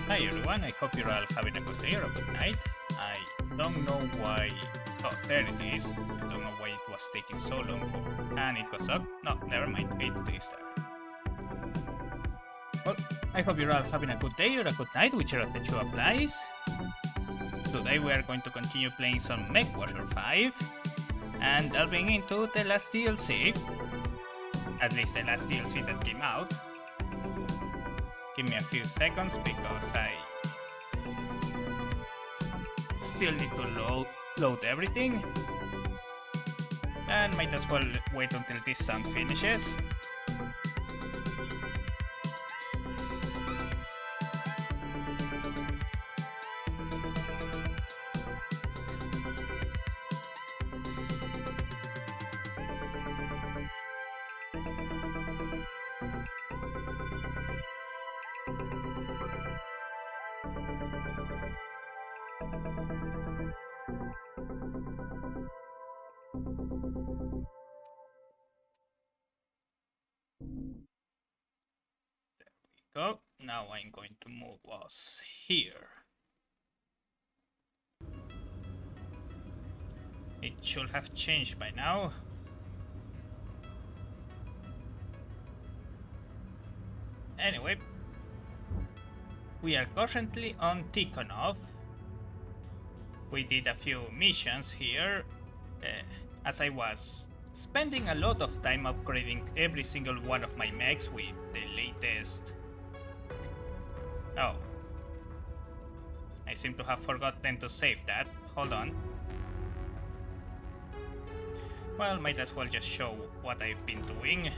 Hi everyone, I hope you're all having a good day or a good night. I don't know why... Oh, there it is. I don't know why it was taking so long for... And it got stuck. No, never mind, it is there. Well, I hope you're all having a good day or a good night, whichever of the two applies. Today we are going to continue playing some Mechwarrior 5 and delving into the last DLC. At least the last DLC that came out. Give me a few seconds because I still need to load everything. And might as well wait until this sound finishes. Go. Now I'm going to move us here. It should have changed by now. Anyway, we are currently on Tikhonov. We did a few missions here, as I was spending a lot of time upgrading every single one of my mechs with the latest... Oh. I seem to have forgotten to save that. Hold on. Well, might as well just show what I've been doing.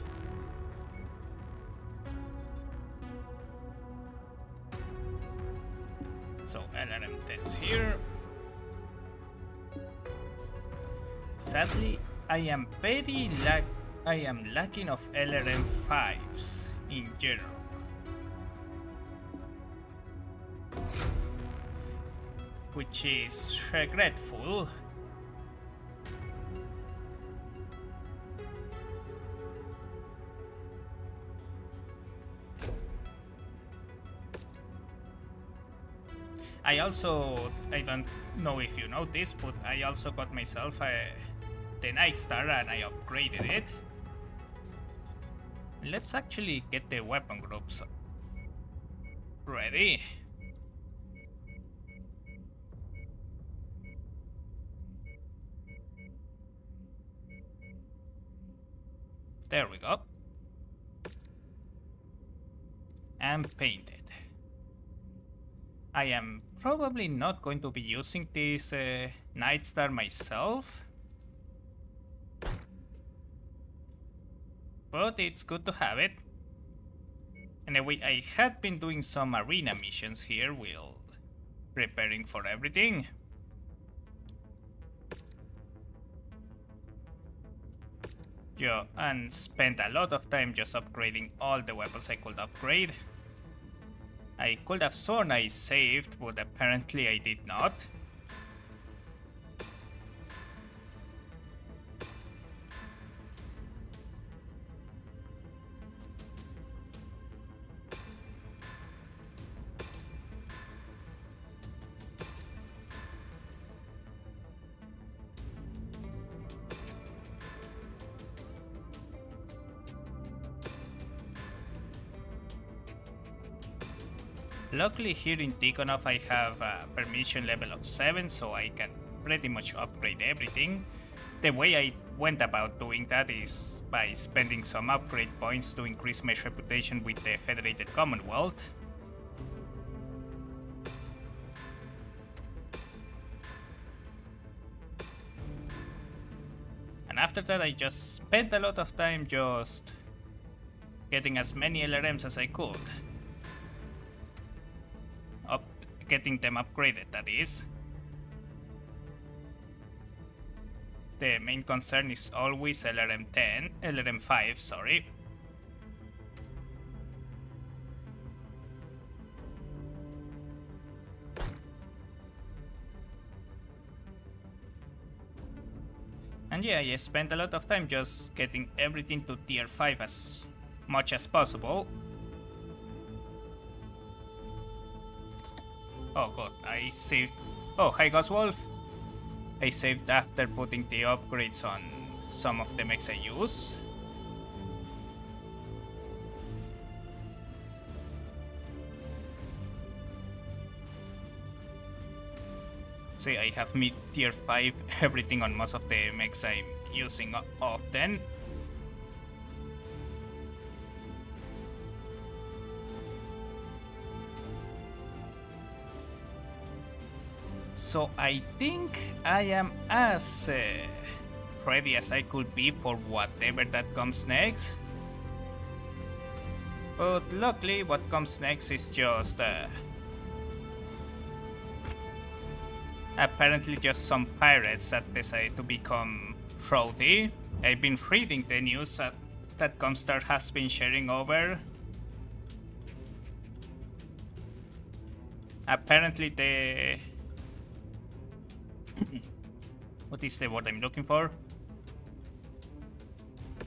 So LRM-10's here. Sadly, I am lacking of LRM-5s in general. Which is regretful. I don't know if you know this, but I also got myself the Night Star and I upgraded it. Let's actually get the weapon groups ready. There we go. And painted. I am probably not going to be using this Night Star myself. But it's good to have it. Anyway, I had been doing some arena missions here while preparing for everything. Yeah, and spent a lot of time just upgrading all the weapons I could upgrade. I could have sworn I saved, but apparently I did not. Luckily here in Tikhonov I have a permission level of 7, so I can pretty much upgrade everything. The way I went about doing that is by spending some upgrade points to increase my reputation with the Federated Commonwealth. And after that I just spent a lot of time just getting as many LRMs as I could. Getting them upgraded, that is. The main concern is always LRM-5, sorry. And yeah, I spent a lot of time just getting everything to tier 5 as much as possible. Oh god, I saved. Oh, hi Ghost Wolf. I saved after putting the upgrades on some of the mechs I use. See, I have mid tier 5 everything on most of the mechs I'm using often. So I think I am as ready as I could be for whatever that comes next. But luckily what comes next is just apparently just some pirates that decide to become rowdy. I've been reading the news that Comstar has been sharing over. Apparently the... what is the word I'm looking for?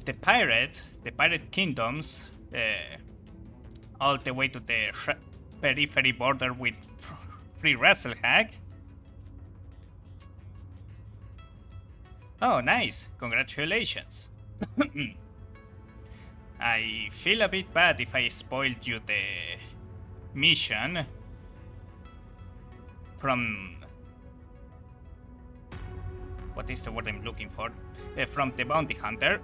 The pirate kingdoms, all the way to the periphery border with Free Razzlehack. Oh, nice! Congratulations! I feel a bit bad if I spoiled you the mission from... what is the word I'm looking for? From the bounty hunter.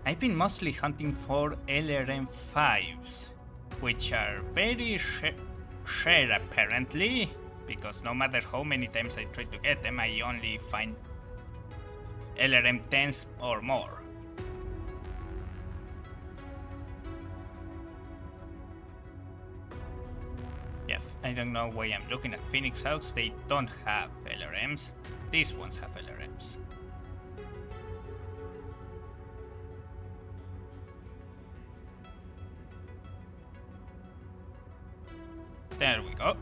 I've been mostly hunting for LRM5s, which are very rare apparently, because no matter how many times I try to get them, I only find LRM10s or more. Yeah, I don't know why I'm looking at Phoenix Hawks, they don't have LRMs. These ones have LRMs. There we go.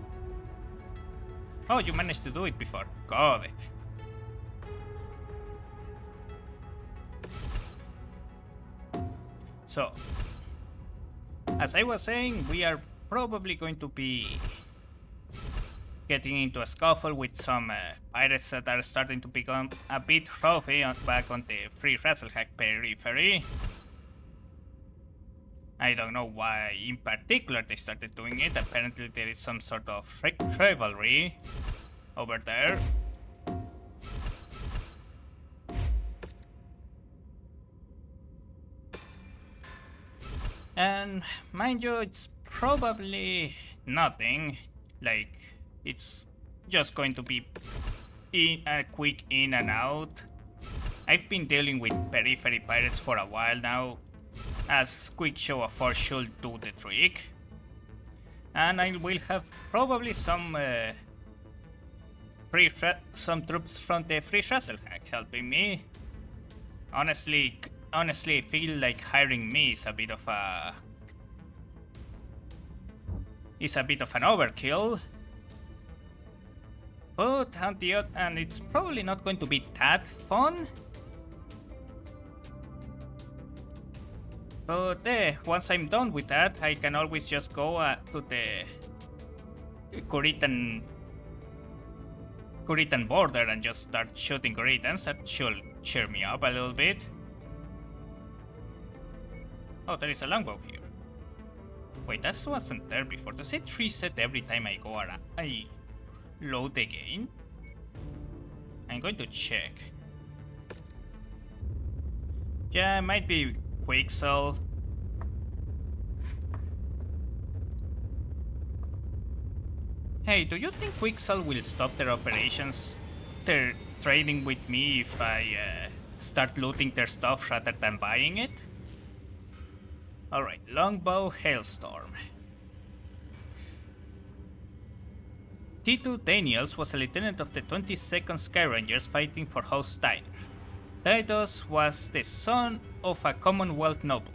Oh, you managed to do it before. Got it. So, as I was saying, we are probably going to be getting into a scuffle with some pirates that are starting to become a bit roughy back on the Free Razzlehack periphery. I don't know why in particular they started doing it. Apparently there is some sort of rivalry over there. And mind you, it's probably nothing. Like, it's just going to be a quick in and out. I've been dealing with periphery pirates for a while now, as quick show of force should do the trick. And I will have probably some troops from the Free Razzlehack helping me. Honestly, I feel like hiring me is a bit of an overkill. But and it's probably not going to be that fun. But once I'm done with that, I can always just go to the Kuritan border and just start shooting Kuritans. That should cheer me up a little bit. Oh, there is a longbow here. Wait, that wasn't there before. Does it reset every time I go around? I load again? I'm going to check. Yeah, it might be Quixel. Hey, do you think Quixel will stop their operations, their trading with me if I start looting their stuff rather than buying it? Alright, Longbow Hailstorm. T2 Daniels was a lieutenant of the 22nd Sky Rangers fighting for House Steiner. Titus was the son of a Commonwealth noble.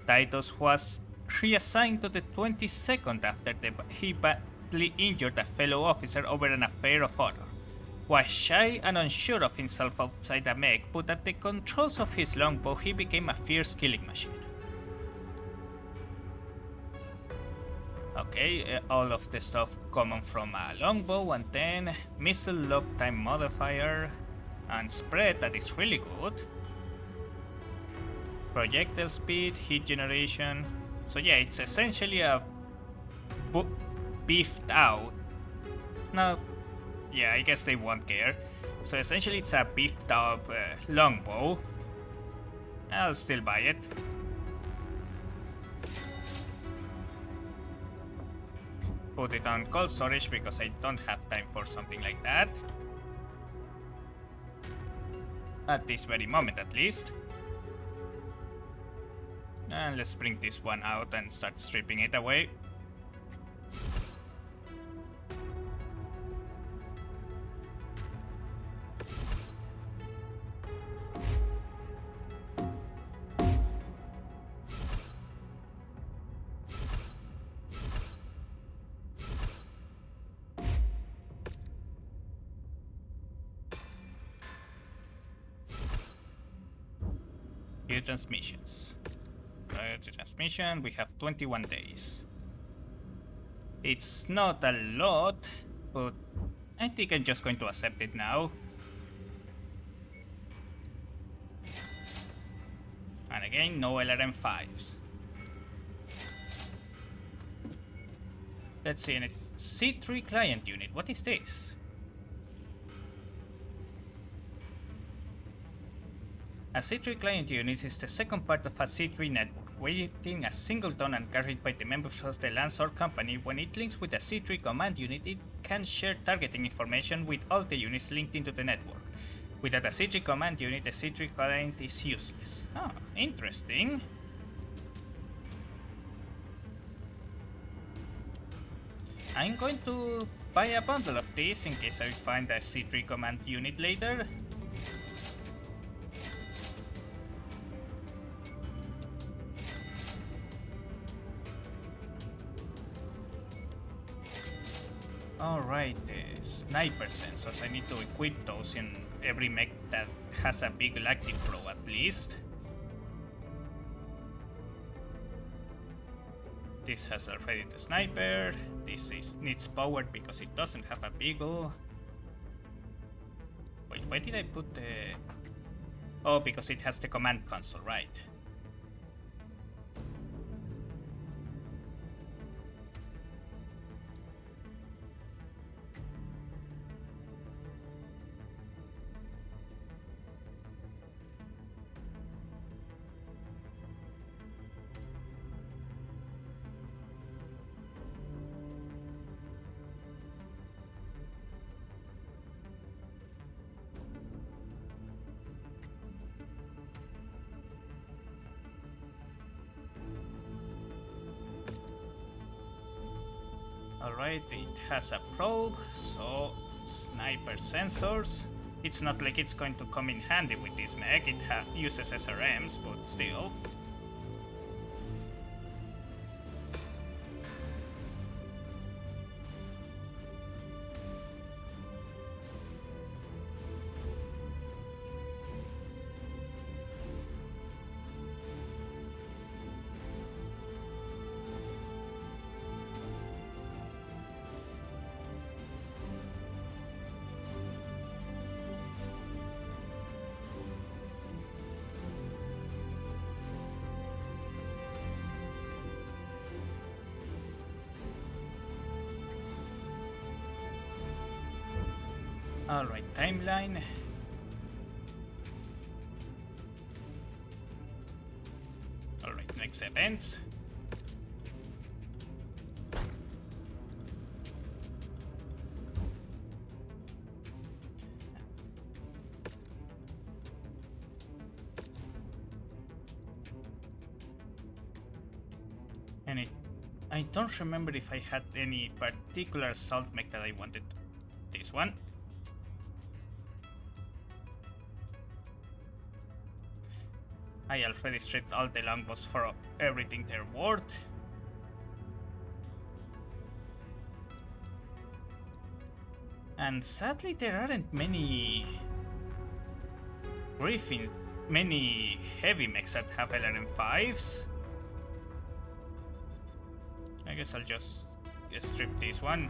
Titus was reassigned to the 22nd after he badly injured a fellow officer over an affair of honor. Was shy and unsure of himself outside the mech, but at the controls of his longbow he became a fierce killing machine. Okay, all of the stuff common from a longbow, and then missile lock time modifier and spread, that is really good. Projectile speed, heat generation. So yeah, it's essentially a beefed out. No, yeah, I guess they won't care. So essentially it's a beefed up longbow. I'll still buy it. Put it on cold storage because I don't have time for something like that. At this very moment at least. And let's bring this one out and start stripping it away. Here transmissions. Prior to transmission, we have 21 days. It's not a lot, but I think I'm just going to accept it now. And again, no LRM5s. Let's see, in a C3 client unit, what is this? A C3 client unit is the second part of a C3 network, weighing a singleton and carried by the members of the Lancer company. When it links with a C3 command unit, it can share targeting information with all the units linked into the network. Without a C3 command unit, the C3 client is useless. Oh, interesting. I'm going to buy a bundle of these in case I find a C3 command unit later. Alright, the sniper sensors. I need to equip those in every mech that has a big active pro at least. This has already the sniper. This needs powered because it doesn't have a beagle. Wait, why did I put the... Oh, because it has the command console, right. Alright, it has a probe, so sniper sensors. It's not like it's going to come in handy with this mech, it uses SRMs, but still. Alright, timeline. Alright, next events. And I don't remember if I had any particular assault mech that I wanted. This one. I already stripped all the longbows for everything they're worth. And sadly there aren't many Griffin, many heavy mechs that have LRM5s. I guess I'll just strip this one.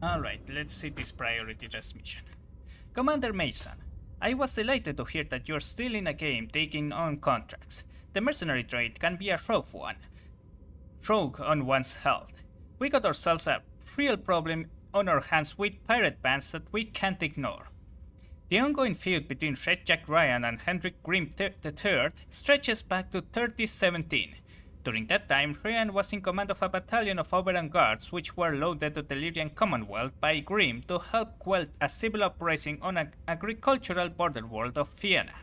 Alright, let's see this priority transmission. Commander Mason, I was delighted to hear that you're still in a game taking on contracts. The mercenary trade can be a rogue on one's health. We got ourselves a real problem on our hands with pirate bands that we can't ignore. The ongoing feud between Red Jack Ryan and Hendrik Grimm III stretches back to 3017. During that time, Ryan was in command of a battalion of Oberon Guards which were loaded to the Lyrian Commonwealth by Grimm to help quell a civil uprising on an agricultural border world of Vienna.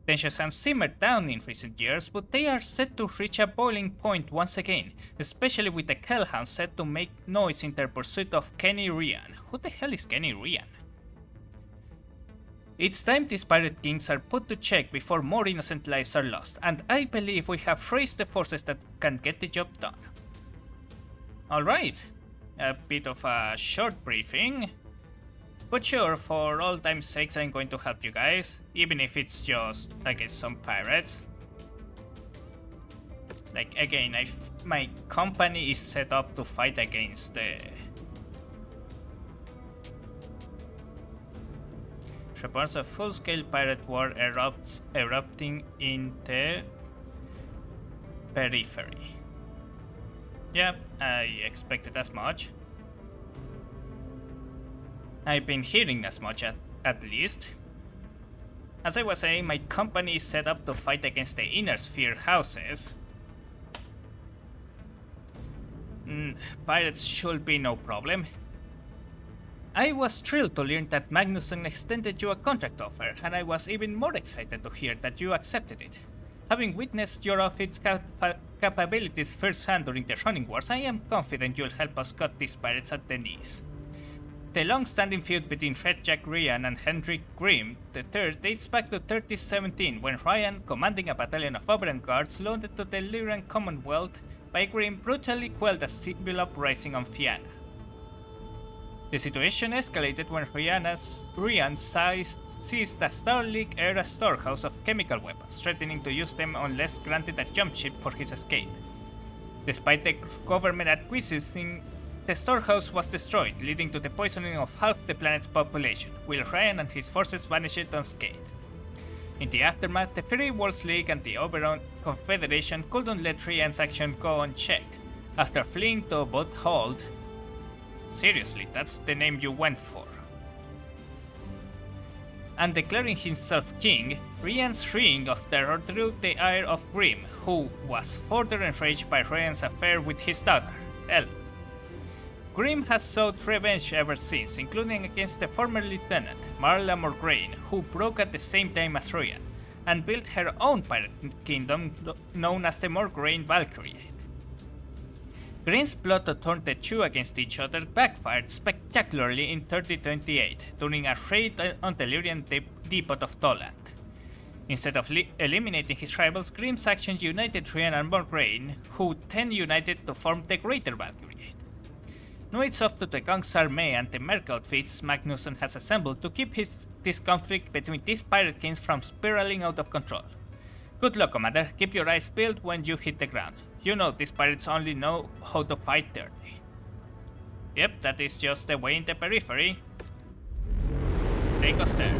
Tensions have simmered down in recent years, but they are set to reach a boiling point once again, especially with the Kellhounds set to make noise in their pursuit of Kenny Ryan. Who the hell is Kenny Ryan? It's time these pirate kings are put to check before more innocent lives are lost, and I believe we have raised the forces that can get the job done. Alright, a bit of a short briefing, but sure, for all time's sakes I'm going to help you guys, even if it's just against some pirates. Like again, my company is set up to fight against the reports of full-scale pirate war erupting in the periphery. Yep, I expected as much. I've been hearing as much at least. As I was saying, my company is set up to fight against the inner sphere houses. Pirates should be no problem. I was thrilled to learn that Magnusson extended you a contract offer, and I was even more excited to hear that you accepted it. Having witnessed your office's capabilities firsthand during the running wars, I am confident you'll help us cut these pirates at the knees. The long-standing feud between Red Jack Ryan and Hendrik Grimm III dates back to 3017, when Ryan, commanding a battalion of Oberon Guards loaded to the Lyrian Commonwealth by Grimm, brutally quelled a civil uprising on Vienna. The situation escalated when Ryan seized the Starlink-era storehouse of chemical weapons, threatening to use them unless granted a jump ship for his escape. Despite the government acquiescing, the storehouse was destroyed, leading to the poisoning of half the planet's population, while Ryan and his forces vanished unscathed. In the aftermath, the Free Worlds League and the Oberon Confederation couldn't let Ryan's action go unchecked. After fleeing to Buthold, seriously, that's the name you went for, and declaring himself king, Ryan's freeing of terror drew the ire of Grimm, who was further enraged by Ryan's affair with his daughter, Elle. Grimm has sought revenge ever since, including against the former lieutenant, Marla Morgraine, who broke at the same time as Ryan, and built her own pirate kingdom known as the Morgraine Valkyrie. Grimm's plot to turn the two against each other backfired spectacularly in 3028 during a raid on the Lyrian depot of Toland. Instead of eliminating his rivals, Grimm's actions united Ryan and Morgraine, who then united to form the Greater Valkyrie. Now it's up to the Gang's army and the merc outfits Magnusson has assembled to keep this conflict between these pirate kings from spiraling out of control. Good luck, Commander. Keep your eyes peeled when you hit the ground. You know these pirates only know how to fight dirty. Yep, that is just the way in the periphery. Take us there.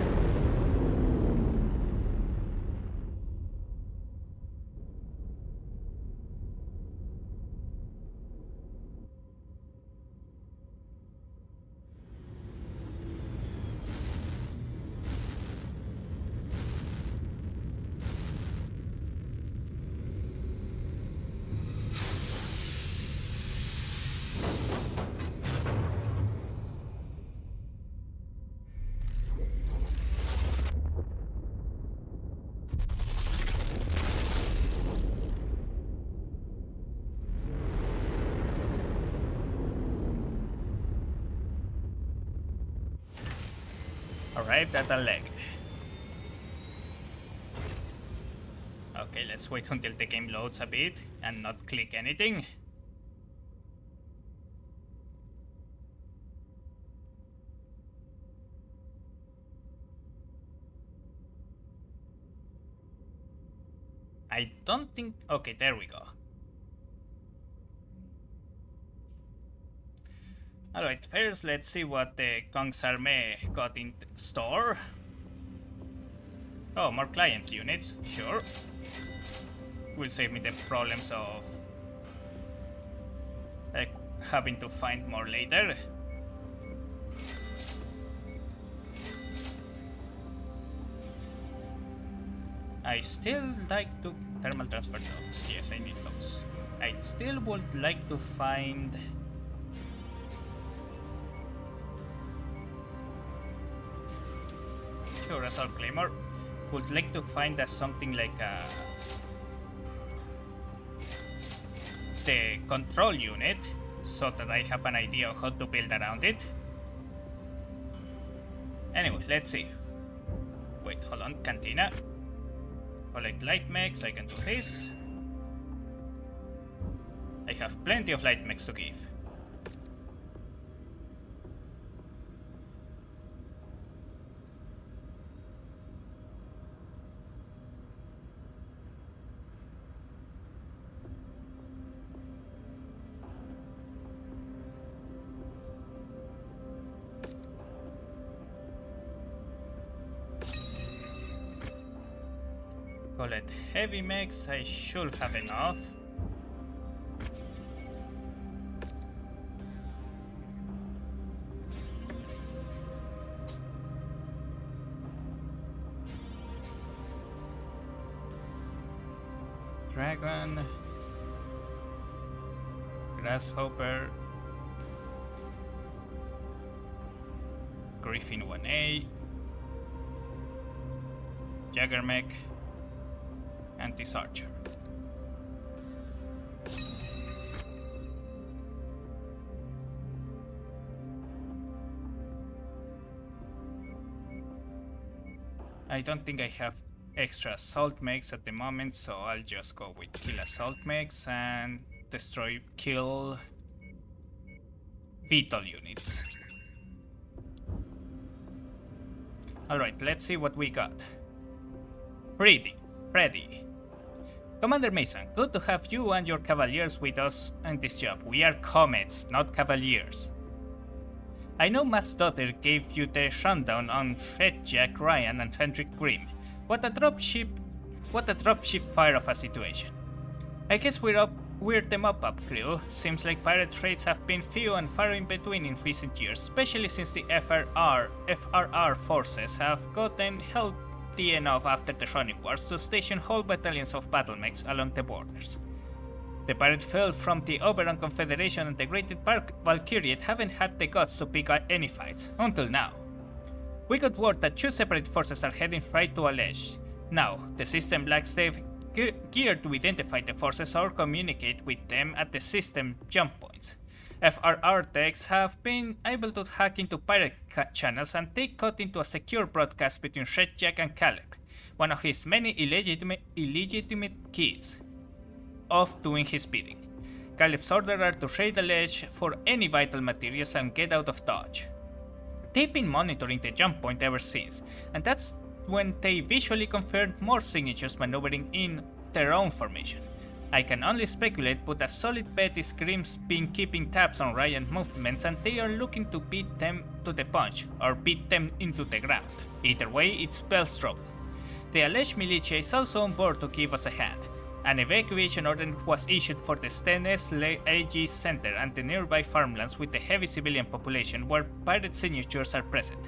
Arrived at a leg. Okay, let's wait until the game loads a bit and not click anything. I don't think... Okay, there we go. Alright, first let's see what the Kong's Armée got in store. Oh, more clients units, sure. Will save me the problems of having to find more later. I still like to... Thermal transfer nodes, yes, I need those. I still would like to find... Sure, Assault Claymore. Would like to find something like the control unit, so that I have an idea of how to build around it. Anyway, let's see. Wait, hold on, Cantina. Collect light mechs, I can do this. I have plenty of light mechs to give. Collect heavy mechs, I should have enough. Dragon, Grasshopper, Griffin 1A, Jaggermech, and this archer. I don't think I have extra assault mechs at the moment, so I'll just go with kill assault mechs and kill vital units. Alright, let's see what we got. Freddy. Commander Mason, good to have you and your cavaliers with us on this job. We are comets, not cavaliers. I know Matt's daughter gave you the rundown on Red Jack, Ryan, and Hendrik Grimm. What a dropship fire of a situation. I guess we're the mop-up crew. Seems like pirate raids have been few and far in between in recent years, especially since the FRR forces have gotten healthy enough after the Sonic Wars to station whole battalions of battle mechs along the borders. The pirate fell from the Oberon Confederation and the Great Valkyriate haven't had the guts to pick any fights, until now. We got word that two separate forces are heading right to Alej. Now, the system lacks the gear to identify the forces or communicate with them at the system jump points. FRR techs have been able to hack into pirate channels and take cut into a secure broadcast between Red Jack and Caleb, one of his many illegitimate kids, of doing his bidding. Caleb's orders are to raid the ledge for any vital materials and get out of Dodge. They've been monitoring the jump point ever since, and that's when they visually confirmed more signatures maneuvering in their own formation. I can only speculate, but a solid bet is Grimm's been keeping tabs on Ryan's movements and they are looking to beat them to the punch, or beat them into the ground. Either way, it spells trouble. The alleged militia is also on board to give us a hand. An evacuation order was issued for the Stennis AG Center and the nearby farmlands with a heavy civilian population where pirate signatures are present.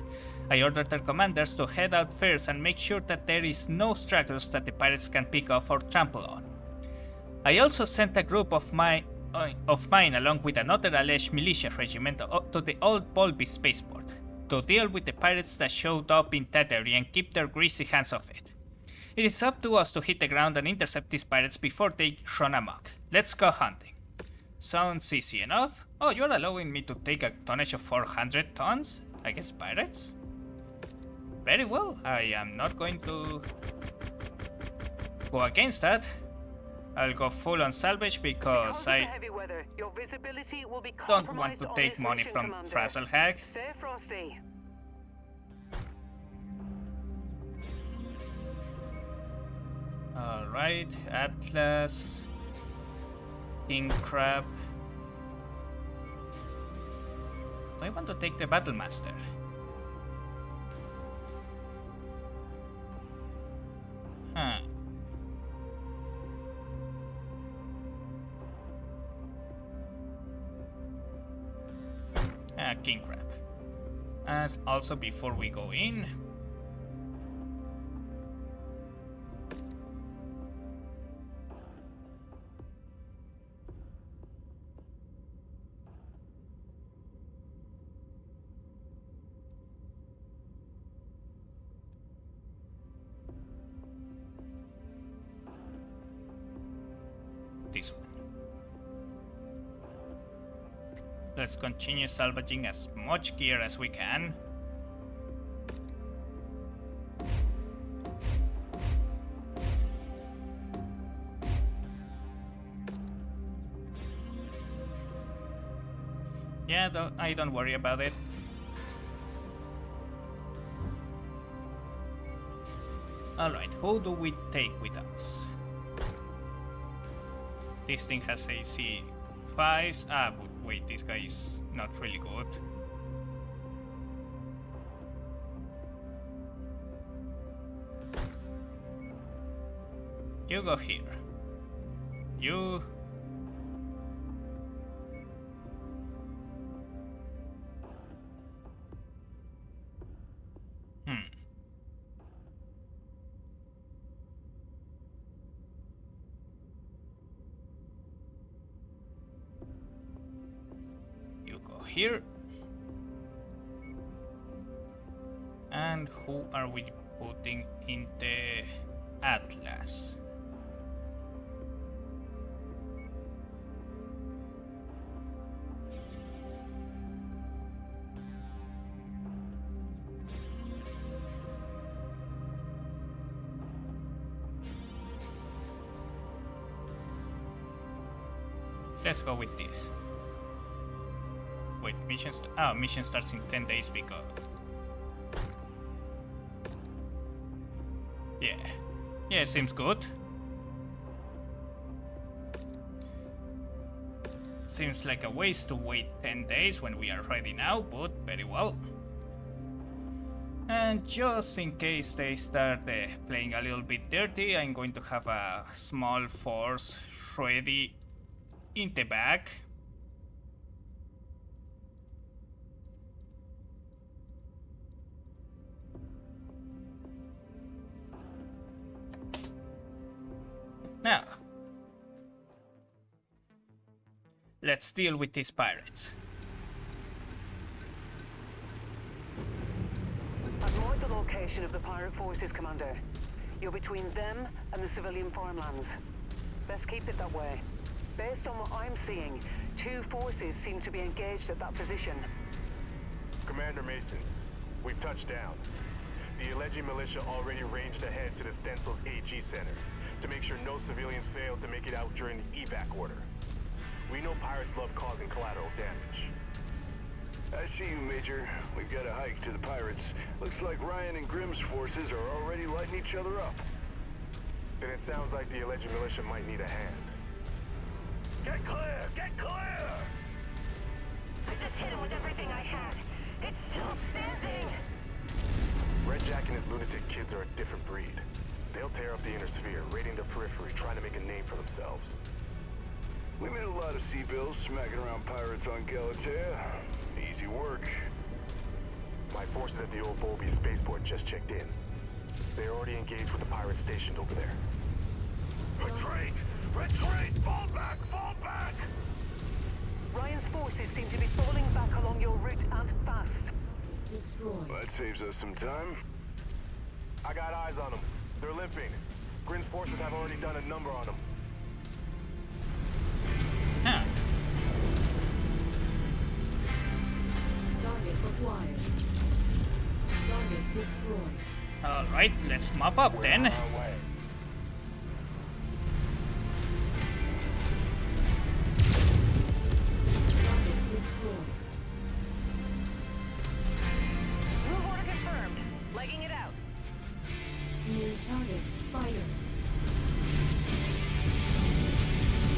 I ordered their commanders to head out first and make sure that there is no stragglers that the pirates can pick off or trample on. I also sent a group of mine along with another alleged militia regiment to the old Bolby spaceport to deal with the pirates that showed up in that area and keep their greasy hands off it. It is up to us to hit the ground and intercept these pirates before they run amok. Let's go hunting. Sounds easy enough. Oh, you're allowing me to take a tonnage of 400 tons? I guess pirates? Very well, I am not going to go against that. I'll go full on salvage because I don't want to take money from Frazzlehag. Stay frosty. Alright, Atlas, King Crab. Do I want to take the Battle Master? Huh. King Crab. And also before we go in, this one. Let's continue salvaging as much gear as we can. Yeah, I don't worry about it. Alright, who do we take with us? This thing has AC 5s. Ah, but wait, this guy is not really good. You go here. You... here. And who are we putting in the Atlas? Let's go with this. Wait, mission starts in 10 days because... Yeah, seems good. Seems like a waste to wait 10 days when we are ready now, but very well. And just in case they start playing a little bit dirty, I'm going to have a small force ready in the back. Now, let's deal with these pirates. I've marked the location of the pirate forces, Commander. You're between them and the civilian farmlands. Best keep it that way. Based on what I'm seeing, two forces seem to be engaged at that position. Commander Mason, we've touched down. The alleged militia already ranged ahead to the Stencil's AG Center to make sure no civilians fail to make it out during the evac order. We know pirates love causing collateral damage. I see you, Major. We've got a hike to the pirates. Looks like Ryan and Grimm's forces are already lighting each other up. Then it sounds like the alleged militia might need a hand. Get clear! Get clear! I just hit him with everything I had. It's still standing! Red Jack and his lunatic kids are a different breed. They'll tear up the inner sphere, raiding the periphery, trying to make a name for themselves. We made a lot of sea bills smacking around pirates on Galatea. Easy work. My forces at the old Volby spaceport just checked in. They're already engaged with the pirates stationed over there. Retreat! Retreat! Fall back! Fall back! Ryan's forces seem to be falling back along your route and fast. Destroyed. Well, that saves us some time. I got eyes on them. They're limping. Grimm's forces have already done a number on them. Huh. Target acquired. Target destroyed. Alright, let's mop up then. Our way. Move order confirmed. Legging it out. New target, Spider.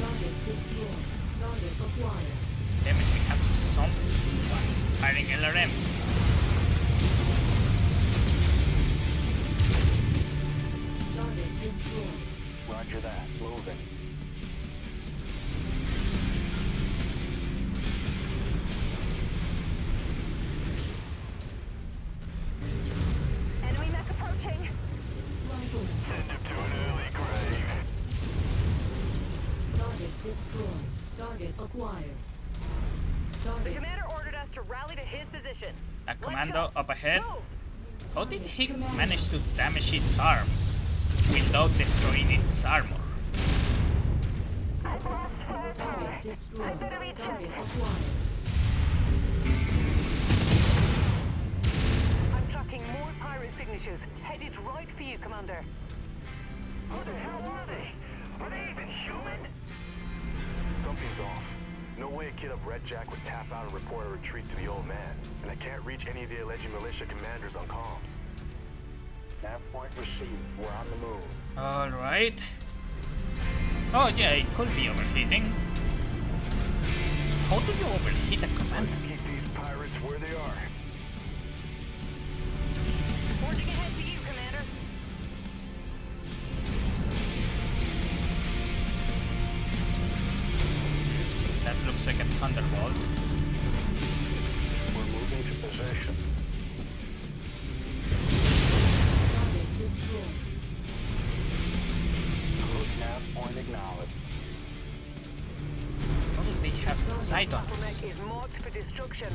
Target destroyed. Target acquired. Damn it, we have some firing LRMs in us. Target destroyed. Roger that. Moving. Enemy mech approaching. Rifleman. Send him to an early grave. Target destroyed. Target acquired. The Target. commander ordered us to rally to his position. A Let's commando go. up ahead. Move. How did he manage to damage its arm without destroying its armor? Target destroyed. Target acquired. I'm tracking more pirate signatures, headed right for you, Commander. Who the hell are they? Are they even human? Something's off. No way a kid of Red Jack would tap out and report a retreat to the old man. And I can't reach any of the alleged militia commanders on comms. Nav point received. We're on the move. Alright. Oh yeah, it could be overheating. How do you overheat a command? Let's keep these pirates where they are. Forging ahead to you, commander. That looks like a thunderbolt. We're moving to position. Target destroyed. Cruise nav point acknowledged. How do they have sight on Bottleneck us? is marked for destruction.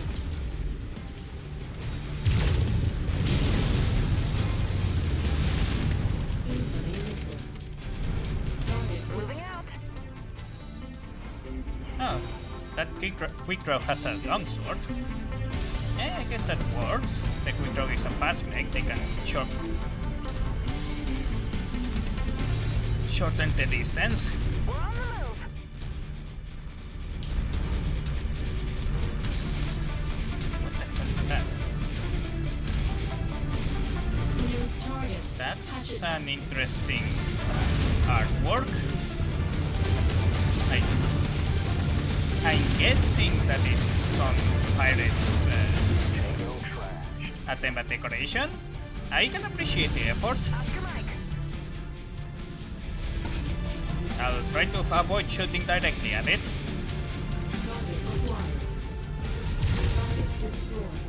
Incoming missile. Target Moving out. Oh, that quick draw has a longsword. Yeah, I guess that works. The quick draw is a fast mech, they can shorten the distance. We're on the move. What the hell is that? new target. That's an interesting artwork. I'm guessing that is some pirates Tango trash. attempt decoration. I can appreciate the effort. Oscar Mike. I'll try to avoid shooting directly at it. Target acquired. Target destroyed.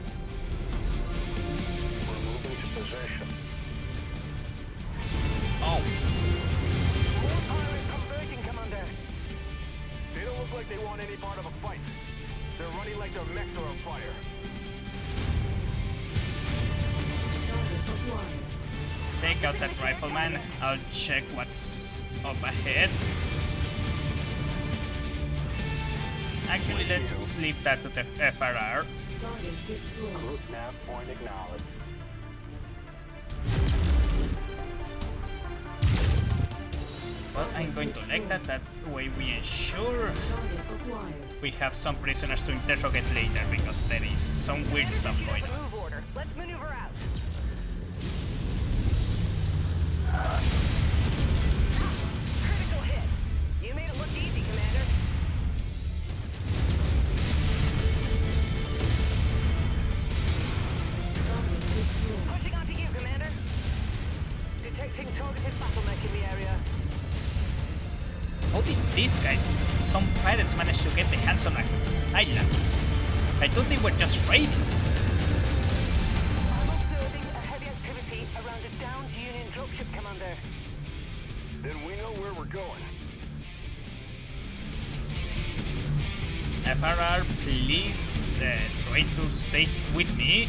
We're moving to position. Oh, More pirates converging, Commander. They don't look like they want any part of a fight. They're running like their mechs are on fire. Target acquired. take out that rifleman. I'll check what's up ahead. Actually, let's leave that to the FRR. Target destroyed. Cruise nav point acknowledged. Well, I'm going to like that. That way we ensure Target acquired. we have some prisoners to interrogate later, because there is some weird stuff going on. Move order. Let's maneuver out. Critical hit. You made it look easy, Commander. Target destroyed. Pushing onto you, Commander. Detecting targeted bottleneck in the area. How did these guys, some pirates, manage to get their hands on an island? I thought they were just raiding. I'm observing a heavy activity around a downed Union dropship, Commander. Then we know where we're going. FRR, please try to stay with me.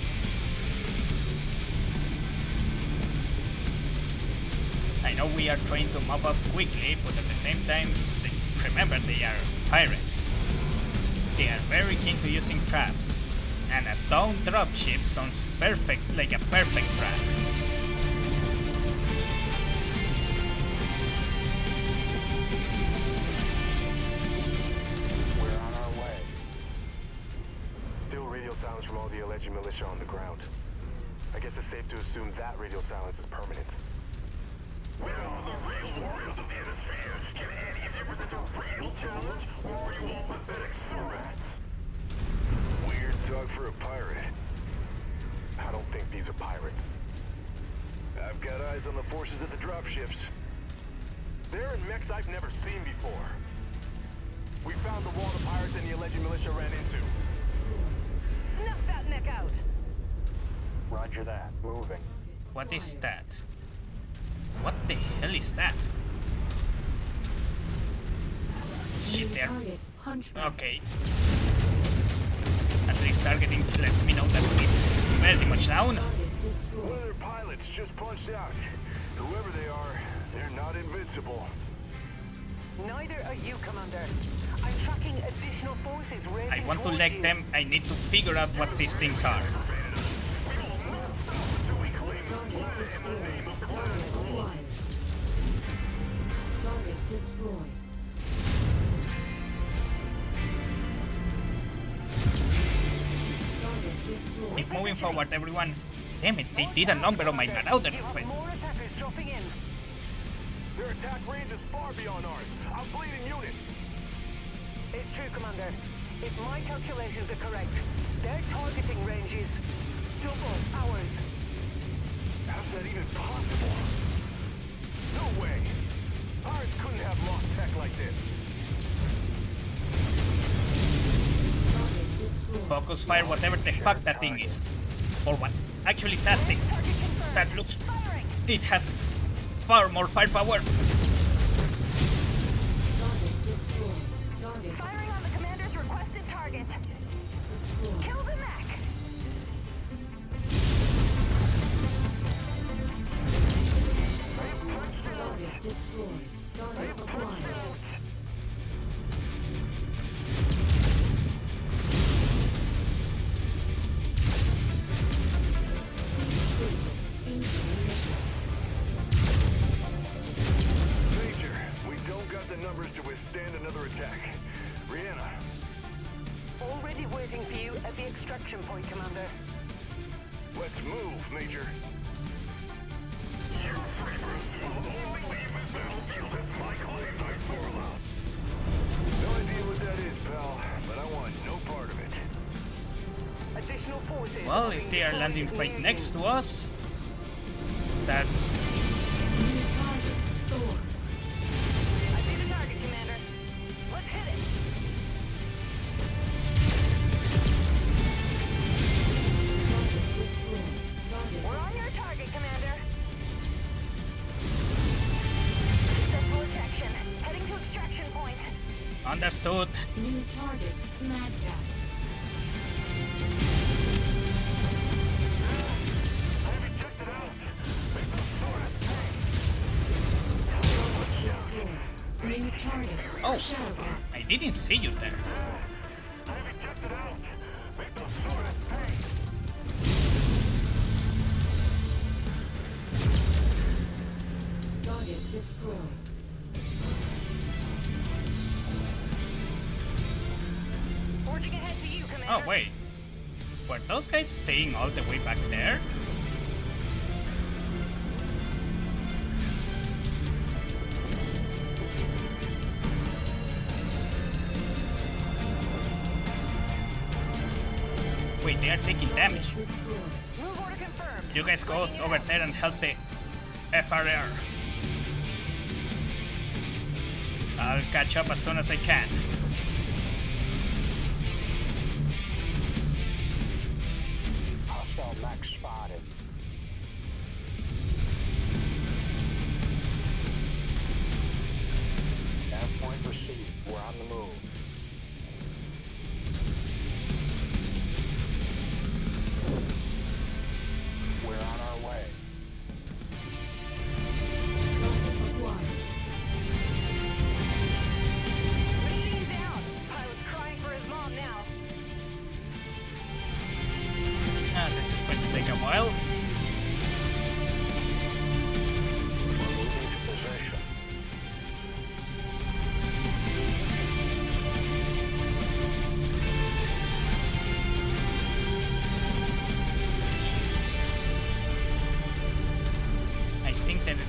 I know we are trying to mop up quickly, but at the same time, remember they are pirates. They are very keen to using traps. And a down dropship sounds perfect, like a perfect trap. We're on our way. Still radio silence from all the alleged militia on the ground. I guess it's safe to assume that radio silence is permanent. We're the real warriors of the Hemisphere. Can any of you present a real challenge, or are you all pathetic surats? Weird talk for a pirate. I don't think these are pirates. I've got eyes on the forces at the dropships. They're in mechs I've never seen before. We found the wall the pirates and the alleged militia ran into. Snuff that mech out! Roger that. Moving. What is that? What the hell is that? Shit, New there. target, Hunchback. Okay. At least targeting lets me know that it's very much down. Target One of destroyed. their pilots just punched out. Whoever they are, they're not invincible. Neither are you, Commander. I'm tracking additional forces racing I want to towards leg you. them. I need to figure out what these things are. Target destroyed. Target acquired. Target destroyed. Target destroyed. Keep moving forward, everyone. Damn it, they did a number on my marauder You have friend. more attackers dropping in. Their attack range is far beyond ours. I'm bleeding units. It's true, Commander. If my calculations are correct, their targeting range is double ours. How's that even possible? No way. Pirates couldn't have lost tech like this. Target destroyed. Focus fire, whatever the fuck that thing is. Or what? Actually, that thing. Target confirmed. That looks... Firing. It has far more firepower. Target destroyed. Target Firing on the commander's requested target. destroyed. Kill the mech. Target destroyed. Target acquired. Major, we don't got the numbers to withstand another attack. Rihanna, Already waiting for you at the extraction point, Commander. let's move, Major. You freebirds will only leave this battlefield as my claim, Night Forla. No idea what that is, pal, but I want no part of it. Additional forces. Well, if they are landing right next to us, that... New target, Thor. I see the target, Commander. Let's hit it. Target destroyed. Target We're on your target, Commander. Successful ejection. Heading to extraction point. Understood. new target, Madcap. Destroyed. New target, Oh, Shadowcat. I didn't see you there. Target destroyed. Forging ahead to you, Commander. Oh, wait. Were those guys staying all the way back there? Wait, they are taking damage. Destroyed. Move order confirmed. You guys go over there and help the FRR. I'll catch up as soon as I can. Hostile mech spotted. Point received. We're on the move. We're on our way. Target acquired. Machine down. Pilot's crying for his mom now.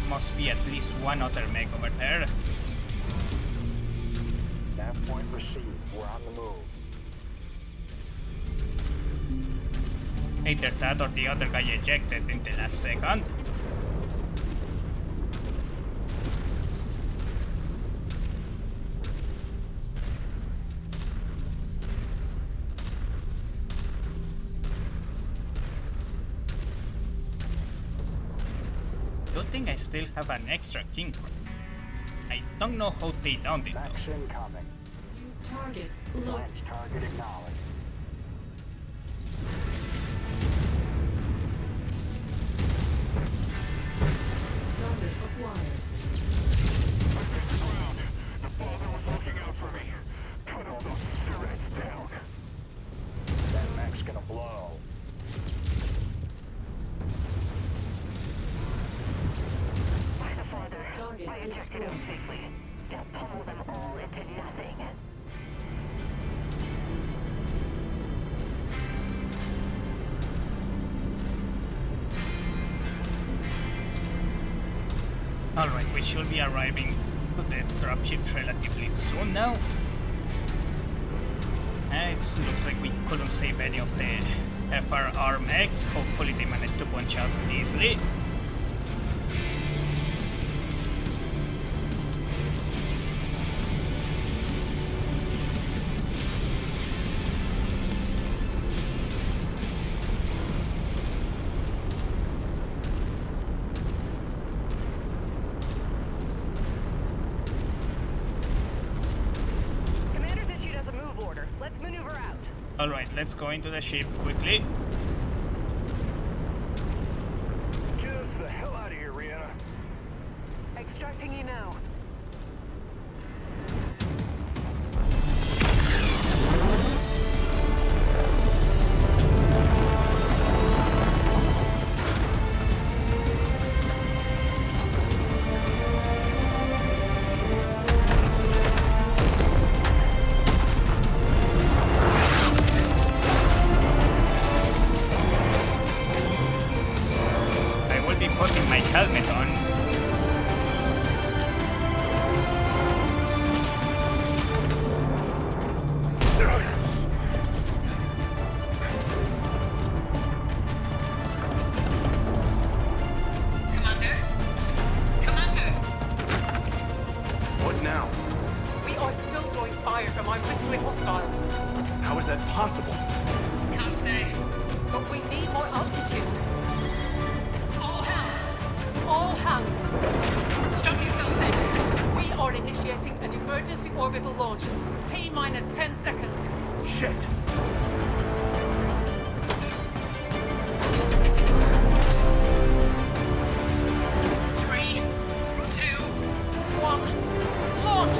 must be at least one other mech over there. Nav point received. We're on the move. Either that or the other guy ejected in the last second. Good thing I still have an extra king. I don't know how they done it Max though. incoming. New target. Look. Launch target acknowledged. Target acquired. Ground. The father was looking out for me. Cut all those Syrax down. That mech's gonna blow. By the father, Target I ejected him destroyed. safely. They'll pummel them all into nothing. Alright, we should be arriving to the dropship relatively soon now. And it looks like we couldn't save any of the FRR mechs. Hopefully they managed to punch out easily. Commander's issued us a move order. Let's maneuver out. Alright, let's go into the ship quickly. Get us the hell out of here, Rihanna. Extracting you now. I will be putting my helmet on. Commander? Commander! What now? We are still drawing fire from our bristling hostiles. How is that possible? Can't say. But we need more altitude. All hands! All hands! Strap yourselves in. We are initiating an emergency orbital launch. T-minus 10 seconds. Shit! Three, two, one, launch!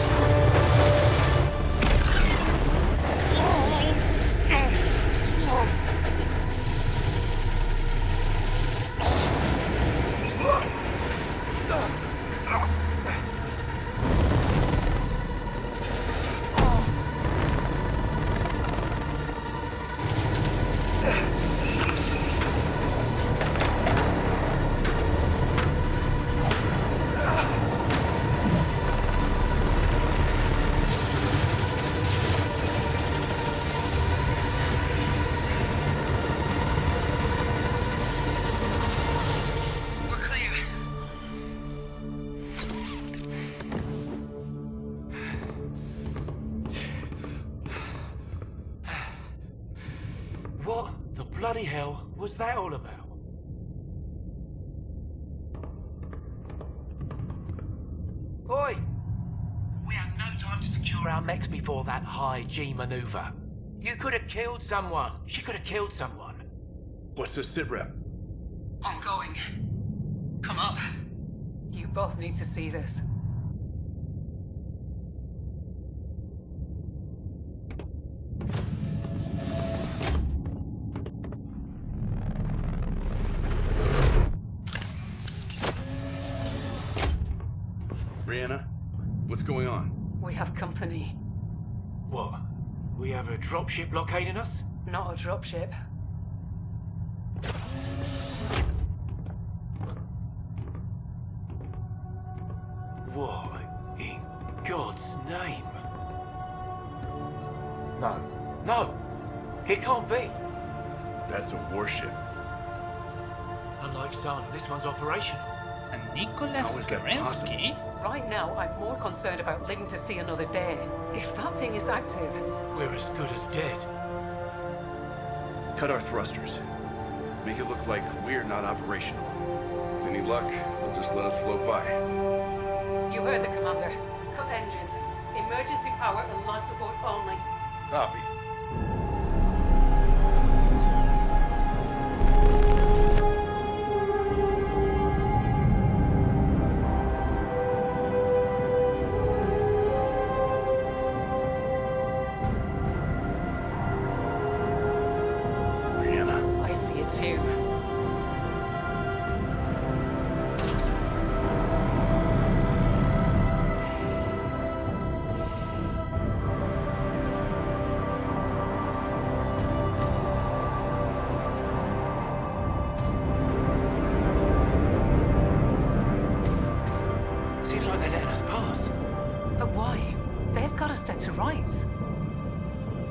We're clear. What the bloody hell was that all about? Oi! We had no time to secure our mechs before that high G maneuver. You could have killed someone. She could have killed someone. What's the sit rep? I'm going. Come up. You both need to see this. Brianna, what's going on? We have company. What? We have a dropship blockading us? Not a dropship. name. No. No! It can't be! That's a warship. Unlike Sana, this one's operational. And Nicholas How is that Kerensky? Right now, I'm more concerned about living to see another day. If that thing is active, We're as good as dead. Cut our thrusters. Make it look like we're not operational. With any luck, they'll just let us float by. you heard the commander. Cut engines. Emergency power and life support only. Copy. I see it too. Seems like they're letting us pass. But why? They've got us dead to rights.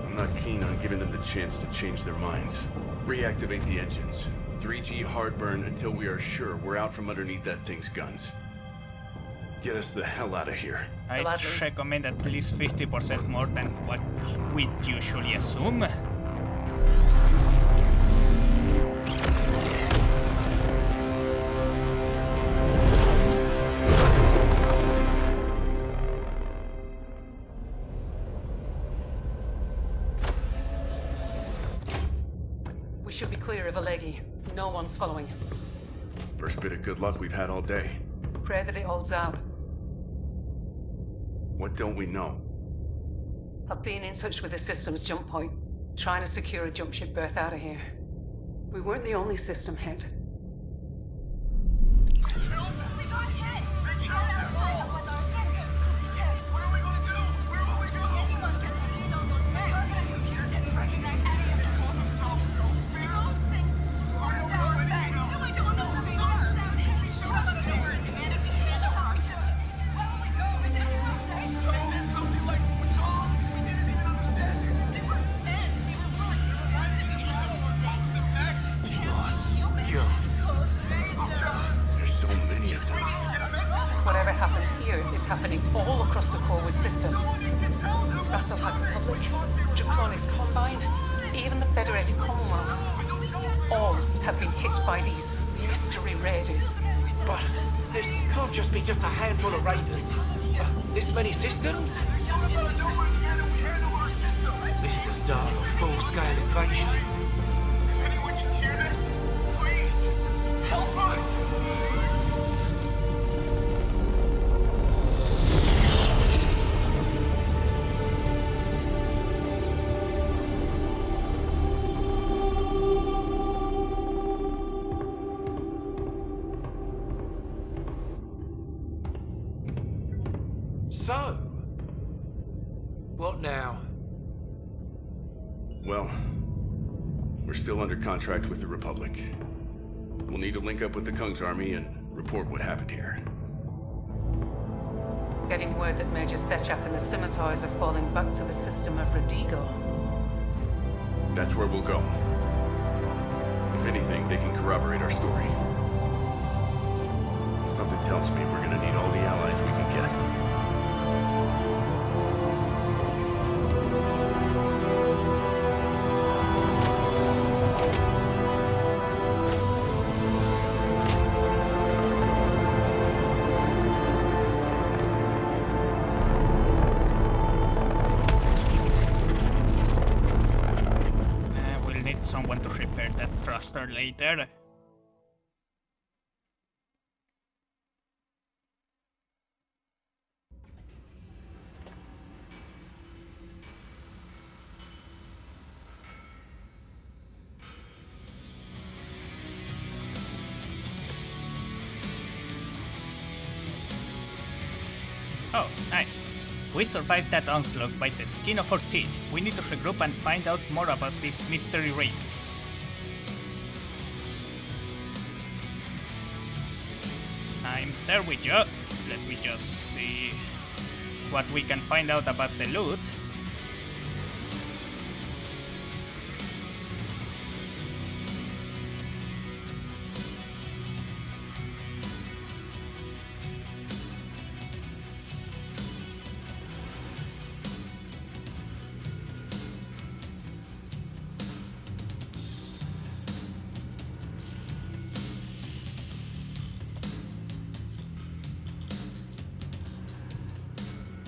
I'm not keen on giving them the chance to change their minds. Reactivate the engines. 3G hard burn until we are sure we're out from underneath that thing's guns. Get us the hell out of here. I'd Gladly. recommend at least 50% more than what we usually assume. We should be clear of Alegi. No one's following. First bit of good luck we've had all day. Pray that it holds out. What don't we know? I've been in touch with the system's jump point, trying to secure a jump ship berth out of here. We weren't the only system hit. We got hit! What our sensors could detect. What are we gonna do? Where will we go? Anyone can read on those maps. President computer didn't recognize any of them. Call themselves ghost bears? Those things swarmed We don't know our anything beds. else. We don't know who we are. We showed up out of nowhere and demanded we hand over our systems. Where will we go? Is everyone safe? Told us something like John. We didn't even understand it. They were fed. They were willing. Once it begins to stink. The Max. Human. John. Those raised There's so many of them. Get a message. Whatever happened here is happening all across the core with systems. Someone needs to tell them. Rasselhag Republic, Draclonis Combine, even the Federated Commonwealth. All have been hit by these mystery raiders. But this can't just be just a handful of raiders. This many systems? Shout about nowhere together. We handle our system. This is the start of a full-scale invasion. If anyone can hear this, please help us. So, what now? Well, we're still under contract with the Republic. We'll need to link up with the Kung's army and report what happened here. Getting word that Major Sechak and the Scimitars are falling back to the system of Radigo. That's where we'll go. If anything, they can corroborate our story. Something tells me we're gonna need all the allies we can get. We'll need someone to repair that thruster later. Oh, nice. We survived that onslaught by the skin of our teeth. We need to regroup and find out more about these mystery raiders. I'm there with you. Let me just see. what we can find out about the loot.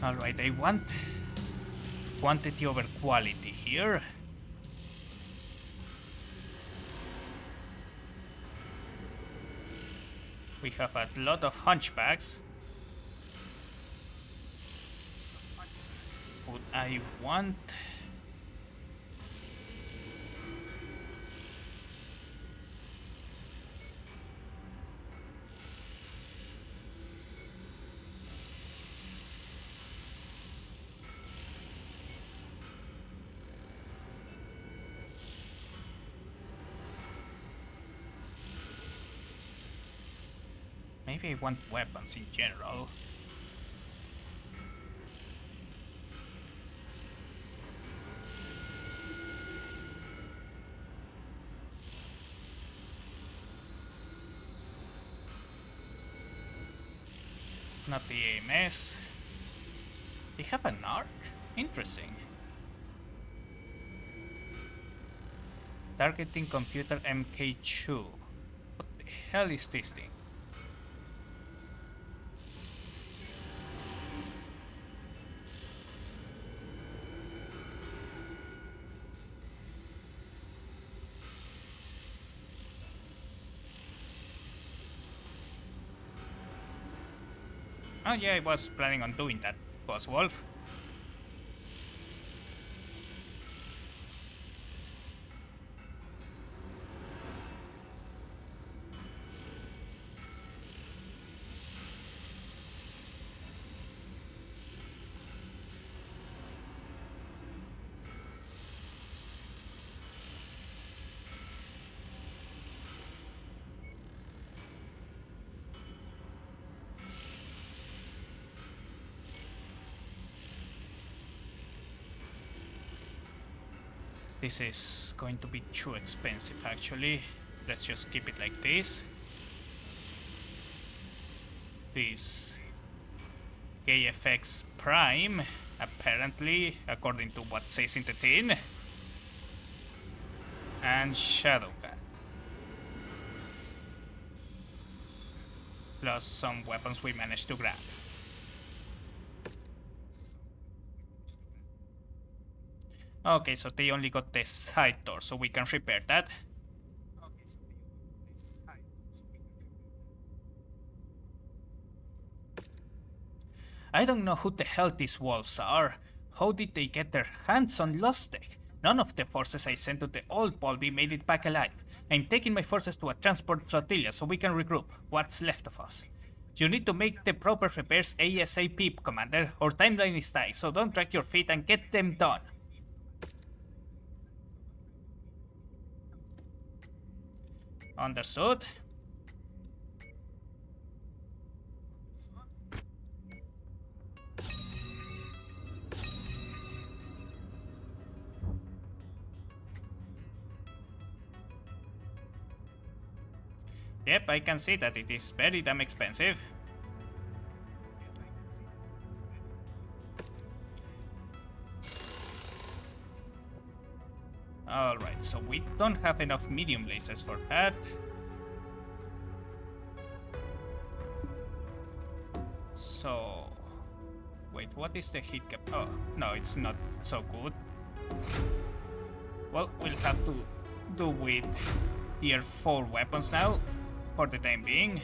Alright, I want quantity over quality here. We have a lot of hunchbacks. Would I want... Maybe I want weapons in general. Not the AMS. They have an arc? Interesting. Targeting computer MK2. What the hell is this thing? Oh yeah, I was planning on doing that, Boss Wolf. This is going to be too expensive actually. Let's just keep it like this. This KFX Prime, apparently, according to what says in the tin. And Shadowcat. Plus some weapons we managed to grab. Okay, so they only got the side door, so we can repair that. I don't know who the hell these wolves are. How did they get their hands on Lustig? None of the forces I sent to the old Bolby made it back alive. I'm taking my forces to a transport flotilla so we can regroup what's left of us. You need to make the proper repairs ASAP, Commander. Our timeline is tight, so don't drag your feet and get them done. Understood. Yep, I can see that it is very damn expensive. Alright, so we don't have enough medium lasers for that. So... wait, what is the hit cap? Oh, no, it's not so good. Well, we'll have to do with tier 4 weapons now, for the time being.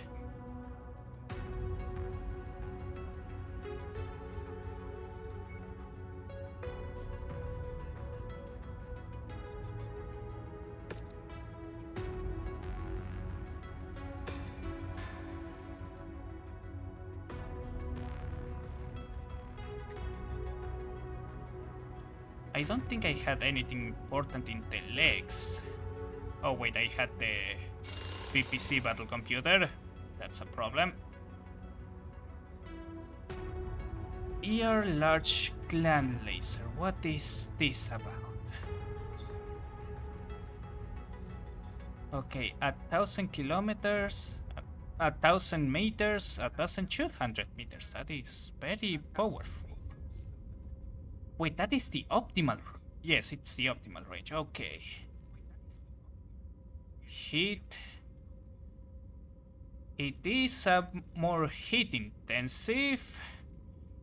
I don't think I had anything important in the legs. Oh wait, I had the PPC battle computer. That's a problem. ER large clan laser. What is this about? Okay, 1,000 kilometers, 1,000 meters, 1,200 meters. That is very powerful. Wait, that is the optimal. Yes, it's the optimal range. Okay. Heat. It is more heat intensive,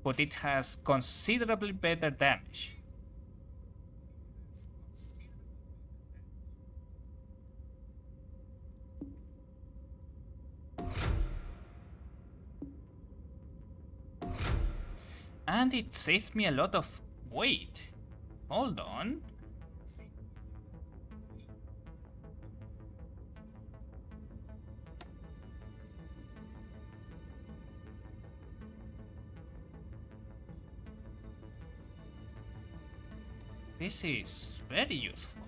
but it has considerably better damage. And it saves me a lot of weight. Hold on. This is very useful.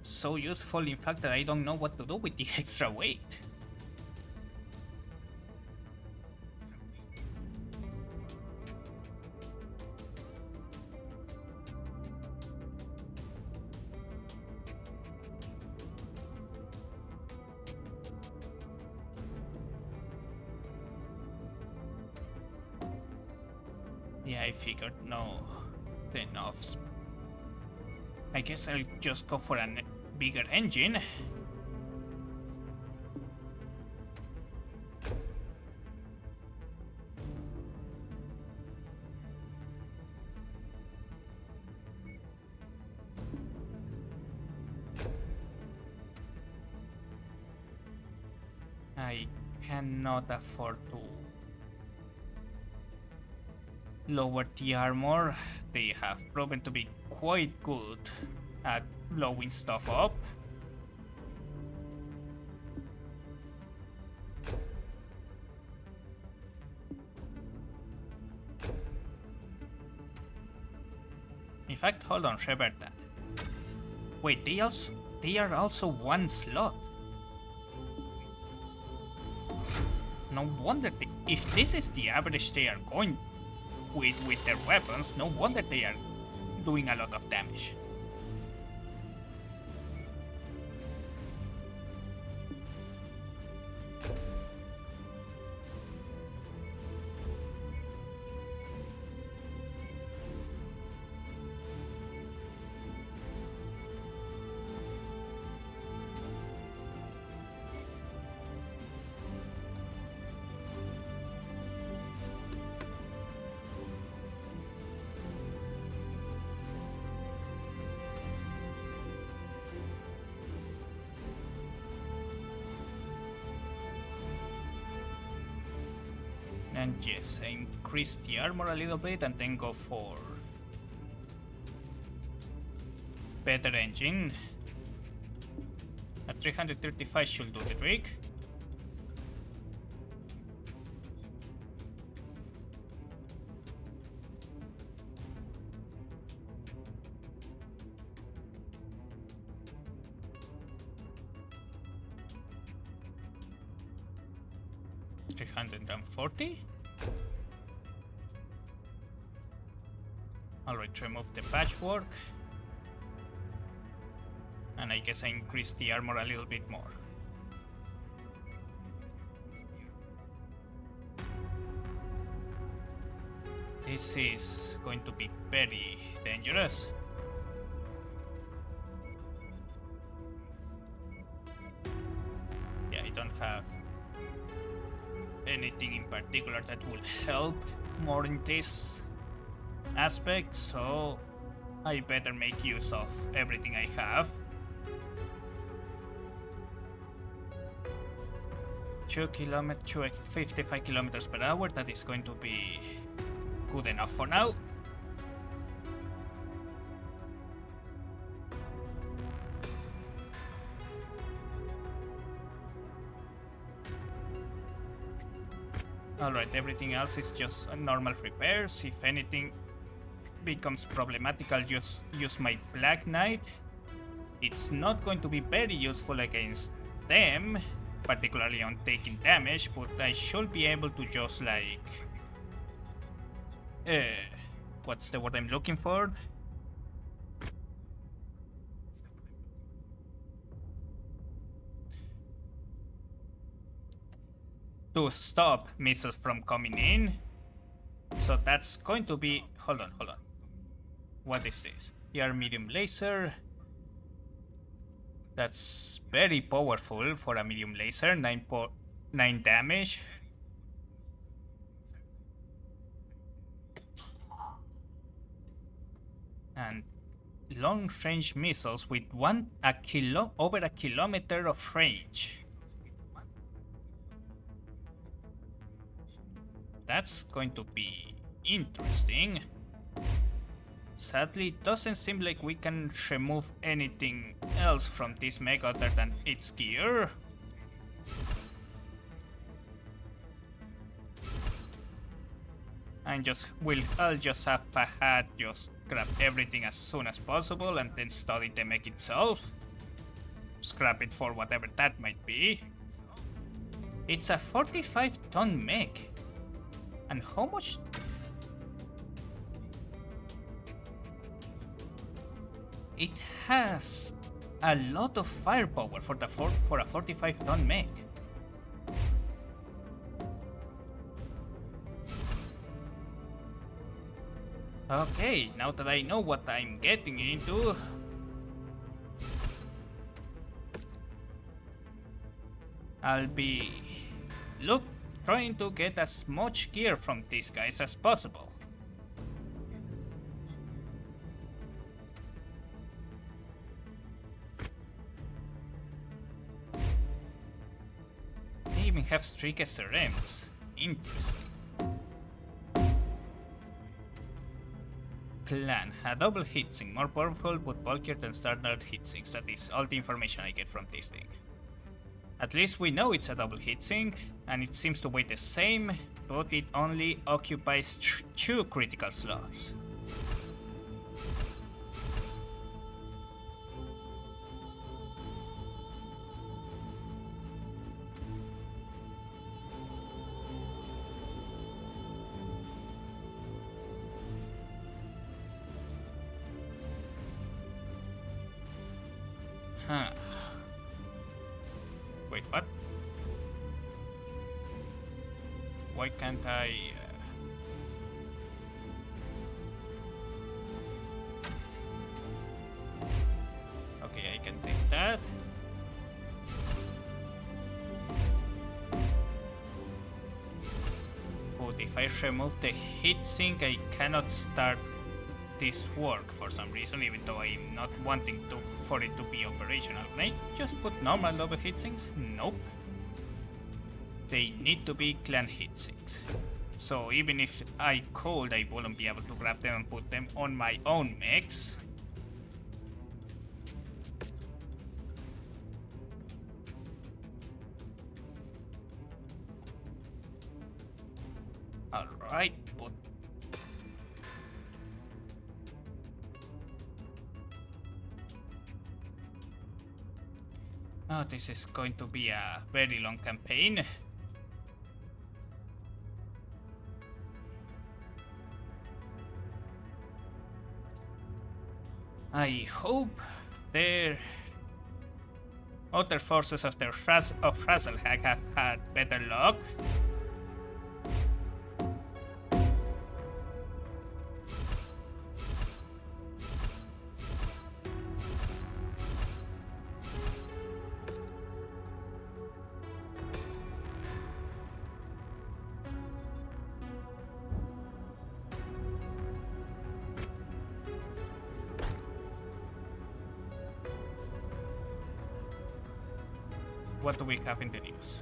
So useful, in fact, that I don't know what to do with the extra weight. Yeah, I figured no enough. I guess I'll just go for a bigger engine. I cannot afford to lower the armor. They have proven to be quite good at blowing stuff up. In fact, hold on, revert that. Wait, they are also one slot. No wonder if this is the average they are going with their weapons, no wonder they are doing a lot of damage. And yes, I increase the armor a little bit and then go for better engine. At 335 should do the trick. $340. Alright, remove the patchwork. And I guess I increase the armor a little bit more. This is going to be very dangerous. Yeah, I don't have anything in particular that will help more in this aspect, so I better make use of everything I have. 55 kilometers per hour, that is going to be good enough for now. Alright, everything else is just normal repairs. If anything becomes problematic, I'll just use my Black Knight. It's not going to be very useful against them, particularly on taking damage, but I should be able to just like... what's the word I'm looking for? To stop missiles from coming in. So that's going to be... Hold on. What is this? ER medium laser. That's very powerful for a medium laser. 9 damage. And long-range missiles with over a kilometer of range. That's going to be interesting. Sadly, it doesn't seem like we can remove anything else from this mech other than its gear. And I'll just have Fahad just grab everything as soon as possible and then study the mech itself. Scrap it for whatever that might be. It's a 45-ton mech. And how much? It has a lot of firepower for a 45-ton mech. Okay, now that I know what I'm getting into, I'll be trying to get as much gear from these guys as possible. They even have streak SRMs. Interesting. Clan, a double heatsink, more powerful but bulkier than standard heatsinks. That is all the information I get from this thing. At least we know it's a double heatsink, and it seems to weigh the same, but it only occupies 2 critical slots. Huh. Wait, what? Why can't I... Okay, I can take that. But if I remove the heatsink, I cannot start this work for some reason, even though I'm not wanting for it to be operational. Can I just put normal double heatsinks? Nope. They need to be clan heatsinks. So even if I could, I wouldn't be able to grab them and put them on my own mechs. Alright, but oh, this is going to be a very long campaign. I hope their other forces of Frazzlehag have had better luck. What do we have in the news?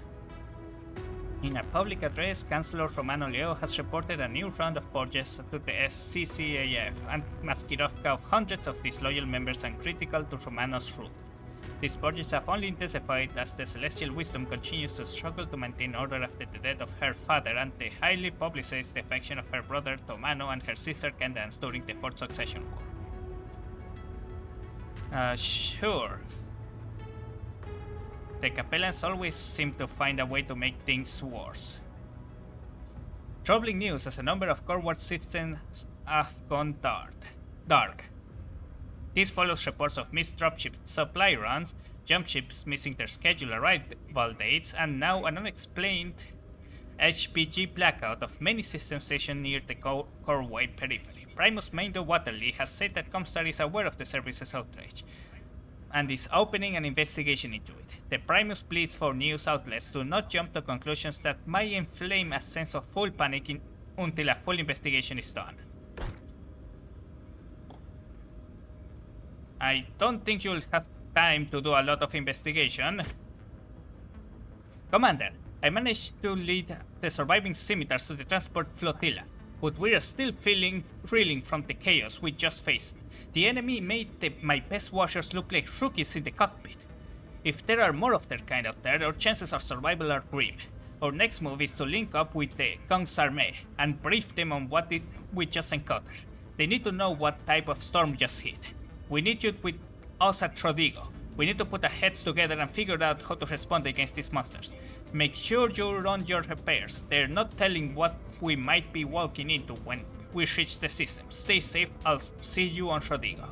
In a public address, Chancellor Romano Leo has reported a new round of purges to the SCCAF and Maskirovka of hundreds of disloyal members and critical to Romano's rule. These purges have only intensified as the Celestial Wisdom continues to struggle to maintain order after the death of her father and the highly publicized defection of her brother Tomano and her sister Candance during the Fourth Succession War. Sure. The Capellans always seem to find a way to make things worse. Troubling news as a number of Corward systems have gone dark. This follows reports of missed dropship supply runs, jump ships missing their scheduled arrival dates, and now an unexplained HPG blackout of many system stations near the Corway periphery. Primus Mando Waterley has said that Comstar is aware of the service's outrage and is opening an investigation into it. The Primus pleads for news outlets to not jump to conclusions that might inflame a sense of full panic until a full investigation is done. I don't think you'll have time to do a lot of investigation. Commander, I managed to lead the surviving scimitars to the transport flotilla, but we're still reeling from the chaos we just faced. The enemy made my best washers look like rookies in the cockpit. If there are more of their kind out there, our chances of survival are grim. Our next move is to link up with the Kong's army and brief them on what we just encountered. They need to know what type of storm just hit. We need you with us at Trodigo. We need to put our heads together and figure out how to respond against these monsters. Make sure you run your repairs. They're not telling what we might be walking into when we reach the system. Stay safe. I'll see you on Trodigo.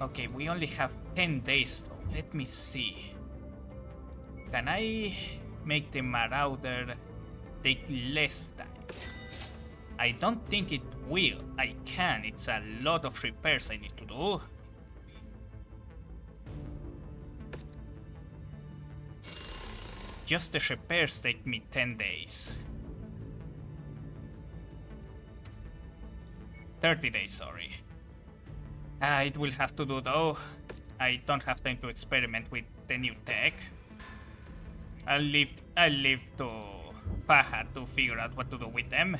Okay, we only have 10 days though. Let me see. Can I make the Marauder take less time? I don't think it will. I can. It's a lot of repairs I need to do. Just the repairs take me 10 days. 30 days, sorry. It will have to do though. I don't have time to experiment with the new tech. I'll leave to Fahad to figure out what to do with them.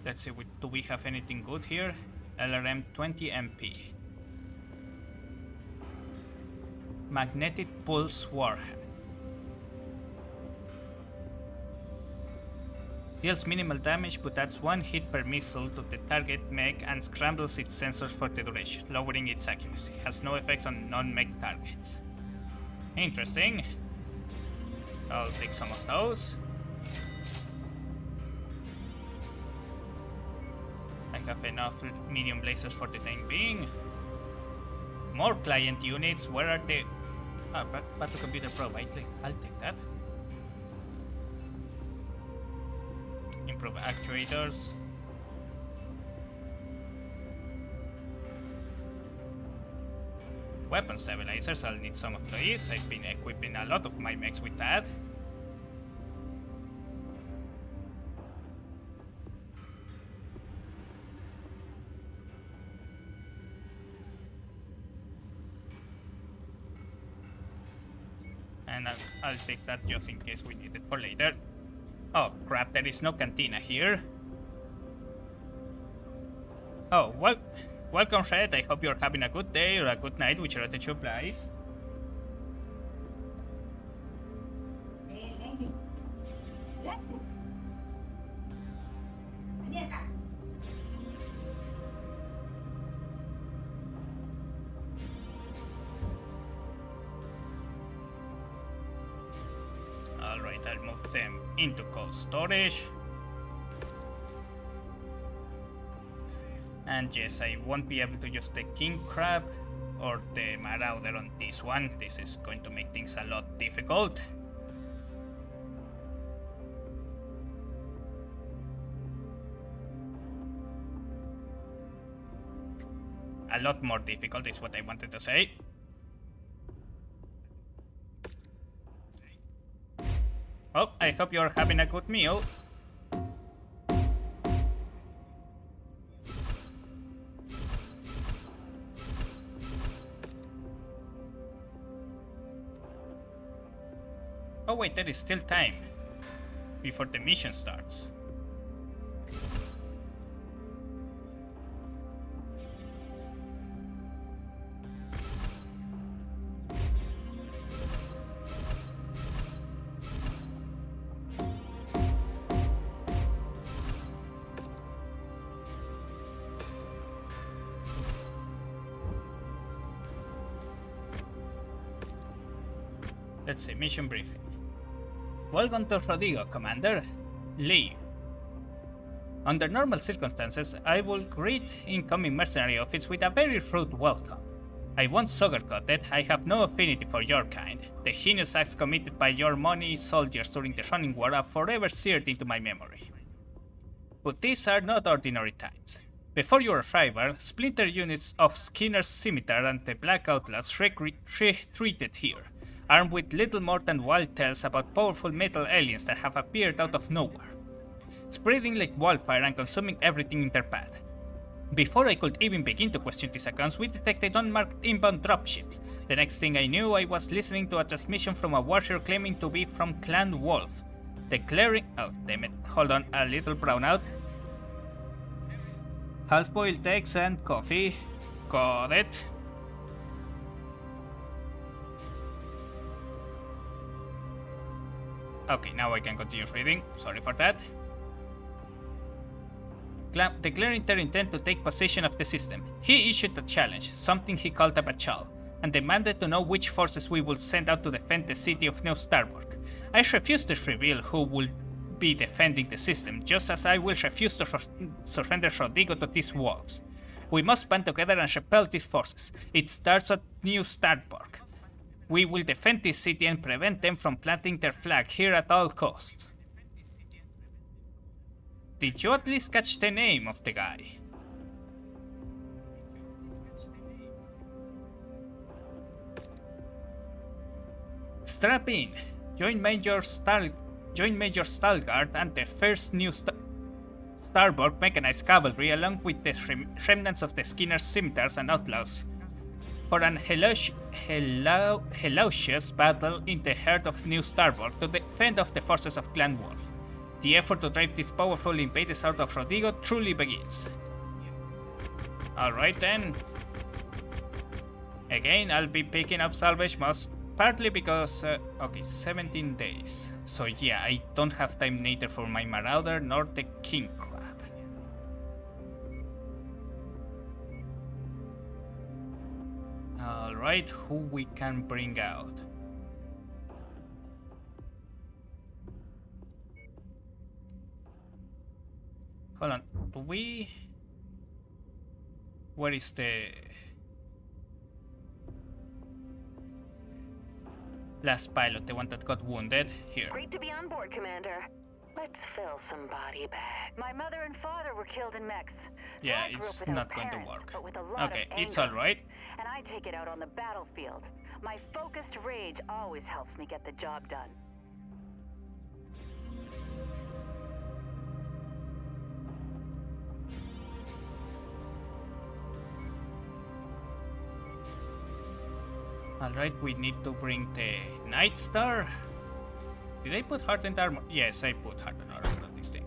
Let's see, do we have anything good here? LRM 20 MP. Magnetic Pulse Warhead. Deals minimal damage but adds 1 hit per missile to the target mech and scrambles its sensors for the duration, lowering its accuracy. Has no effects on non-mech targets. Interesting. I'll take some of those. I have enough medium lasers for the time being. More client units, where are they? Battle Computer Pro, I'll take that. Improve actuators. Weapon stabilizers, I'll need some of these. I've been equipping a lot of my mechs with that. And I'll take that just in case we need it for later. Oh crap, there is no cantina here. Oh, well, welcome Red. I hope you're having a good day or a good night, whichever that you applies. Alright, I'll move them into cold storage. And yes, I won't be able to use the King Crab or the Marauder on this one. This is going to make things a lot difficult. A lot more difficult is what I wanted to say. Oh, I hope you're having a good meal. Oh wait, there is still time. before the mission starts. Let's see, mission briefing. Welcome to Rodrigo, Commander. Leave. Under normal circumstances, I will greet incoming mercenary office with a very rude welcome. I won't sugarcoat it, I have no affinity for your kind. The heinous acts committed by your money soldiers during the Running War are forever seared into my memory. But these are not ordinary times. Before your arrival, splinter units of Skinner's Scimitar and the Black Outlaws retreated here, armed with little more than wild tales about powerful metal aliens that have appeared out of nowhere, spreading like wildfire and consuming everything in their path. Before I could even begin to question these accounts, we detected unmarked inbound dropships. The next thing I knew, I was listening to a transmission from a warrior claiming to be from Clan Wolf, declaring— oh damn it, hold on, a little brown out. Half-boiled eggs and coffee. Got it. Okay, now I can continue reading. Sorry for that. Declaring their intent to take possession of the system, he issued a challenge, something he called a bachal, and demanded to know which forces we would send out to defend the city of New Starbuck. I refused to reveal who would be defending the system, just as I will refuse to surrender Rodrigo to these wolves. We must band together and repel these forces. It starts at New Starbuck. We will defend this city and prevent them from planting their flag here at all costs. Did you at least catch the name of the guy? Strap in. Join Major Stalgard and the 1st New Starbuck Mechanized Cavalry along with the remnants of the Skinner's Scimitars and Outlaws for an hellacious battle in the heart of New Starbuck to defend off the forces of Clan Wolf. The effort to drive these powerful invaders out of Rodrigo truly begins. Alright then. Again, I'll be picking up salvage most partly because, okay, 17 days. So yeah, I don't have time neither for my Marauder nor the King Crab. Alright, who we can bring out? Hold on, do we... Where is the... last pilot, the one that got wounded? Here. Great to be on board, Commander. Let's fill some body bag. My mother and father were killed in mechs. Yeah, it's not going to work. Okay, it's alright. And I take it out on the battlefield. My focused rage always helps me get the job done. Alright, we need to bring the Night Star. Did I put hardened armor? Yes, I put hardened armor on this thing.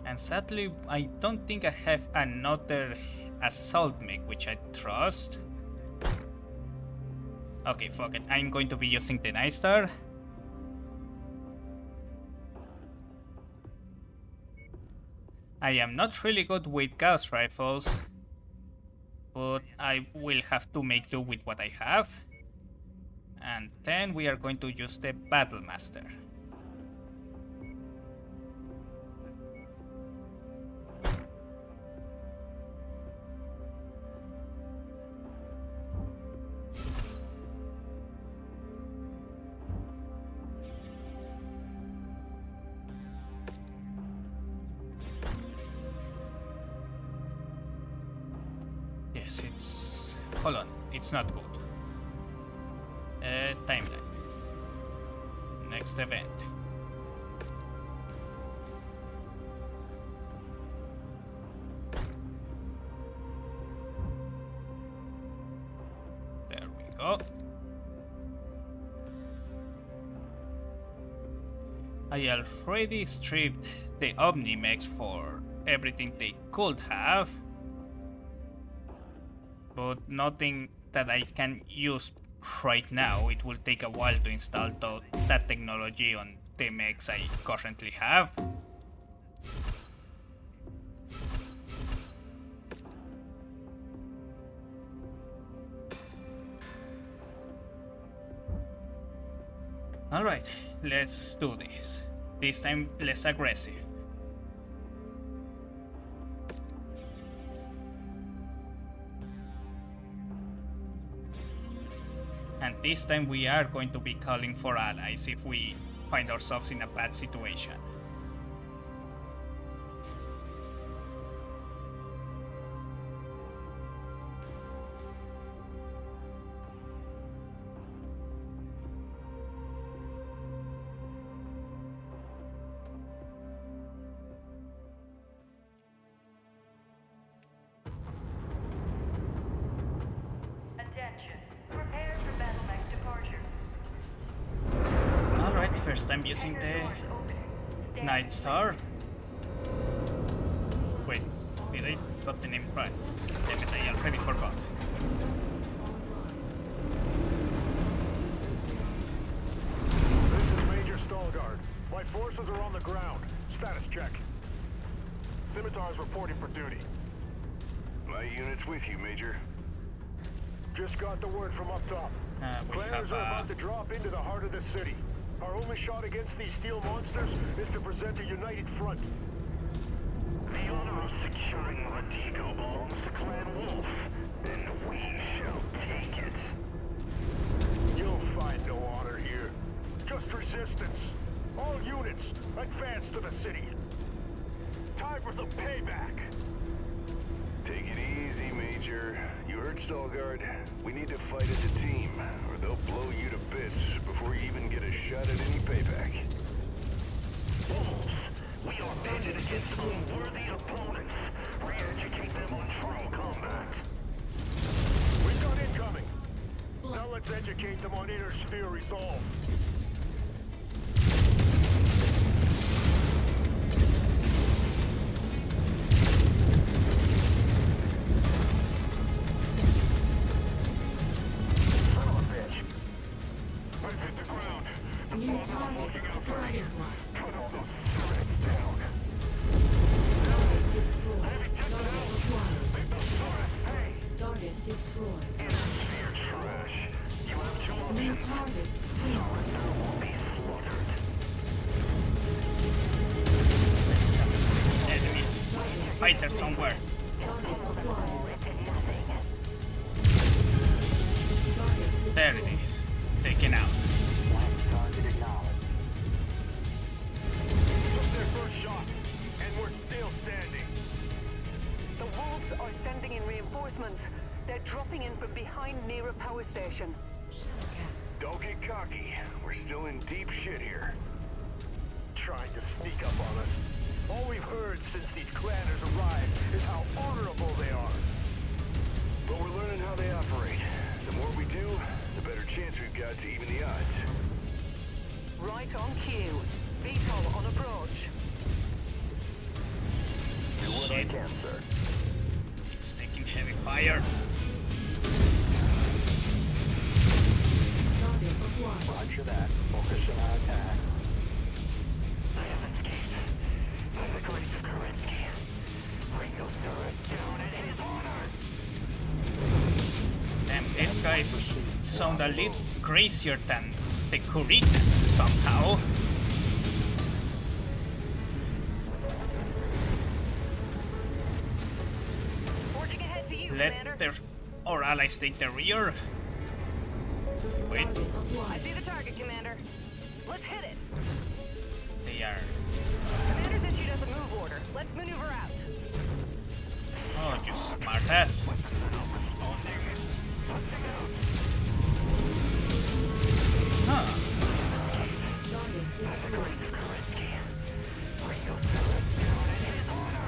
And sadly, I don't think I have another assault mech which I trust. Okay, fuck it. I'm going to be using the Night Star. I am not really good with Gauss rifles, but I will have to make do with what I have. And then we are going to use the Battle Master. Yes, it's... hold on, it's not good. Timeline. Next event. There we go. I already stripped the Omnimex for everything they could have, but nothing that I can use right now. It will take a while to install that technology on the mechs I currently have. Alright, let's do this. This time less aggressive. And this time we are going to be calling for allies if we find ourselves in a bad situation. First time using the Night Star. Wait, did I got the name right? Damn it, I already forgot. This is Major Stalgard. My forces are on the ground. Status check. Scimitar's reporting for duty. My unit's with you, Major. Just got the word from up top. Clanners are about to drop into the heart of the city. Our only shot against these steel monsters is to present a united front. The honor of securing Radigo belongs to Clan Wolf, and we shall take it. You'll find no honor here. Just resistance. All units, advance to the city. Time for some payback. Take it easy, Major. You heard Stalgard. We need to fight as a team, or they'll blow you to bits before you even get a shot at any payback. Wolves, we are banded against unworthy opponents. Re-educate them on true combat. We've got incoming. Now let's educate them on inner sphere resolve. New target, Dragonfly. Put all those turrets down. Target destroyed. Target acquired. Make those turrets pay. Target destroyed. Inner sphere trash. You have two New options. target, Surrender or be slaughtered. There's an enemy fighter somewhere. target acquired. Target There destroyed. it is. Taken out. Target acknowledged. Took their first shot, and we're still standing. The wolves are sending in reinforcements. They're dropping in from behind near a power station. Shadowcat. Don't get cocky. We're still in deep shit here. Trying to sneak up on us. All we've heard since these clanners arrived is how honorable they are. But we're learning how they operate. The more we do, the better chance we've got to even the odds. Right on cue. VTOL on approach. Do what I Shit. can, sir. It's taking heavy fire. Target acquired. Roger that. Focusing on attack. I have escaped. By the grace of Kerensky. Bring those turrets down in his honor. Damn, these guys sound a little crazier than the Kuritans somehow. Forging ahead to you, Let Commander. our allies take the rear. Wait, Target I acquired. see the target, Commander. Let's hit it. they are. Commander's issued us a move order. Let's maneuver out. Oh, you smartass. Huh. Target destroyed.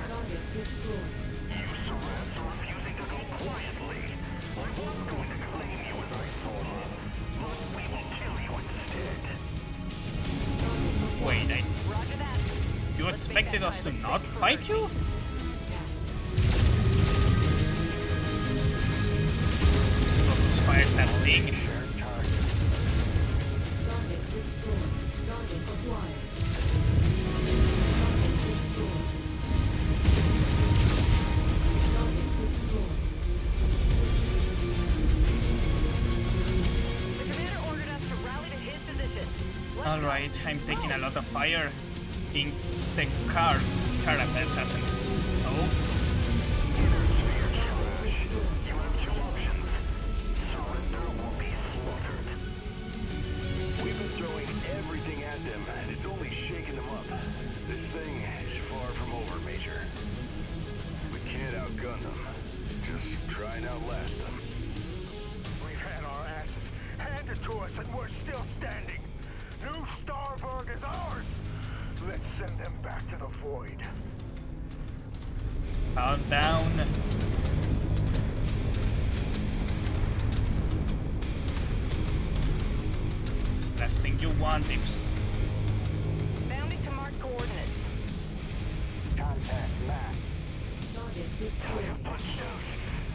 Target destroyed. You Sarats are refusing to go quietly. I was going to claim you as I saw, but we will kill you instead. Wait, I expected us to not fight you? Focus fire that thing. Target destroyed. Target acquired. Target destroyed. Target destroyed. The commander ordered us to rally to his position. Alright, I'm taking a lot of fire. In the carapace hasn't. Oh, You have two options. Surrender or be slaughtered. We've been throwing everything at them, and it's only shaking them up. This thing is far from over, Major. We can't outgun them. Just try and outlast them. We've had our asses handed to us, and we're still standing. New Starburg is ours. Let's send them back to the void. calm down. Last thing you want is Bounding to mark coordinates. Contact map. Target destroyed.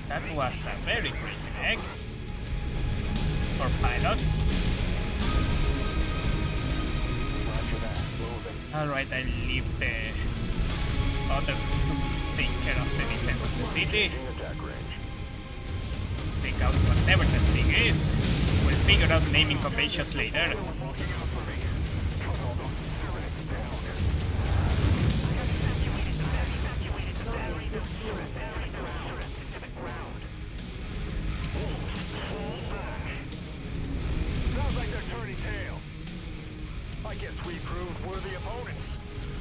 that was a very crazy egg. Or pilot. Roger that. Moving. Alright, I leave the others to take care of the defense of the city. Attack range. Take out whatever that thing is. We'll figure out naming conventions later. Target destroyed. Sounds like they're turning tail. I guess we proved we're the opponents.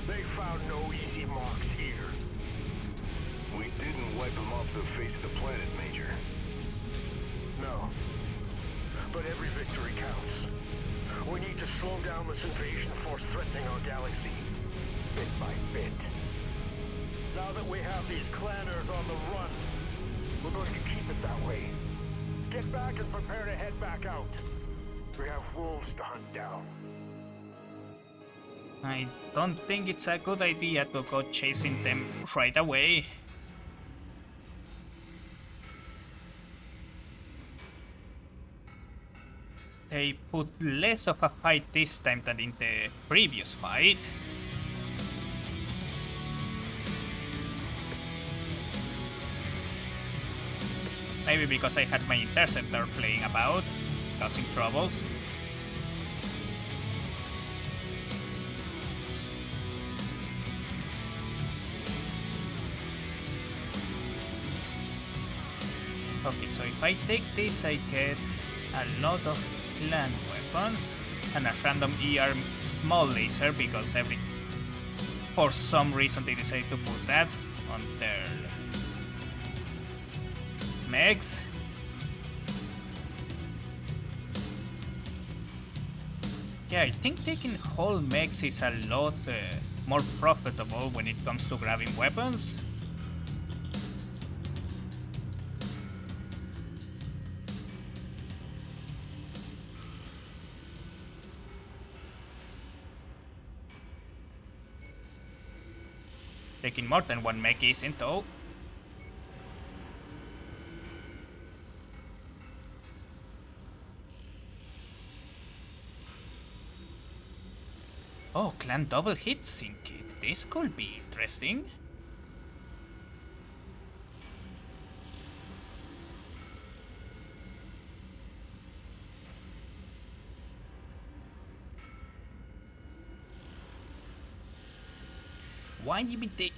They found no easy marks here. We didn't wipe them off the face of the planet, Major. No. But every victory counts. We need to slow down this invasion force threatening our galaxy, bit by bit. Now that we have these clanners on the run, we're going to keep it that way. Get back and prepare to head back out. We have wolves to hunt down. I don't think it's a good idea to go chasing them right away. They put less of a fight this time than in the previous fight. Maybe because I had my interceptor playing about, causing troubles. Okay, so if I take this, I get a lot of clan weapons and a random ER small laser because for some reason they decided to put that on their mechs. Yeah, I think taking whole mechs is a lot more profitable when it comes to grabbing weapons. Taking more than one mech isn't though. Oh, clan double hit sync kit. This could be interesting. Why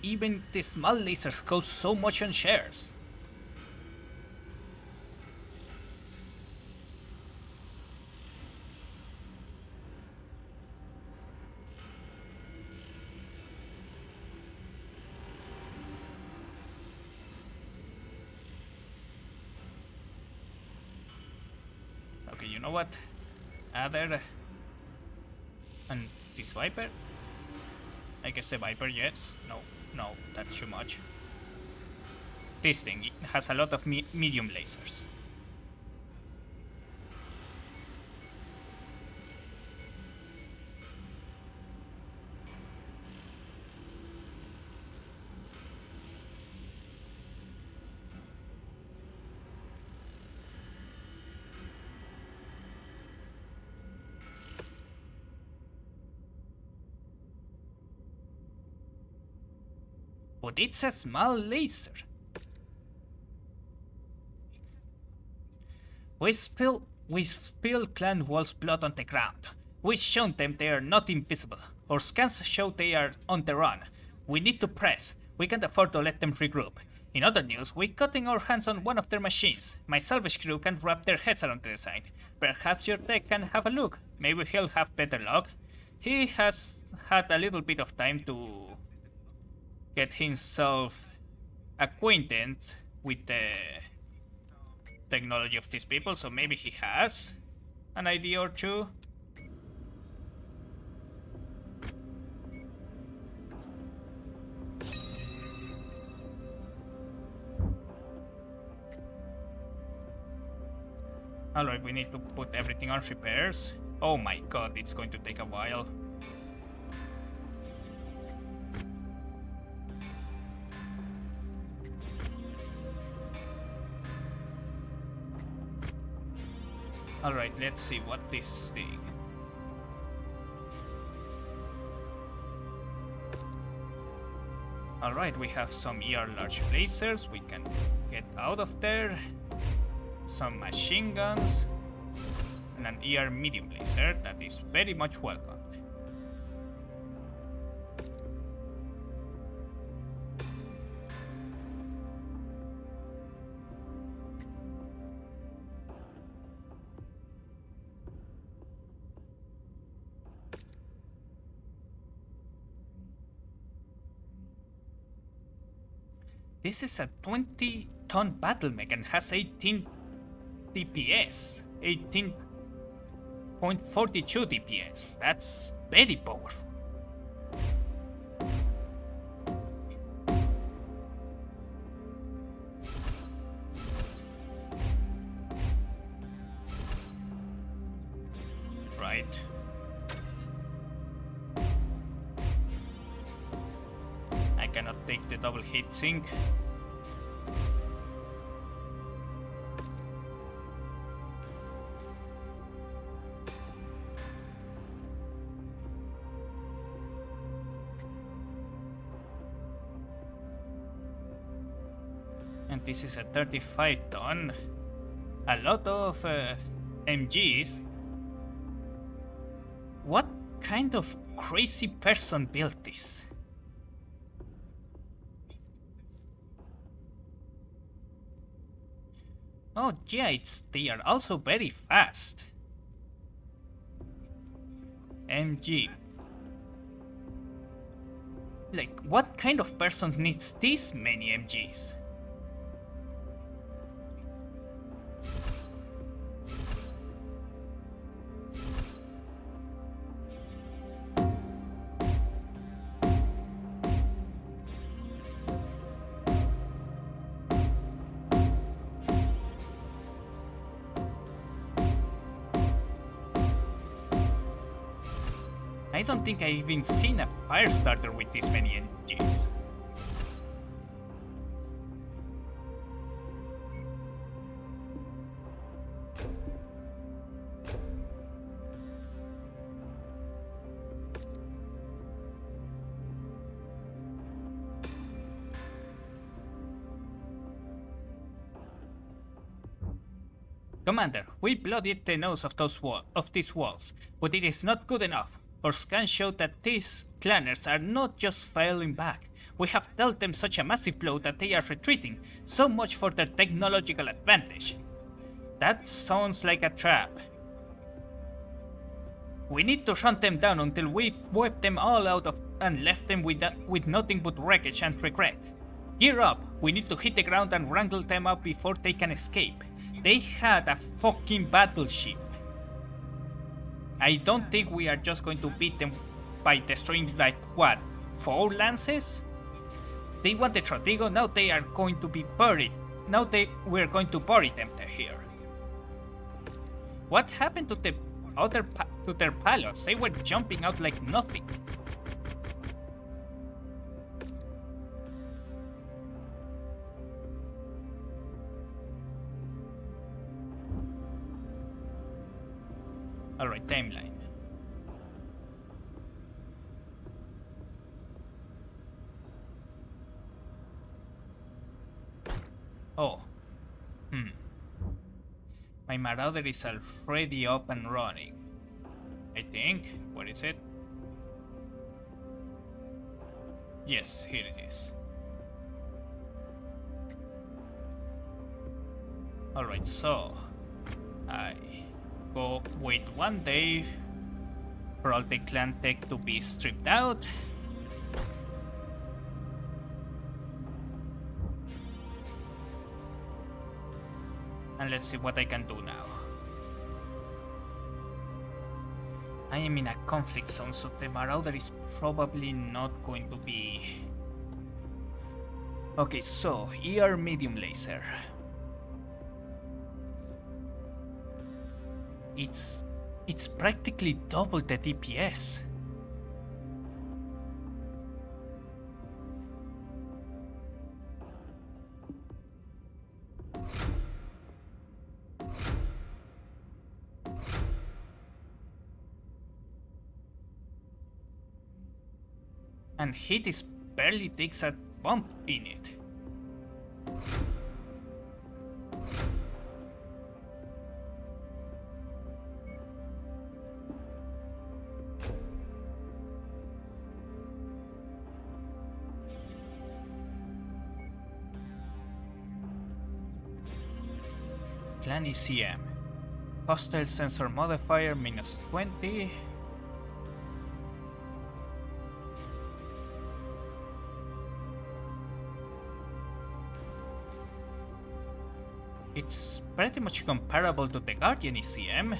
even the small lasers cost so much on shares? Okay, you know what? Other and this Viper? I guess the Viper, yes. No, that's too much. This thing has a lot of medium lasers. But it's a small laser. We spill Clan Wolf's blood on the ground. We've shown them they are not invisible. Our scans show they are on the run. We need to press. We can't afford to let them regroup. In other news, we're cutting our hands on one of their machines. My salvage crew can't wrap their heads around the design. Perhaps your tech can have a look. Maybe he'll have better luck. He has had a little bit of time to get himself acquainted with the technology of these people, so maybe he has an idea or two. Alright, we need to put everything on repairs. Oh my god, it's going to take a while. Alright, let's see what this thing. Alright, we have some ER large lasers. We can get out of there. Some machine guns. And an ER medium laser that is very much welcomed. This is a 20-ton battle mech and has 18 DPS. 18.42 DPS. That's very powerful. Right. I cannot take the double heat sink. And this is a 35-ton. A lot of MGs. What kind of crazy person built this? Oh yeah, they are also very fast. MG. Like, what kind of person needs this many MGs? I don't think I've even seen a fire starter with this many MGs. Commander, we bloodied the nose of these walls, but it is not good enough. Our scans show that these clanners are not just falling back. We have dealt them such a massive blow that they are retreating, so much for their technological advantage. That sounds like a trap. We need to hunt them down until we've wiped them all out and left them with nothing but wreckage and regret. Gear up, we need to hit the ground and wrangle them up before they can escape. They had a fucking battleship. I don't think we are just going to beat them by destroying, like, what, 4 lances? They want the Trodigo, now they are going to be buried. Now we're going to bury them here. What happened to the to their pilots? They were jumping out like nothing. Alright, timeline. Marauder is already up and running. I think. What is it? Yes, here it is. Alright, so I go wait 1 day for all the clan tech to be stripped out. And let's see what I can do now. I am in a conflict zone, so the Marauder is probably not going to be... Okay, so ER medium laser. It's practically double the DPS. And hit is barely takes a bump in it. Clan ECM. Hostile sensor modifier -20. It's pretty much comparable to the Guardian ECM.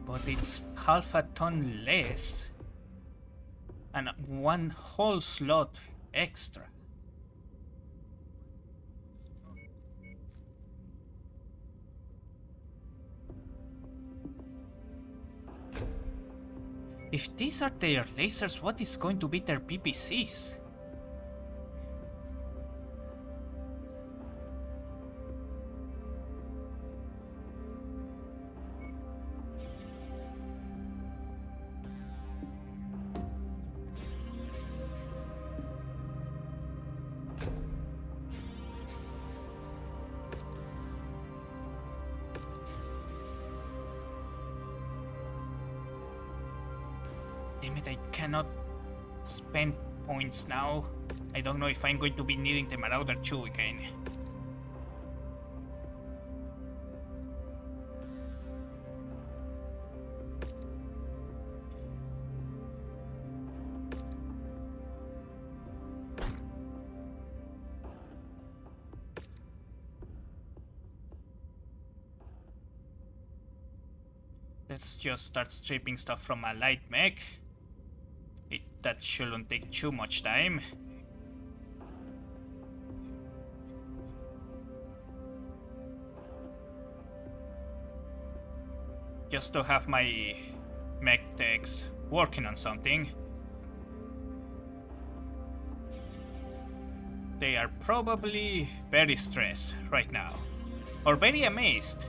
But it's half a ton less and 1 whole slot extra. If these are their lasers, what is going to be their PPCs? Damn it, I cannot spend points now. I don't know if I'm going to be needing the Marauder 2 again. Let's just start stripping stuff from a light mech. That shouldn't take too much time. Just to have my mech techs working on something. They are probably very stressed right now. Or very amazed.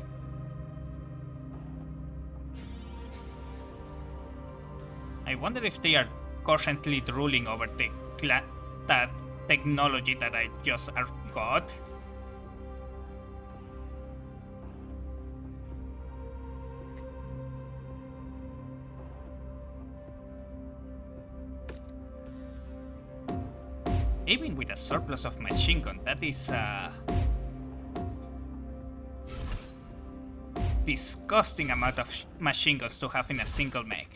I wonder if they are currently drooling over that technology that I just got. Even with a surplus of machine gun, that is a disgusting amount of machine guns to have in a single mech.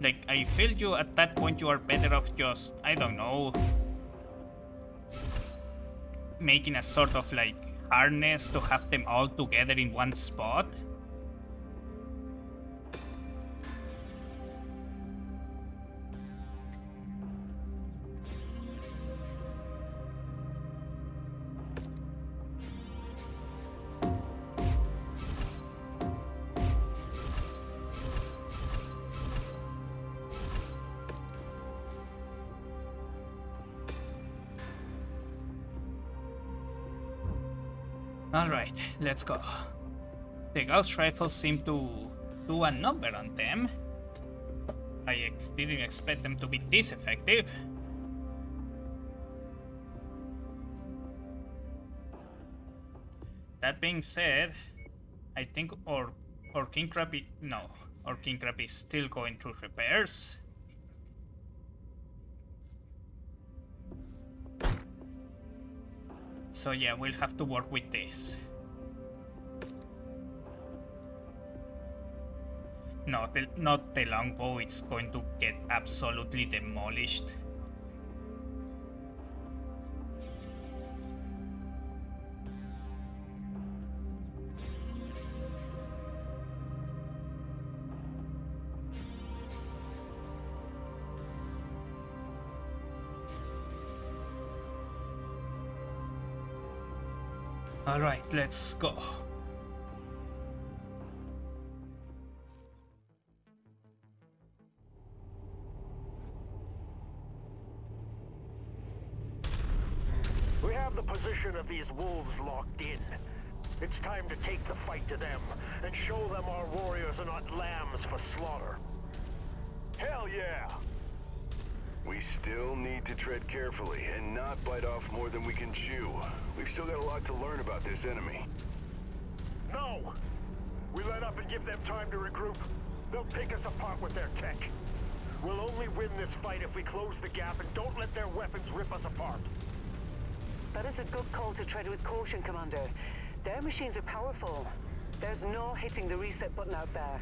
Like, I feel you at that point you are better off just, I don't know, making a sort of like harness to have them all together in one spot. Alright, let's go. The Gauss rifles seem to do a number on them. I didn't expect them to be this effective. That being said, I think our king crab our king crab is still going through repairs. So yeah, we'll have to work with this. No, not the longbow, it's going to get absolutely demolished. Alright, let's go. We have the position of these wolves locked in. It's time to take the fight to them and show them our warriors are not lambs for slaughter. Hell yeah! We still need to tread carefully and not bite off more than we can chew. We've still got a lot to learn about this enemy. No! We let up and give them time to regroup. They'll pick us apart with their tech. We'll only win this fight if we close the gap and don't let their weapons rip us apart. That is a good call to tread with caution, Commander. Their machines are powerful. There's no hitting the reset button out there.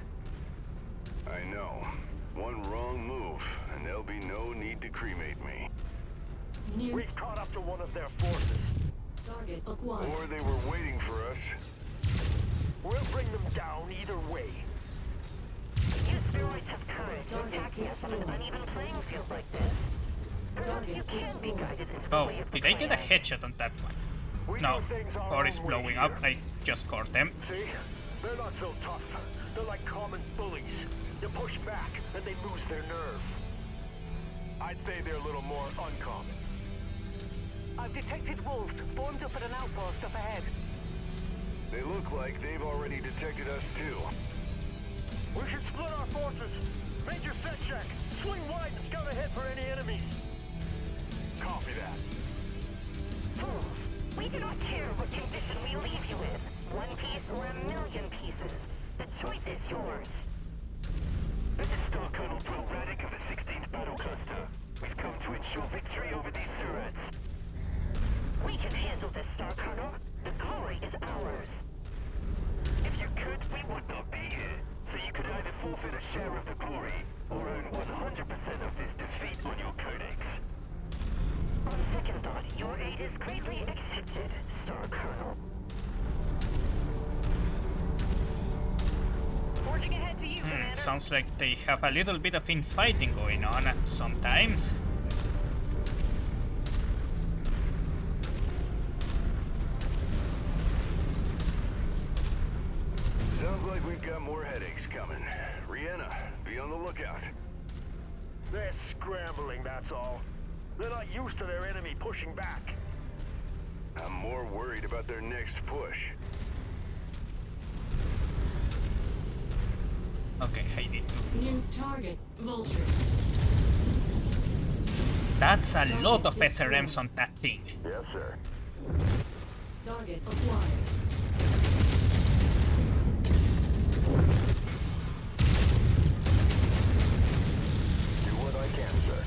I know. One wrong move, and there'll be no need to cremate me. We've caught up to one of their forces. Target acquired. Or they were waiting for us. We'll bring them down either way. You steroids have courage to attack us on an uneven playing field like this. Perhaps you can be guided into the Oh, way of the did I get a plan. headshot on that one? No, or is blowing up. I just caught them. See? They're not so tough. They're like common bullies. You push back, and they lose their nerve. I'd say they're a little more uncommon. I've detected wolves formed up at an outpost up ahead. They look like they've already detected us too. We should split our forces. Major set check. Swing wide and scout ahead for any enemies. Copy that. Fools, we do not care what condition we leave you in. One piece or a million pieces. The choice is yours. This is Star Colonel Bill Raddick of the 16th Battle Cluster. We've come to ensure victory over these Surats. We can handle this, Star Colonel. The glory is ours. If you could, we would not be here. So you could either forfeit a share of the glory, or own 100% of this defeat on your codex. On second thought, your aid is greatly accepted, Star Colonel. Forging ahead to you, Commander. Sounds like they have a little bit of infighting going on sometimes. Sounds like we've got more headaches coming. Rihanna, be on the lookout. They're scrambling, that's all. They're not used to their enemy pushing back. I'm more worried about their next push. Okay, I need to. New target, Vulture. That's a lot of SRMs on that thing. Yes, sir. Target acquired. Do what I can, sir.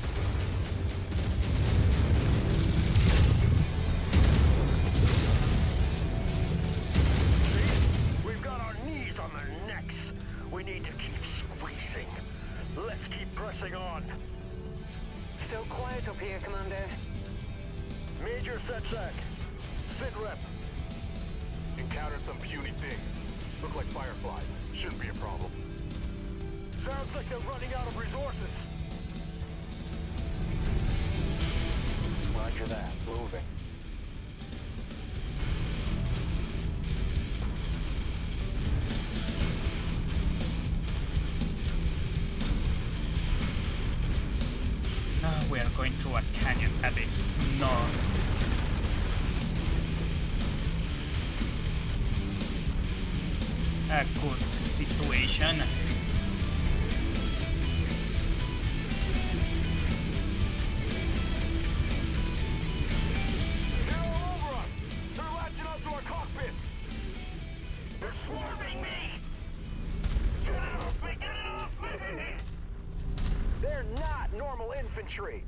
See? We've got our knees on their necks. We need to keep squeezing. Let's keep pressing on. Still quiet up here, Commander. Major Setsec. Sit rep. Encountered some puny things. Look like fireflies. Shouldn't be a problem. Sounds like they're running out of resources. Roger that. Moving. We are going through a canyon that is not. a good situation. They're all over us! They're latching onto our cockpits! They're swarming me! Get it off me! Get it off me! They're not normal infantry!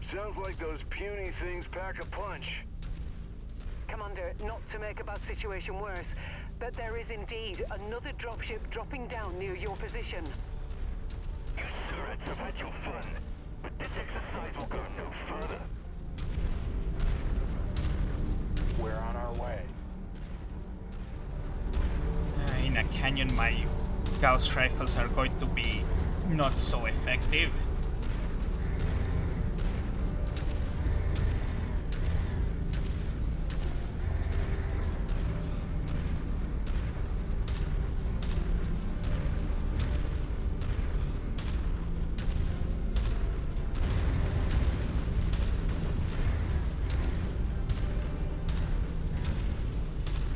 Sounds like those puny things pack a punch. Commander, not to make a bad situation worse, but there is indeed another dropship dropping down near your position. You surrets have had your fun, but this exercise will go no further. We're on our way. In a canyon, my Gauss rifles are going to be not so effective.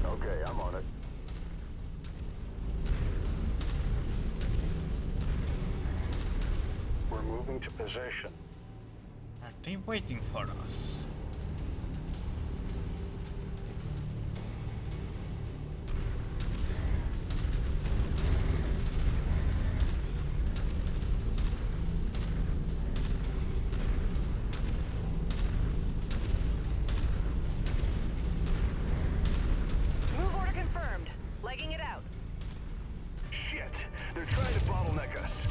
Okay, I'm on it. We're moving to position. Are they waiting for us? Move order confirmed. Legging it out. Shit! They're trying to bottleneck us.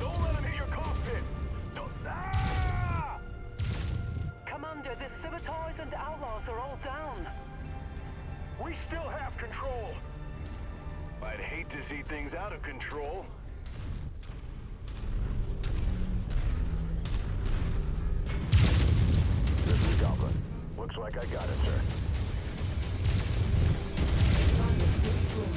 Don't let them hit your cockpit! Don't... Ah! Commander, the saboteurs and outlaws are all down. We still have control. I'd hate to see things out of control. This is Goblin. Looks like I got it, sir. Target destroyed.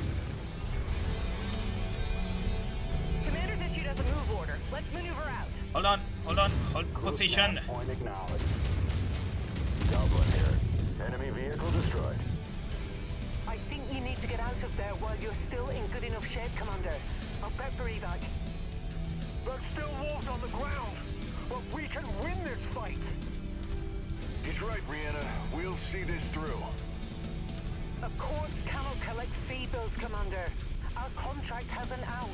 Commander's issued us a move order. Let's maneuver out. Hold on, hold position. Point acknowledged. Goblin here. Enemy vehicle destroyed. I think you need to get out of there while you're still in good enough shape, Commander. I'll prep for evac. There's still wolves on the ground, but we can win this fight. He's right, Rihanna. We'll see this through. A corpse cannot collect C-bills, Commander. Our contract has an out.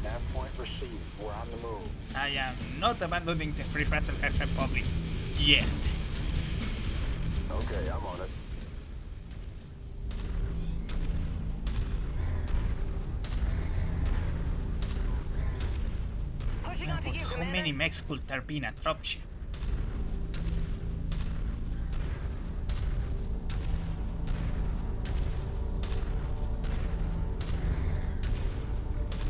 Nav point received. We're on the move. I am not abandoning the Free Present Republic yet. Okay, I'm on it. Pushing onto you, How Commander. many mechs could there be in a dropship?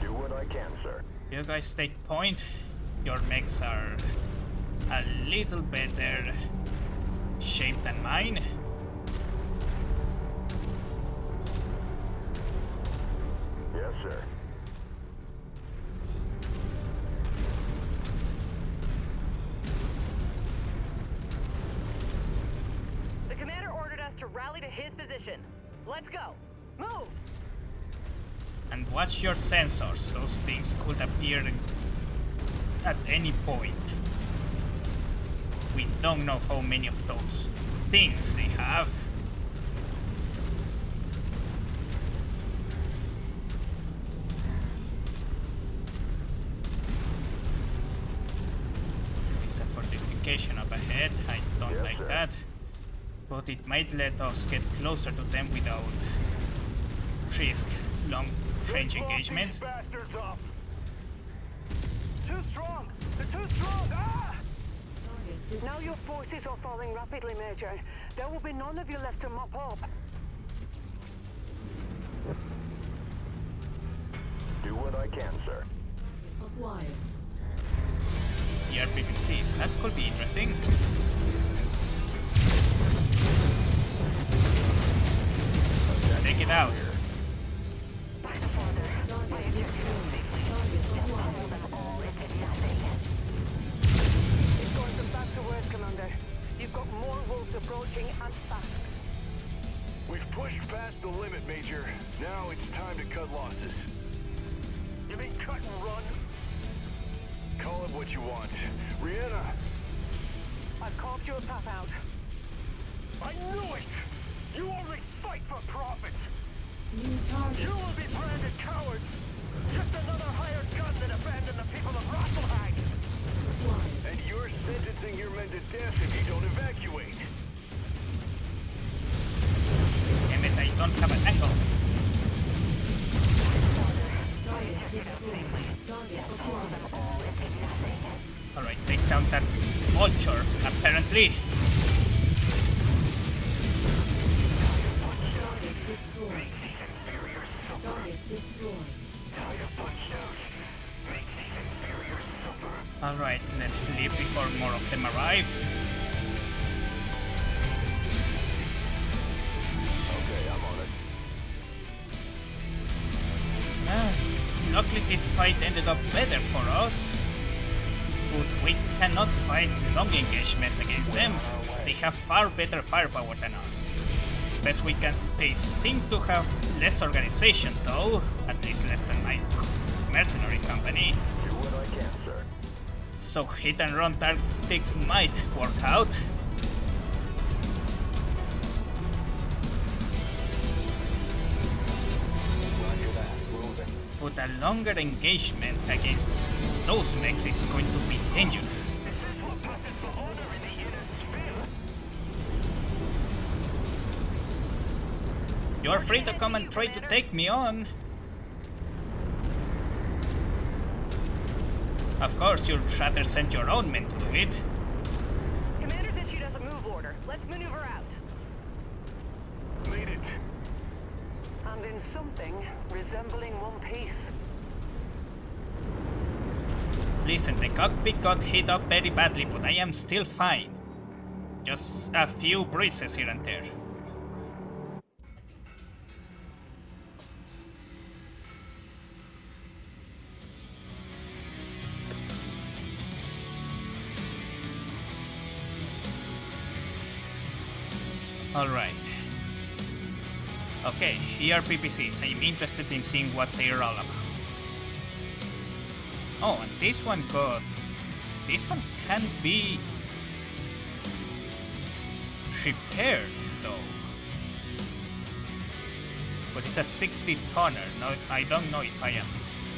Do what I can, sir. You guys take point. Your mechs are a little better shaped than mine. Yes, sir. The commander ordered us to rally to his position. Let's go. Move! And watch your sensors. Those things could appear at any point. We don't know how many of those things they have. There's a fortification up ahead. I don't Yes, like sir. that. But it might let us get closer to them without risk long-range Let's lock engagements. these bastards up. Too strong. They're too strong. Ah! Target destroyed. Now your forces are falling rapidly, Major. There will be none of you left to mop up. Do what I can, sir. Acquired. The RPPCs, that could be interesting. Take it out. Target destroyed. Target acquired. It's going from bad to worse, Commander. You've got more wolves approaching and fast. We've put pushed past the limit, Major. Now it's time to cut losses. You mean cut and run? Call it what you want. Rihanna! I've carved you a path out. I knew it! You only fight for profit! New target. You will be branded cowards! Just another hired gun that abandoned the people of Rosselhag! Acquired. And you're sentencing your men to death if you don't evacuate. Damn it, I don't have an angle. Target destroyed. Target acquired. Alright, take down that vulture, apparently. Target destroyed. Target destroyed. Alright, let's leave before more of them arrive. Okay, I'm on it. Luckily this fight ended up better for us. But we cannot fight long engagements against them. They have far better firepower than us. Best we can. They seem to have less organization though, at least less than my mercenary company. Do what I can, sir. So hit and run tactics might work out. Roger that. Moving. But a longer engagement against those mechs is going to be dangerous. You're free to come and try to take me on. Of course, you'd rather send your own men to do it. Commander's issued us a move order. Let's maneuver out. Made it. And in something resembling one piece. Listen, the cockpit got hit up very badly, but I am still fine. Just a few bruises here and there. Alright. Okay, here are PPCs. I'm interested in seeing what they're all about. Oh, and this one can be repaired though. But it's a 60 tonner. No, I don't know if I am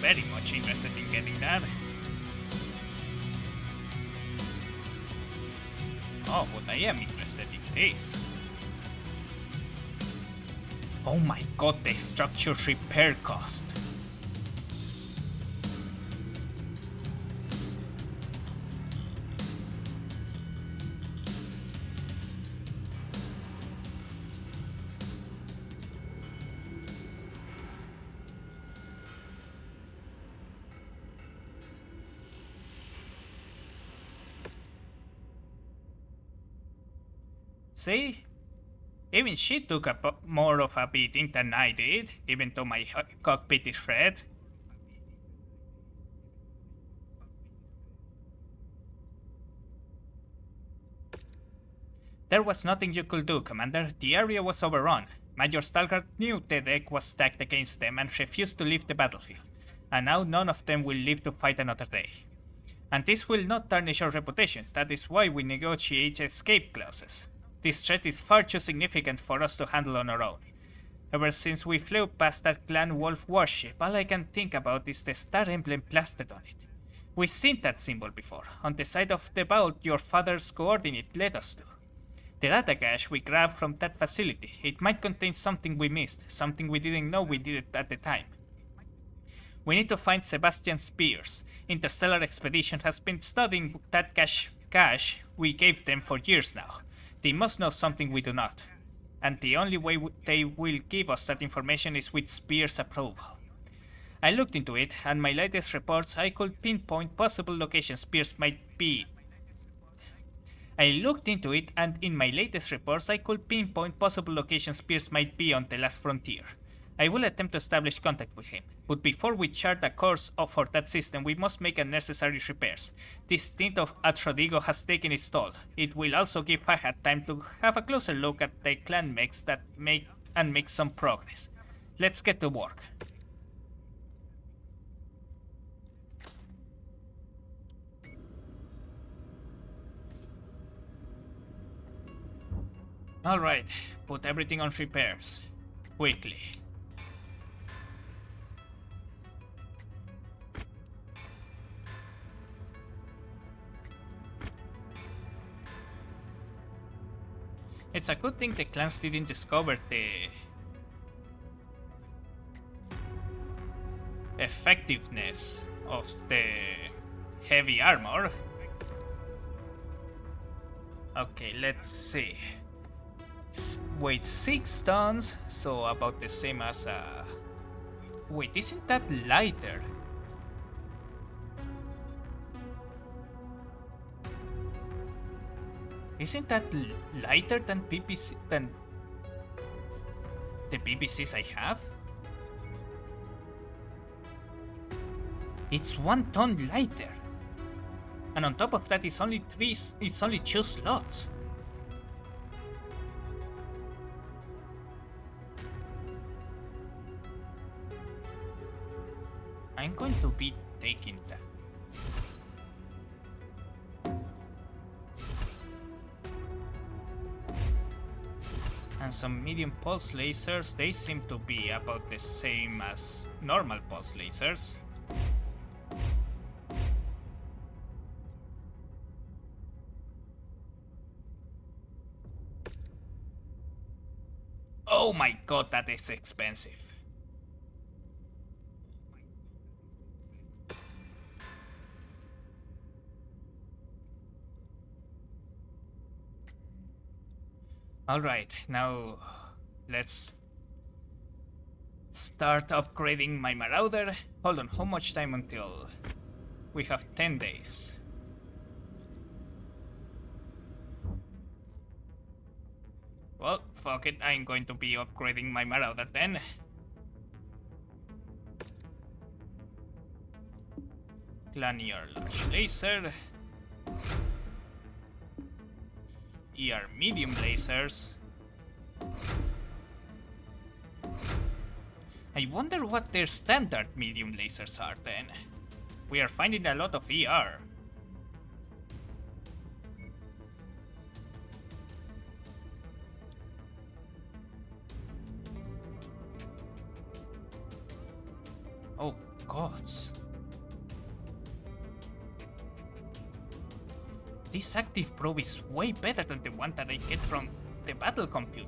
very much interested in getting that. Oh, but I am interested in this. Oh my god, the structure repair cost. See? Even she took more of a beating than I did, even though my cockpit is red. There was nothing you could do, Commander. The area was overrun. Major Stalgard knew the deck was stacked against them and refused to leave the battlefield. And now none of them will live to fight another day. And this will not tarnish our reputation. That is why we negotiate escape clauses. This threat is far too significant for us to handle on our own. Ever since we flew past that Clan Wolf warship, all I can think about is the star emblem plastered on it. We've seen that symbol before, on the side of the vault your father's coordinate led us to. The data cache we grabbed from that facility, it might contain something we missed, something we didn't know we needed at the time. We need to find Sebastian Spears. Interstellar Expedition has been studying that cache we gave them for years now. They must know something we do not. And the only way they will give us that information is with Spears' approval. I looked into it, and my latest reports I could pinpoint possible locations Spears might be. In my latest reports I could pinpoint possible locations Spears might be on the last frontier. I will attempt to establish contact with him, but before we chart a course for that system we must make unnecessary repairs. This stint at Rodrigo has taken its toll. It will also give Fahad time to have a closer look at the clan mechs that make and make some progress. Let's get to work. Alright, put everything on repairs. Quickly. It's a good thing the clans didn't discover the effectiveness of the heavy armor. Okay, let's see. Weight 6 tons, so about the same as wait, isn't that lighter? Isn't that lighter than PPC than the PPCs I have? It's 1 ton lighter, and on top of that, it's only 2 slots. I'm going to be taking that. And some medium pulse lasers, they seem to be about the same as normal pulse lasers. Oh my god, that is expensive. Alright, now let's start upgrading my Marauder. Hold on, how much time until we have 10 days? Well, fuck it, I'm going to be upgrading my Marauder then. Lanier large laser. ER medium lasers. I wonder what their standard medium lasers are then. We are finding a lot of ER. Oh gods. This active probe is way better than the one that I get from the battle compute.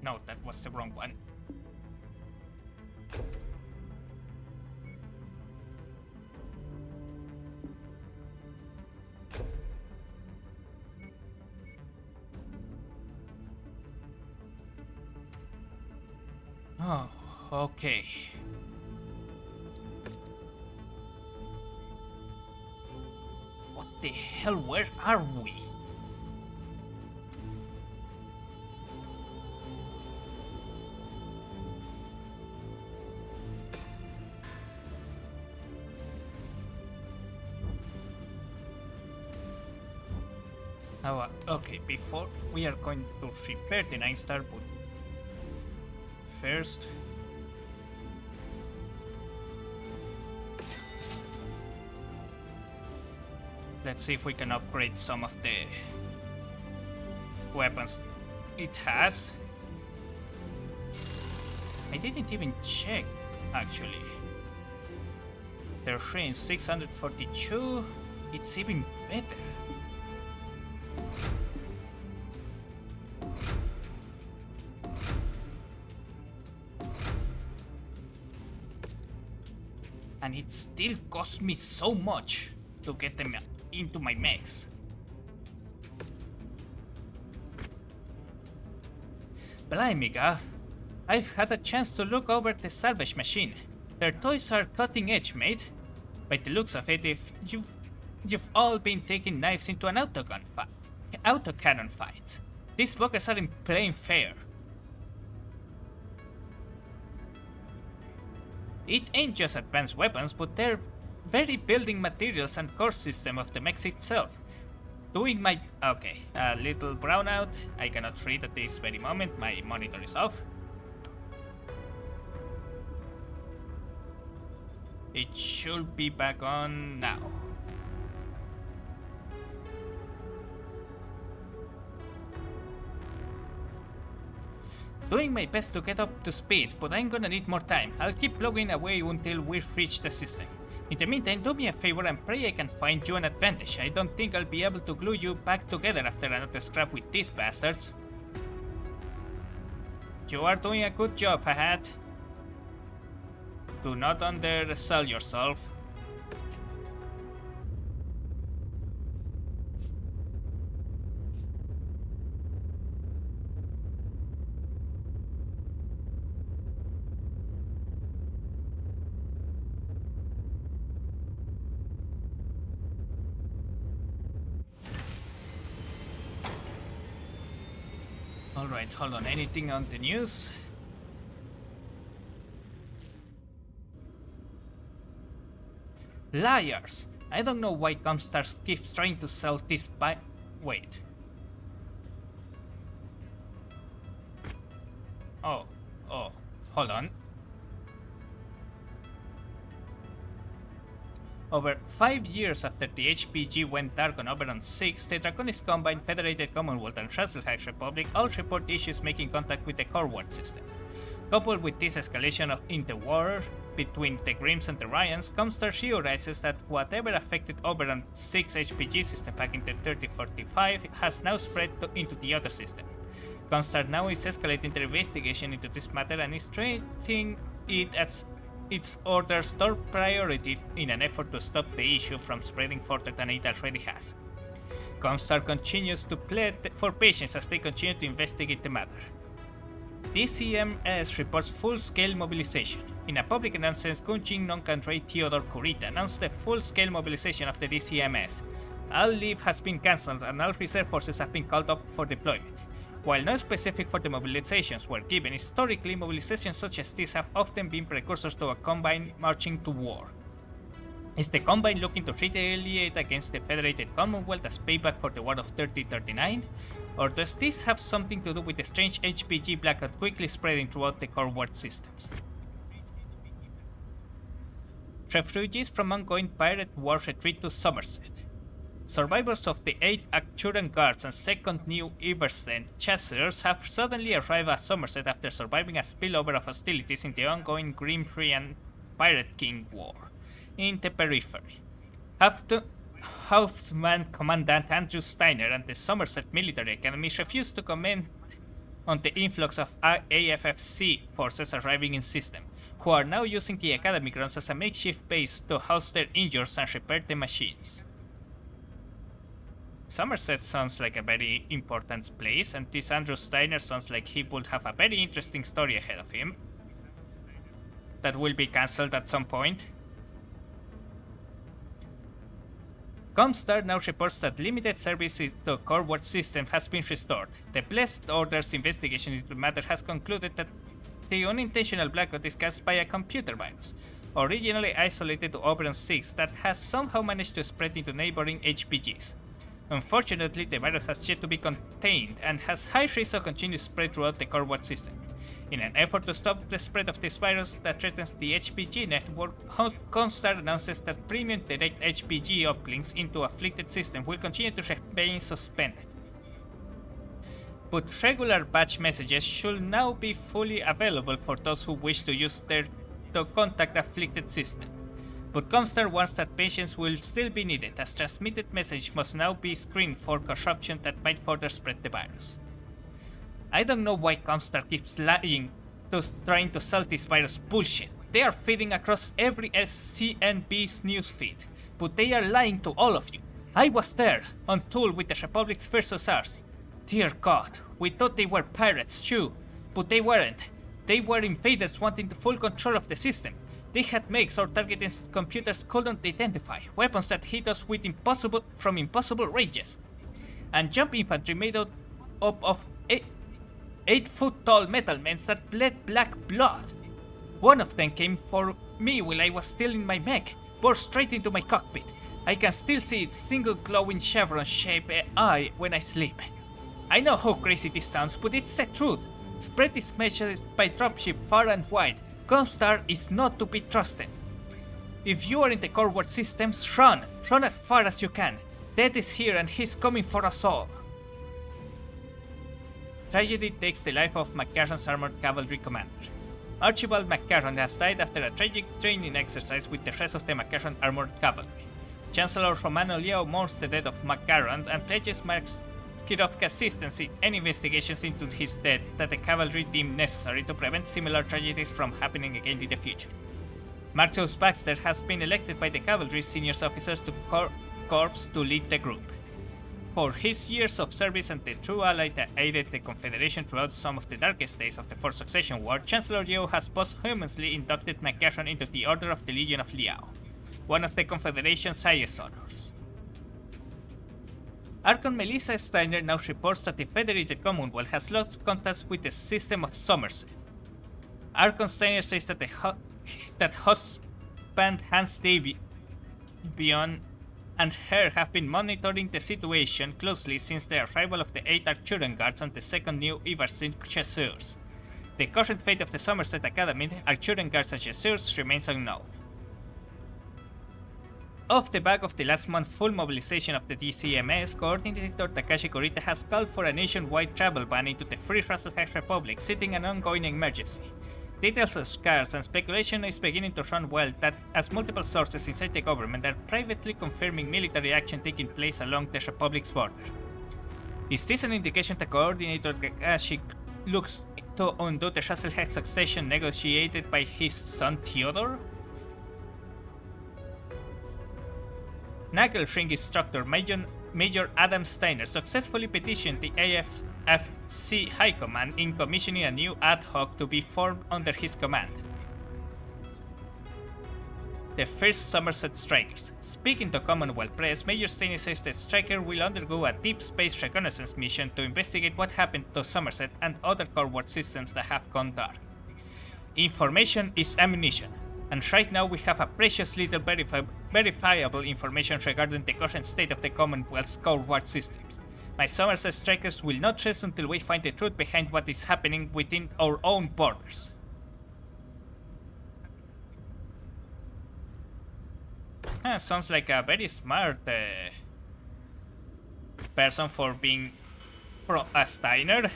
No, that was the wrong one. Oh, okay. What the hell, where are we? Oh, okay, before we are going to repair the 9-star, but first let's see if we can upgrade some of the weapons it has. I didn't even check, actually. Their range 642, it's even better. And it still cost me so much to get them into my mechs. Blimey, Gav. I've had a chance to look over the salvage machine. Their toys are cutting edge, mate. By the looks of it, if you've all been taking knives into an autocannon fight. These buggers are in plain fair. It ain't just advanced weapons, but they're very building materials and core system of the mech itself. Doing my... okay, a little brownout. I cannot read at this very moment, my monitor is off. It should be back on now. Doing my best to get up to speed, but I'm gonna need more time. I'll keep plugging away until we've reached the system. In the meantime, do me a favor and pray I can find you an advantage. I don't think I'll be able to glue you back together after another scrap with these bastards. You are doing a good job, Fahad. Do not undersell yourself. Alright, hold on. Anything on the news? Liars! I don't know why Comstar keeps trying to sell this by... wait. Oh, hold on. Over 5 years after the HPG went dark on Oberon 6, the Draconis Combine, Federated Commonwealth and Razelhax Republic all report issues making contact with the core ward system. Coupled with this escalation in the war between the Grims and the Ryans, Comstar theorizes that whatever affected Oberon 6 HPG system back in the 3045 has now spread into the other system. Comstar now is escalating the investigation into this matter and is treating it as its order's top priority in an effort to stop the issue from spreading further than it already has. Comstar continues to plead for patience as they continue to investigate the matter. DCMS reports full-scale mobilization. In a public announcement, Gunjin Nonkanrei Theodore Kurita announced the full-scale mobilization of the DCMS. All leave has been cancelled and all reserve forces have been called up for deployment. While no specific for the mobilizations were given, historically mobilizations such as this have often been precursors to a Combine marching to war. Is the Combine looking to retaliate against the Federated Commonwealth as payback for the War of 3039? Or does this have something to do with the strange HPG blackout quickly spreading throughout the core ward systems? Refugees from ongoing pirate war retreat to Somerset. Survivors of the 8 Acturan Guards and 2nd New Eversden Chasseurs have suddenly arrived at Somerset after surviving a spillover of hostilities in the ongoing Grimrian Pirate King War in the periphery. Hauptmann Commandant Andrew Steiner and the Somerset Military Academy refused to comment on the influx of AFFC forces arriving in system, who are now using the Academy grounds as a makeshift base to house their injured and repair the machines. Somerset sounds like a very important place, and this Andrew Steiner sounds like he would have a very interesting story ahead of him that will be cancelled at some point. Comstar now reports that limited service to the core ward system has been restored. The Blessed Order's investigation into the matter has concluded that the unintentional blackout is caused by a computer virus, originally isolated to Oberon 6, that has somehow managed to spread into neighboring HPGs. Unfortunately, the virus has yet to be contained and has high risk of continued spread throughout the core ward system. In an effort to stop the spread of this virus that threatens the HPG network, Comstar announces that premium direct HPG uplinks into afflicted system will continue to remain suspended. But regular batch messages should now be fully available for those who wish to use to contact afflicted system. But Comstar warns that patience will still be needed, as transmitted message must now be screened for corruption that might further spread the virus. I don't know why Comstar keeps lying trying to sell this virus bullshit. They are feeding across every SCNB's newsfeed, but they are lying to all of you. I was there, on Tool with the Republic's first hussars. Dear God, we thought they were pirates too. But they weren't. They were invaders wanting the full control of the system. They had mechs or targets computers couldn't identify, weapons that hit us with from impossible ranges, and jump infantry made up of 8-foot-tall metal men that bled black blood. One of them came for me while I was still in my mech, bore straight into my cockpit. I can still see its single glowing chevron-shaped eye when I sleep. I know how crazy this sounds, but it's the truth. Spread this message by dropship far and wide. Comstar is not to be trusted. If you are in the core world systems, run! Run as far as you can. Death is here and he's coming for us all. Tragedy takes the life of Mechwarrion's armored cavalry commander. Archibald Mechwarrior has died after a tragic training exercise with the rest of the Mechwarrion armored cavalry. Chancellor Romano Leo mourns the death of Mechwarrion and pledges Kirov's assistance in any investigations into his death that the cavalry deem necessary to prevent similar tragedies from happening again in the future. Marcus Baxter has been elected by the cavalry's senior officers to corps to lead the group. For his years of service and the true ally that aided the Confederation throughout some of the darkest days of the Fourth Succession War, Chancellor Leo has posthumously inducted Mechwarrion into the Order of the Legion of Liao, one of the Confederation's highest honors. Archon Melissa Steiner now reports that the Federated Commonwealth has lost contacts with the system of Somerset. Archon Steiner says that that husband Hans Davion and her have been monitoring the situation closely since the arrival of the 8 Arcturian Guards and the second new Ivarsin Chasseurs. The current fate of the Somerset Academy, Arcturian Guards and Chasseurs remains unknown. Off the back of the last month's full mobilization of the DCMS, Coordinator Takashi Kurita has called for a nationwide travel ban into the Free Razzlehex Republic, citing an ongoing emergency. Details are scarce and speculation is beginning to run wild that as multiple sources inside the government are privately confirming military action taking place along the Republic's border. Is this an indication that Coordinator Takashi looks to undo the Razzlehex succession negotiated by his son Theodore? Nagelring instructor Major Adam Steiner successfully petitioned the AFC High Command in commissioning a new ad hoc to be formed under his command. The 1st Somerset Strikers. Speaking to Commonwealth Press, Major Steiner says that Striker will undergo a deep space reconnaissance mission to investigate what happened to Somerset and other core world systems that have gone dark. Information is ammunition. And right now we have a precious little verifiable information regarding the current state of the Commonwealth's core ward systems. My Somerset Strikers will not rest until we find the truth behind what is happening within our own borders. Sounds like a very smart person for being a Steiner.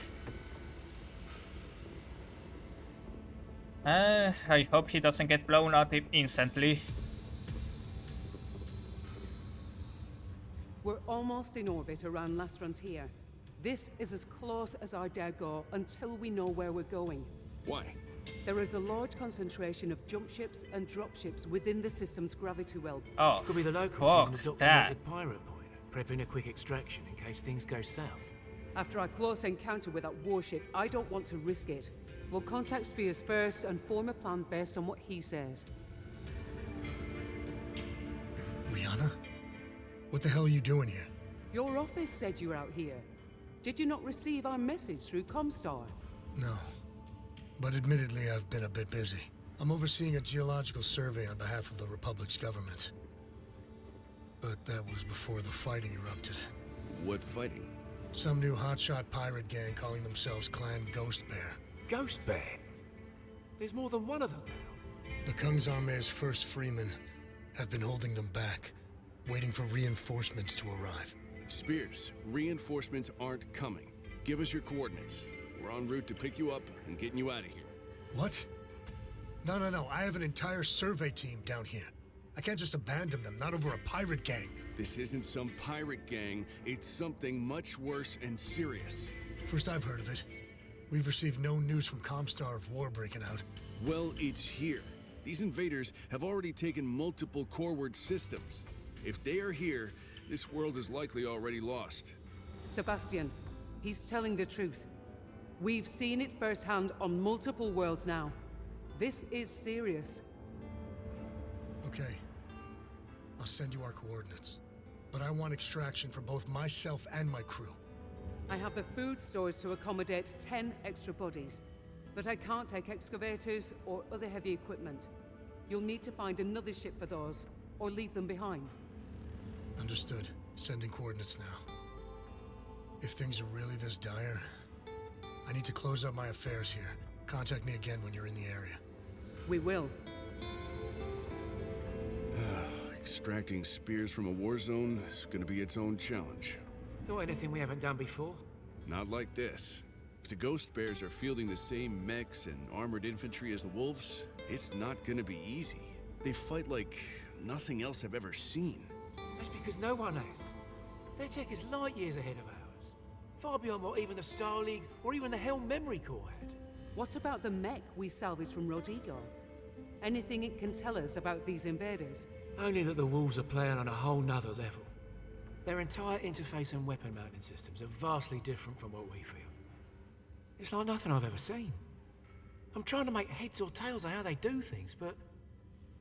I hope he doesn't get blown out instantly. We're almost in orbit around Last Frontier. This is as close as I dare go until we know where we're going. Why? There is a large concentration of jump ships and drop ships within the system's gravity well. Oh, could be the locals using a documented pirate point, prepping a quick extraction in case things go south. After our close encounter with that warship, I don't want to risk it. We'll contact Spears first and form a plan based on what he says. Rihanna? What the hell are you doing here? Your office said you were out here. Did you not receive our message through Comstar? No. But admittedly, I've been a bit busy. I'm overseeing a geological survey on behalf of the Republic's government. But that was before the fighting erupted. What fighting? Some new hotshot pirate gang calling themselves Clan Ghost Bear. Ghost Bear? There's more than one of them now. The Kungzame's first freemen have been holding them back, waiting for reinforcements to arrive. Spears, reinforcements aren't coming. Give us your coordinates. We're en route to pick you up and getting you out of here. What? No. I have an entire survey team down here. I can't just abandon them, not over a pirate gang. This isn't some pirate gang. It's something much worse and serious. First I've heard of it. We've received no news from Comstar of war breaking out. Well, it's here. These invaders have already taken multiple core-word systems. If they are here, this world is likely already lost. Sebastian, he's telling the truth. We've seen it firsthand on multiple worlds now. This is serious. Okay. I'll send you our coordinates. But I want extraction for both myself and my crew. I have the food stores to accommodate 10 extra bodies, but I can't take excavators or other heavy equipment. You'll need to find another ship for those, or leave them behind. Understood. Sending coordinates now. If things are really this dire, I need to close up my affairs here. Contact me again when you're in the area. We will. Extracting spears from a war zone is gonna be its own challenge. Not anything we haven't done before. Not like this. If the Ghost Bears are fielding the same mechs and armored infantry as the Wolves, it's not gonna be easy. They fight like nothing else I've ever seen. That's because no one has. Their tech is light years ahead of ours. Far beyond what even the Star League or even the Helm Memory Corps had. What about the mech we salvaged from Rodrigo? Anything it can tell us about these invaders? Only that the Wolves are playing on a whole nother level. Their entire interface and weapon mounting systems are vastly different from what we feel. It's like nothing I've ever seen. I'm trying to make heads or tails of how they do things, but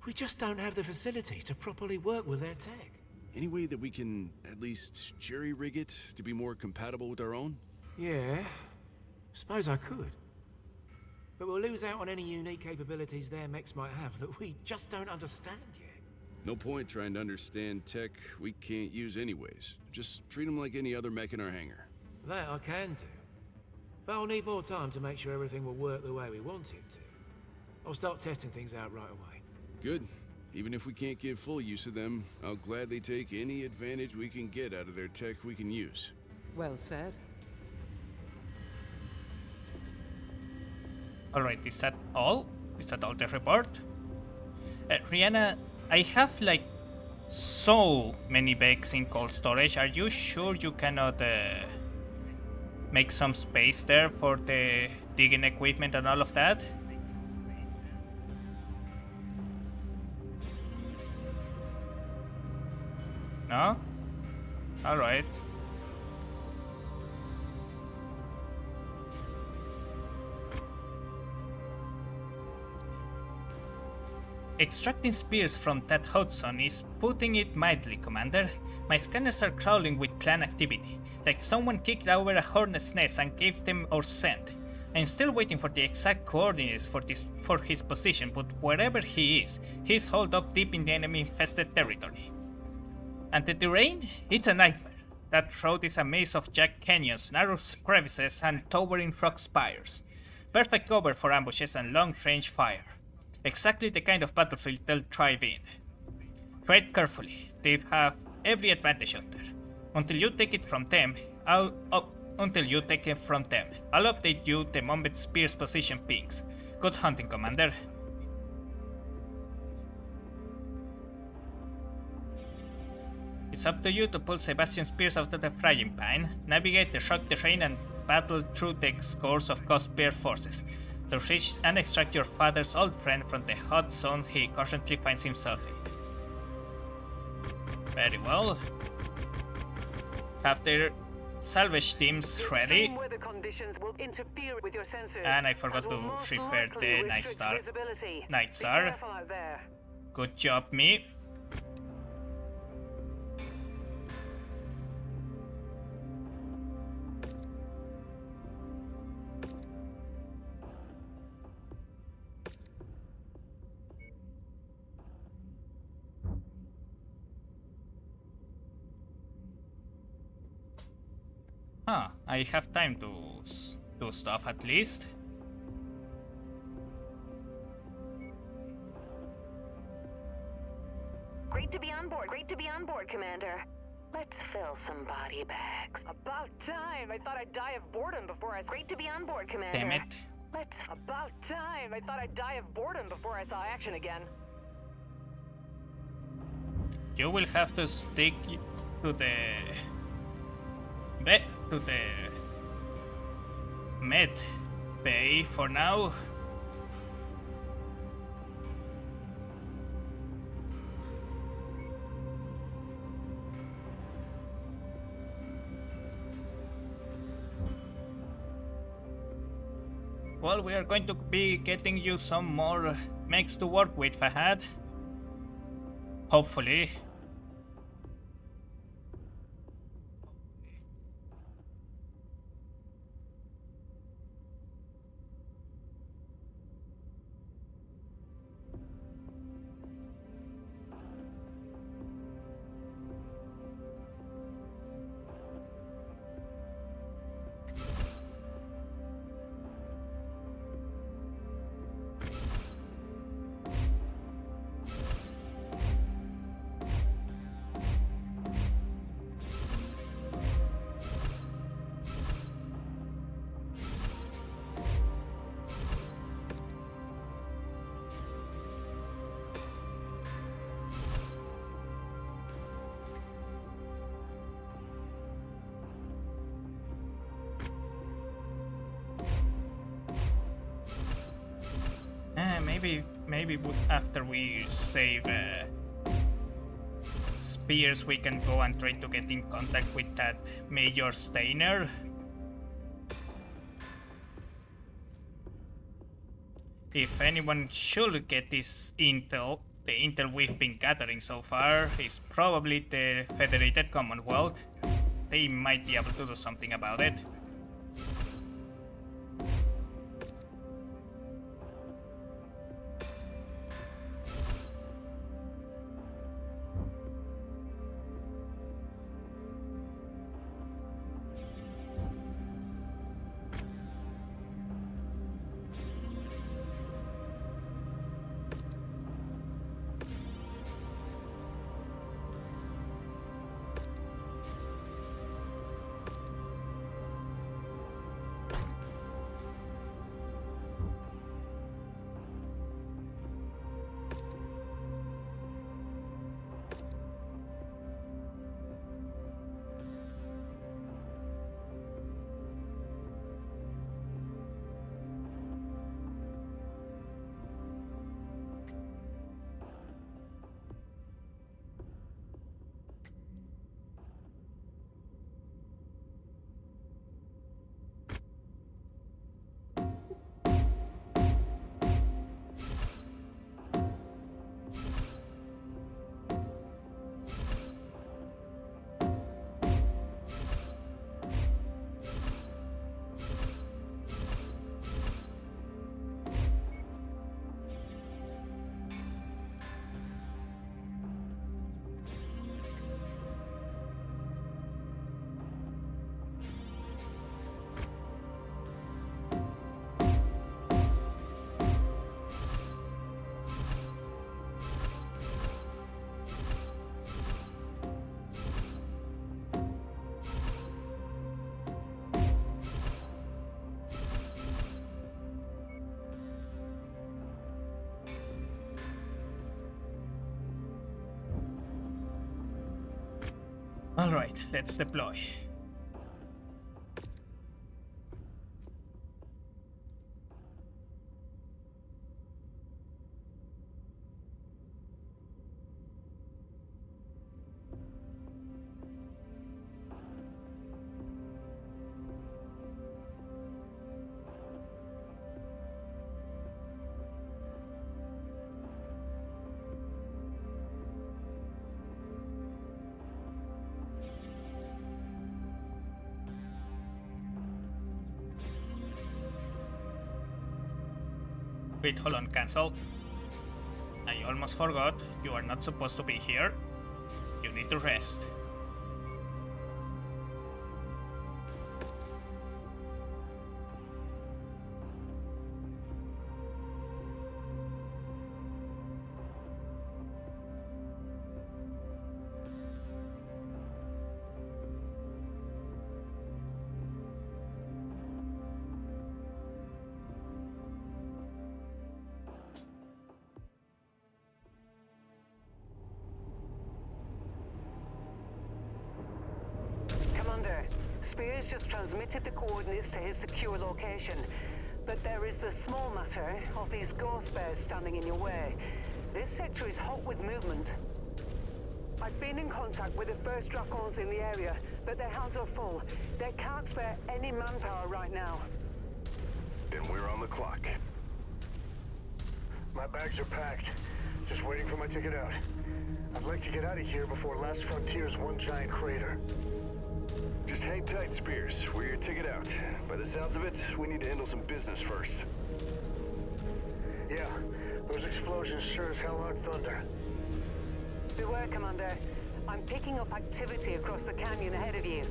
we just don't have the facilities to properly work with their tech. Any way that we can at least jerry-rig it to be more compatible with our own? Yeah, suppose I could. But we'll lose out on any unique capabilities their mechs might have that we just don't understand yet. No point trying to understand tech we can't use anyways. Just treat them like any other mech in our hangar. That I can do. But I'll need more time to make sure everything will work the way we want it to. I'll start testing things out right away. Good. Even if we can't get full use of them, I'll gladly take any advantage we can get out of their tech we can use. Well said. Alright, is that all? Is that all the report? Rihanna, I have like so many bags in cold storage. Are you sure you cannot make some space there for the digging equipment and all of that? No? Alright. Extracting spears from that hot zone is putting it mildly, Commander. My scanners are crawling with clan activity, like someone kicked over a hornet's nest and gave them our scent. I'm still waiting for the exact coordinates for his position, but wherever he is, he's holed up deep in the enemy-infested territory. And the terrain? It's a nightmare. That road is a maze of jagged canyons, narrow crevices, and towering rock spires. Perfect cover for ambushes and long-range fire. Exactly the kind of battlefield they'll thrive in. Tread carefully. They have every advantage out there. Until you take it from them, I'll update you the moment Spear's position pings. Good hunting, Commander. It's up to you to pull Sebastian's spears out of the frying pan, navigate the shock terrain, and battle through the scores of Ghost Bear forces to reach and extract your father's old friend from the hot zone he currently finds himself in. Very well. Have their salvage teams ready. Weather conditions will interfere with your sensors, And I forgot to repair the Night Star. Night Star. Good job, me. Huh, I have time to do stuff at least. Great to be on board, Commander. Let's fill some body bags. About time! I thought I'd die of boredom before I... Great to be on board, Commander. Damn it. Let's... About time! I thought I'd die of boredom before I saw action again. You will have to stick to the med bay for now. Well, we are going to be getting you some more mechs to work with, Fahad. Hopefully. Maybe after we save spears, we can go and try to get in contact with that Major Steiner. If anyone should get this intel, the intel we've been gathering so far is probably the Federated Commonwealth. They might be able to do something about it. Alright, let's deploy. Wait, hold on, cancel. I almost forgot. You are not supposed to be here. You need to rest. Spears just transmitted the coordinates to his secure location. But there is the small matter of these ghost bears standing in your way. This sector is hot with movement. I've been in contact with the first Dracons in the area, but their hands are full. They can't spare any manpower right now. then we're on the clock. My bags are packed. Just waiting for my ticket out. I'd like to get out of here before Last Frontier's one giant crater. Just hang tight, Spears. We're your ticket out. By the sounds of it, we need to handle some business first. Yeah, those explosions sure as hell aren't thunder. Beware, Commander. I'm picking up activity across the canyon ahead of you.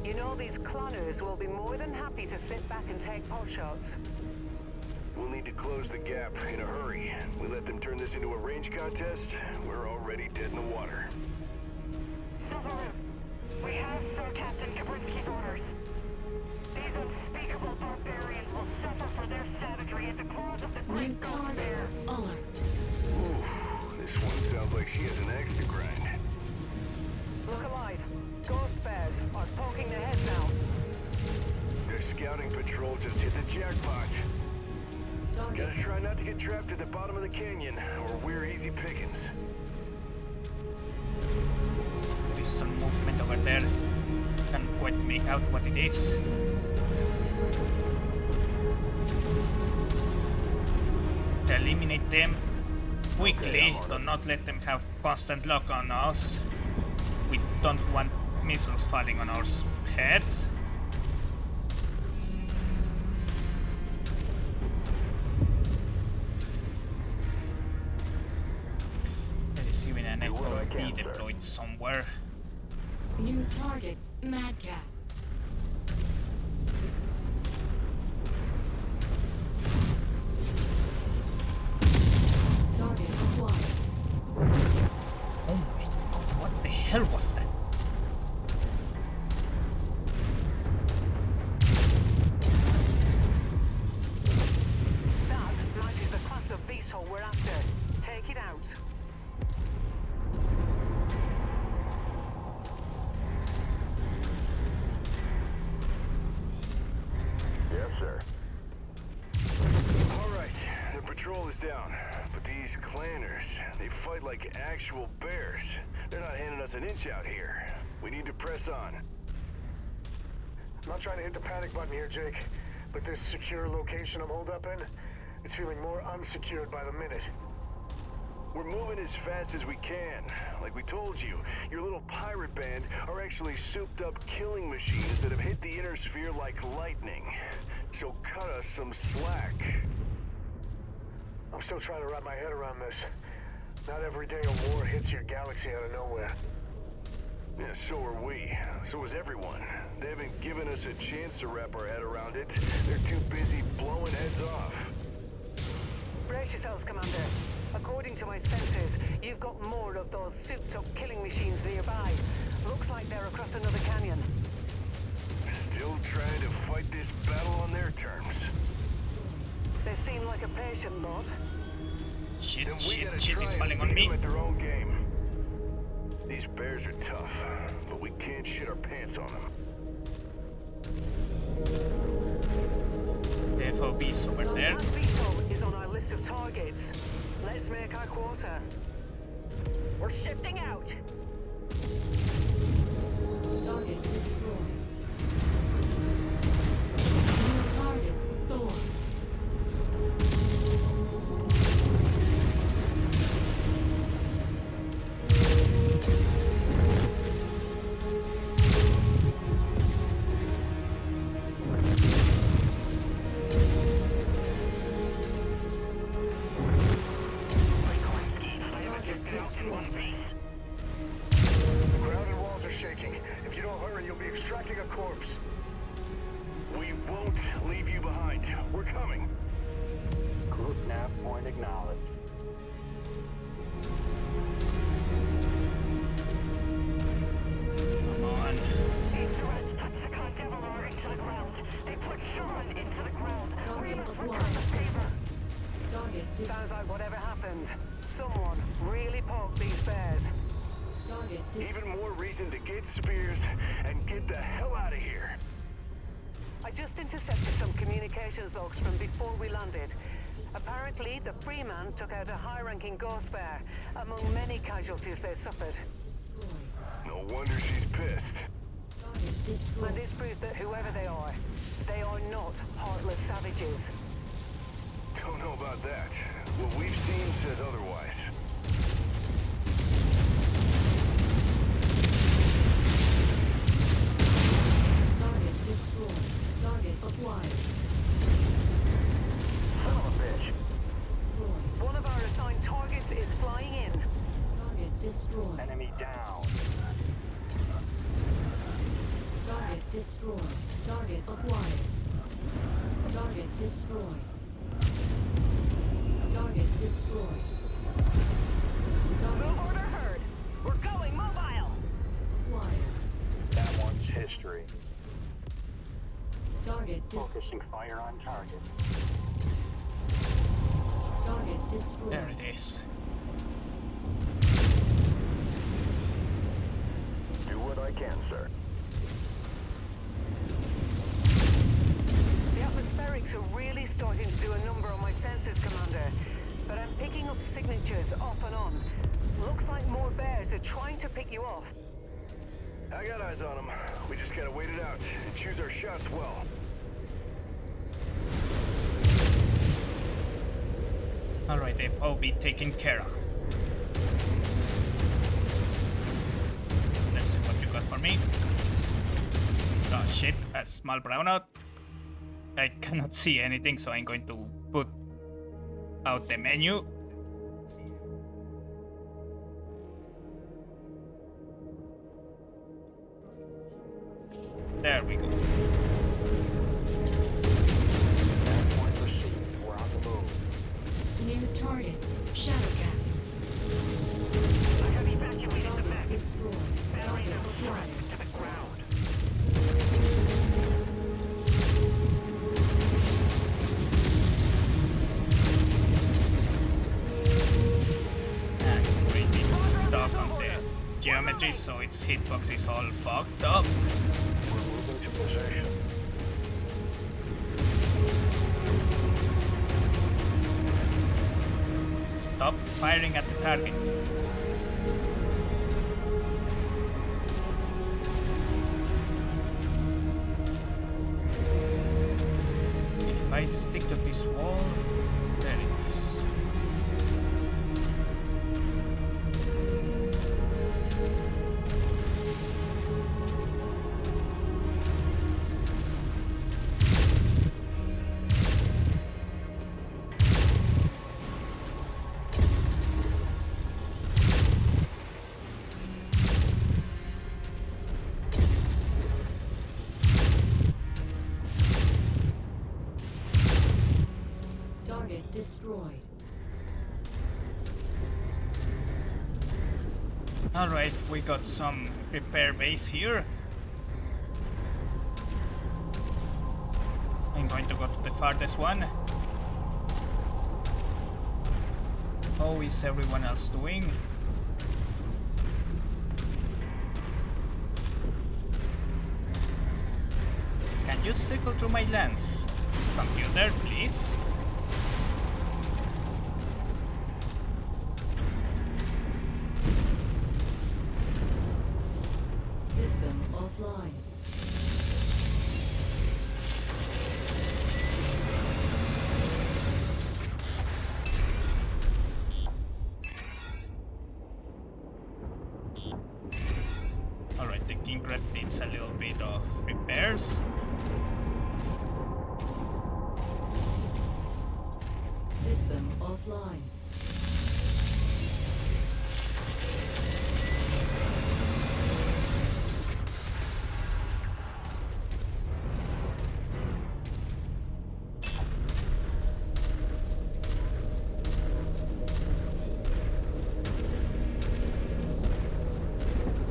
You know these cloners will be more than happy to sit back and take pot shots. We'll need to close the gap in a hurry. We let them turn this into a range contest, we're already dead in the water. Silver, we have Sir Captain Kabrinsky's orders. These unspeakable barbarians will suffer for their savagery at the claws of the New great ghost target bear. alert. Ooh, this one sounds like she has an axe to grind. Look alive. Ghost bears are poking their heads out. Their scouting patrol just hit the jackpot. Target. Gotta try not to get trapped at the bottom of the canyon, or we're easy pickings. There is some movement over there. Can't quite make out what it is. Eliminate them quickly. Do not let them have constant lock on us. We don't want missiles falling on our heads. There is even an FOB deployed somewhere. New target Madcap. Target acquired. Oh my god, what the hell was that? That matches the class of beetle we're after. Take it out. Yes, sir. All right, the patrol is down. But these clanners, they fight like actual bears. They're not handing us an inch out here. We need to press on. I'm not trying to hit the panic button here, Jake, but this secure location I'm holed up in, it's feeling more unsecured by the minute. We're moving as fast as we can. Like we told you, your little pirate band are actually souped-up killing machines that have hit the inner sphere like lightning. So cut us some slack. I'm still trying to wrap my head around this. Not every day a war hits your galaxy out of nowhere. Yeah, so are we. So is everyone. They haven't given us a chance to wrap our head around it. They're too busy blowing heads off. Brace yourselves, Commander. According to my sensors, you've got more of those souped-up killing machines nearby. Looks like they're across another canyon. Still trying to fight this battle on their terms. They seem like a patient lot. Shit, Then we shit, gotta shit, try it's and falling on beat me. them at their own game. These bears are tough, but we can't shit our pants on them. The FOB's over there. That beetle is on our list of targets. Let's make our quarter. We're shifting out. Target destroyed. New target Thor. Target destroyed. The ground and walls are shaking. If you don't hurry, you'll be extracting a corpse. We won't leave you behind. We're coming. Group nav point acknowledged. Come on. These threats put Second Devilar into the ground. They put Sean into the ground. We Target must return acquired. the favor. Target Sounds like whatever happened, someone really poked these bears. Target Even more reason to get Spears and get the hell out of here. I just intercepted some communications logs from before we landed. Apparently, the Freeman took out a high-ranking ghost bear, among many casualties they suffered. No wonder she's pissed. Target destroyed. And this proves that whoever they are not heartless savages. Don't know about that. What we've seen says otherwise. Target destroyed. Target acquired. Son of a bitch. Destroyed. One of our assigned targets is flying in. Target destroyed. Enemy down. Target destroyed. Target acquired. Target destroyed. Target destroyed. Move order heard. We're going mobile. Acquired. That one's history. Target destroyed. Focusing fire on target. Target destroyed. There it is. Do what I can, sir. The atmospherics are really starting to do a number on my sensors, Commander. But I'm picking up signatures off and on. Looks like more bears are trying to pick you off. I got eyes on them. We just gotta wait it out and choose our shots well. Alright, they've all been taken care of. Let's see what you got for me. Oh shit, a small brownout. I cannot see anything, so I'm going to put out the menu. There we go. That point received. We're on the move. New target. Shadowcat. I have evacuated the Target mech. destroyed. Batteries Target are acquired. strapped to the ground. And great, it's stuck on the geometry, so its hitbox is all fucked up. We're moving to possession. Stop firing at the target. If I stick to this wall, there it is. Target destroyed. Alright, we got some repair base here. I'm going to go to the farthest one. How is everyone else doing? Can you cycle through my lens? Computer, please. System offline. Alright, the King Red needs a little bit of repairs. System offline.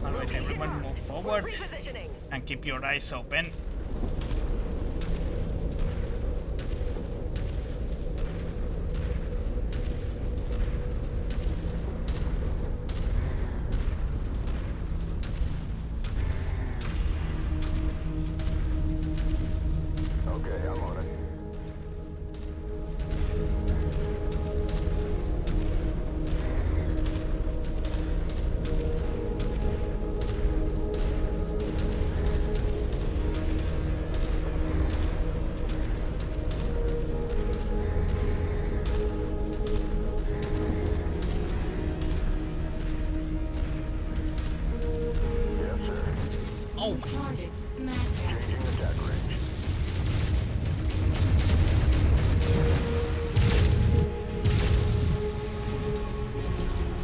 Alright, everyone move forward Repositioning. and keep your eyes open. Okay, I'm on it. New target. Mad Cat. Changing attack range.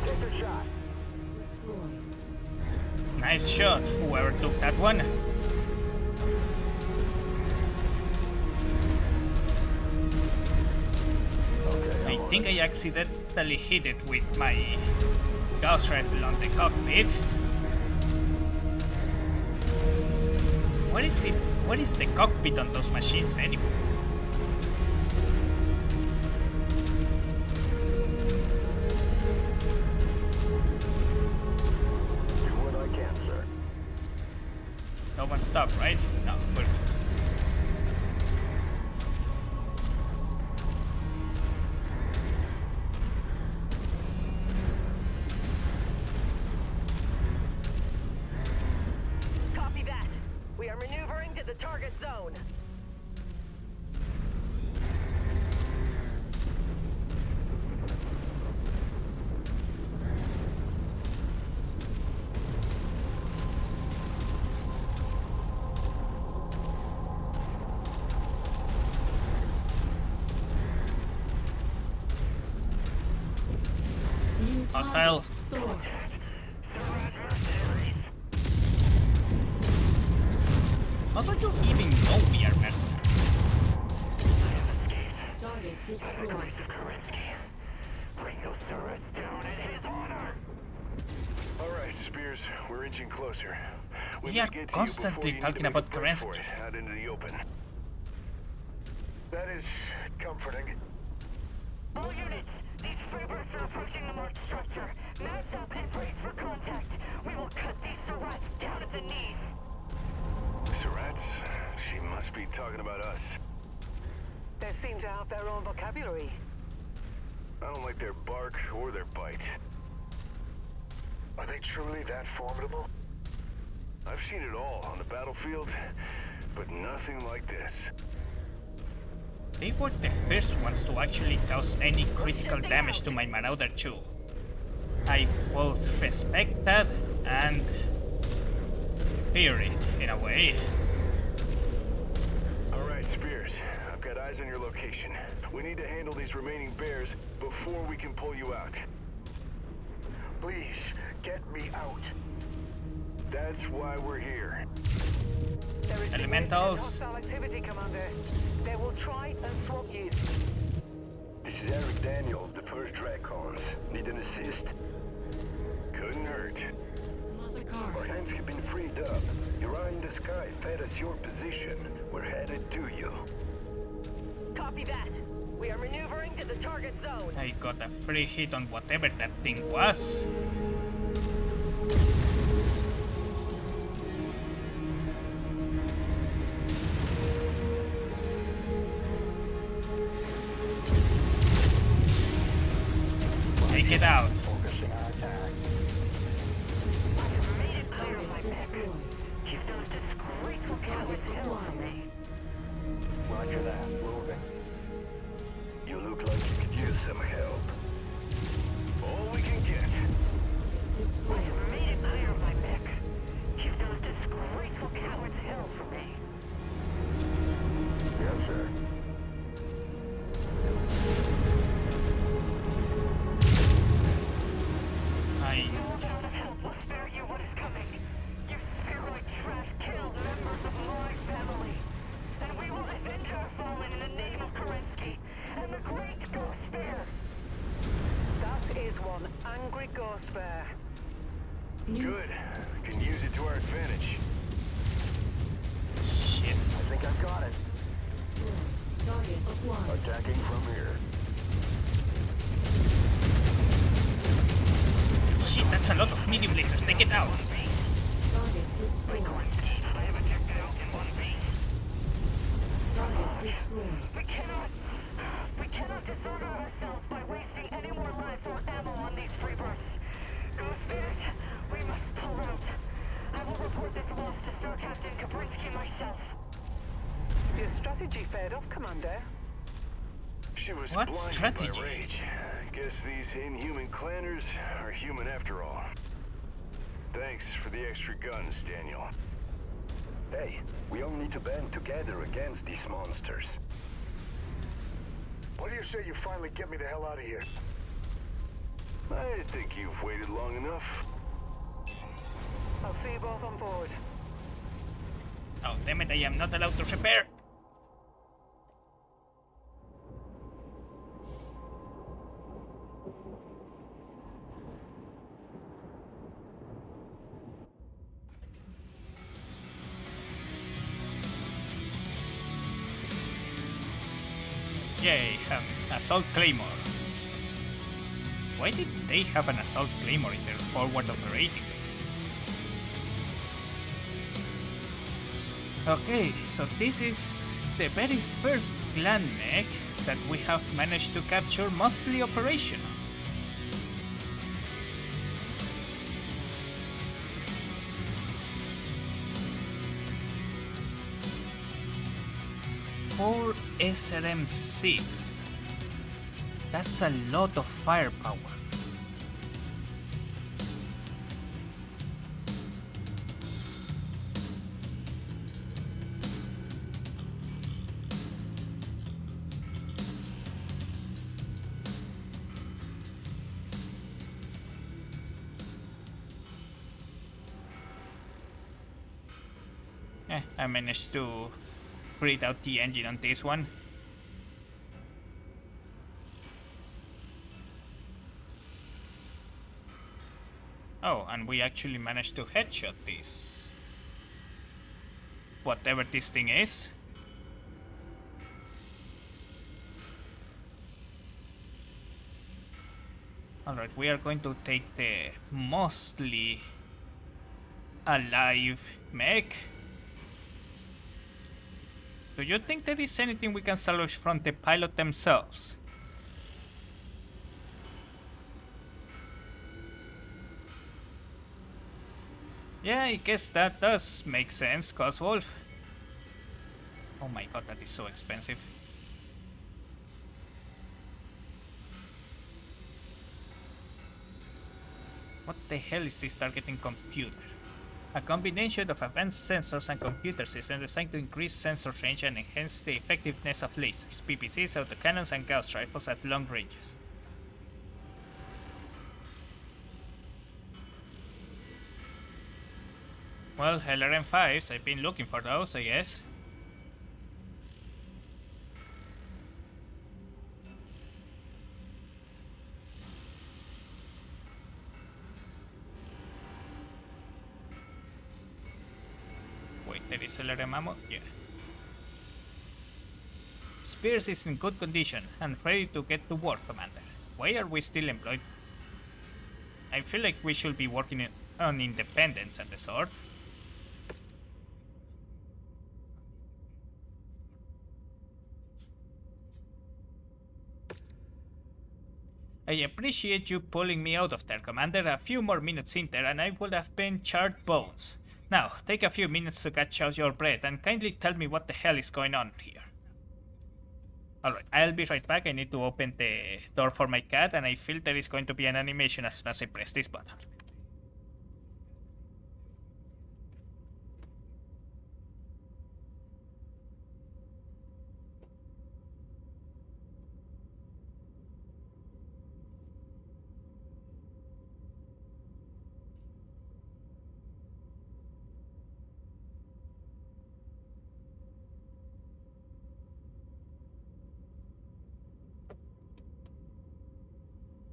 Take a shot. Destroyed. Nice shot, whoever took that one. I think I accidentally hit it with my Gauss rifle on the cockpit. What is it? What is the cockpit on those machines anyway? Do what I can, sir. No one stopped, right? No, we're good. Copy that. We are maneuvering to the target zone. New target. Hostile. Thor. How do you even know we are mercenaries? Target destroyed. Bring those turrets down in his honor. All right, Spears, we're inching closer. We must are get to you constantly before you need to talking make a about break for Kerensky. it, out into the open. That is comforting. All units, these freebirds are approaching the marked structure. Mass up and brace for contact. We will cut these Surats down at the knees. Surats? She must be talking about us. They seem to have their own vocabulary. I don't like their bark or their bite. Are they truly that formidable? I've seen it all on the battlefield, but nothing like this. They were the first ones to actually cause any critical damage to my Marauder 2. I both respect that and fear it, in a way. All right, Spears, I've got eyes on your location. We need to handle these remaining bears before we can pull you out. Please, get me out. That's why we're here. There is Elementals. hostile activity, Commander. They will try and swap you. This is Eric Daniel, the first Dracons. Need an assist? Couldn't hurt. Massacre. Our hands have been freed up. Your eye in the sky fed us your position. We're headed to you. Copy that. We are maneuvering to the target zone. I got a free hit on whatever that thing was. Take it out. Focusing on attack. Target destroyed. Keep those disgraceful cowards held from me. Roger that. Moving. You look like you could use some help. All we can get. Destroyed. Made it clear, my mech. Keep those disgraceful cowards held from me. Yes, sir. I Your amount of help will spare you what is coming. You spheroid trash killed members of my family. And we will avenge our fallen in the name of Kerensky and the great Ghost Bear. That is one angry ghost bear. New Good. Can use it to our advantage. shit. I think I've got it. target acquired. Attacking from here. Shit, that's a lot of medium lasers. Take it out. Target destroyed. Target destroyed. We cannot dishonor ourselves by wasting any more lives or ammo on these freebirds. Ghost Bears, we must pull out. I will report this loss to Star Captain Kabrinsky myself. Your strategy fared off, Commander. She was What blinded strategy? by rage. Guess these inhuman clanners are human after all. Thanks for the extra guns, Daniel. Hey, we all need to band together against these monsters. What do you say you finally get me the hell out of here? I think you've waited long enough. I'll see you both on board. Oh, damn it, I am not allowed to repair. Yay, assault claymore. Why did they have an assault claymore in their forward operating base? Okay, so this is the very first clan mech that we have managed to capture mostly operational. It's 4 SRM-6. That's a lot of firepower. I managed to read out the engine on this one. Oh, and we actually managed to headshot this. Whatever this thing is. Alright, we are going to take the mostly alive mech. Do you think there is anything we can salvage from the pilot themselves? Yeah, I guess that does make sense, Coswolf. Oh my god, that is so expensive. What the hell is this targeting computer? A combination of advanced sensors and computer systems designed to increase sensor range and enhance the effectiveness of lasers, PPCs, autocannons, and Gauss rifles at long ranges. Well, LRM-5s, I've been looking for those, I guess. Wait, there is LRM ammo? Yeah. Spears is in good condition and ready to get to work, Commander. Why are we still employed? I feel like we should be working on independence at the sort. I appreciate you pulling me out of there, Commander. A few more minutes in there and I would have been charred bones. Now, take a few minutes to catch out your breath and kindly tell me what the hell is going on here. Alright, I'll be right back. I need to open the door for my cat and I feel there is going to be an animation as soon as I press this button.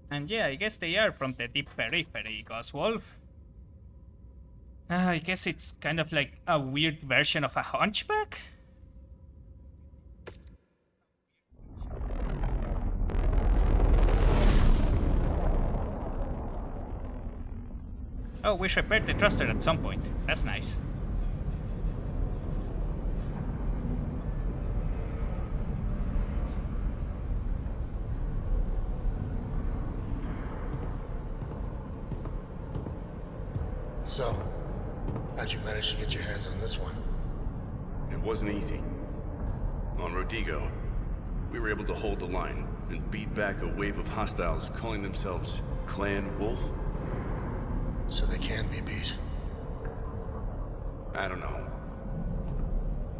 And yeah, I guess they are from the deep periphery, Goswolf. I guess it's kind of like a weird version of a hunchback? Oh, we repaired the thruster at some point. That's nice. So, how'd you manage to get your hands on this one? It wasn't easy. On Rodigo, we were able to hold the line and beat back a wave of hostiles calling themselves Clan Wolf. So they can be beat. I don't know.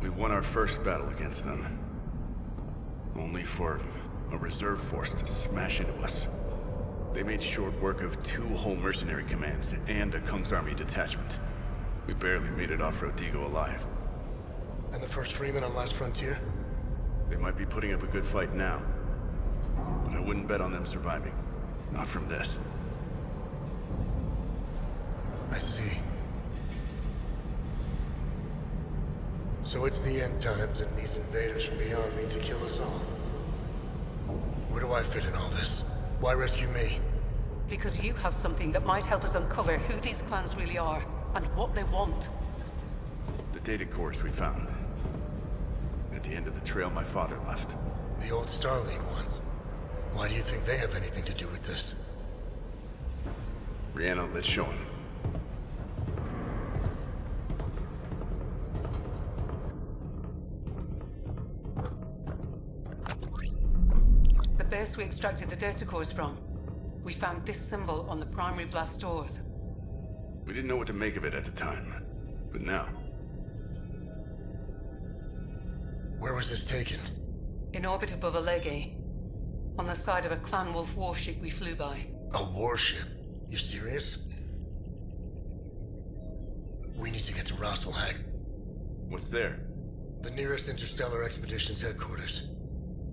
We won our first battle against them. Only for a reserve force to smash into us. They made short work of 2 whole mercenary commands and a Kung's Army detachment. We barely made it off Rodrigo alive. And the first Freeman on Last Frontier? They might be putting up a good fight now, but I wouldn't bet on them surviving. Not from this. I see. So it's the end times and these invaders from beyond need to kill us all. Where do I fit in all this? Why rescue me? Because you have something that might help us uncover who these clans really are and what they want. The data cores we found. At the end of the trail my father left. The old Star League ones. Why do you think they have anything to do with this? Brianna, let's show him. The base we extracted the data cores from. We found this symbol on the primary blast doors. We didn't know what to make of it at the time, but now. Where was this taken? In orbit above Alege. On the side of a Clan Wolf warship we flew by. A warship? You serious? We need to get to Rosselhag. What's there? The nearest Interstellar Expeditions headquarters.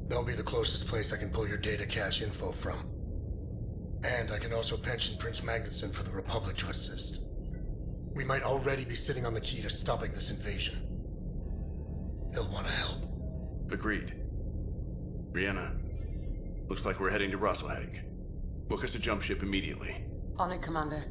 That'll be the closest place I can pull your data cache info from. And I can also pension Prince Magnusson for the Republic to assist. We might already be sitting on the key to stopping this invasion. He'll want to help. Agreed. Brianna, looks like we're heading to Rosselhag. Book us a jump ship immediately. On it, Commander.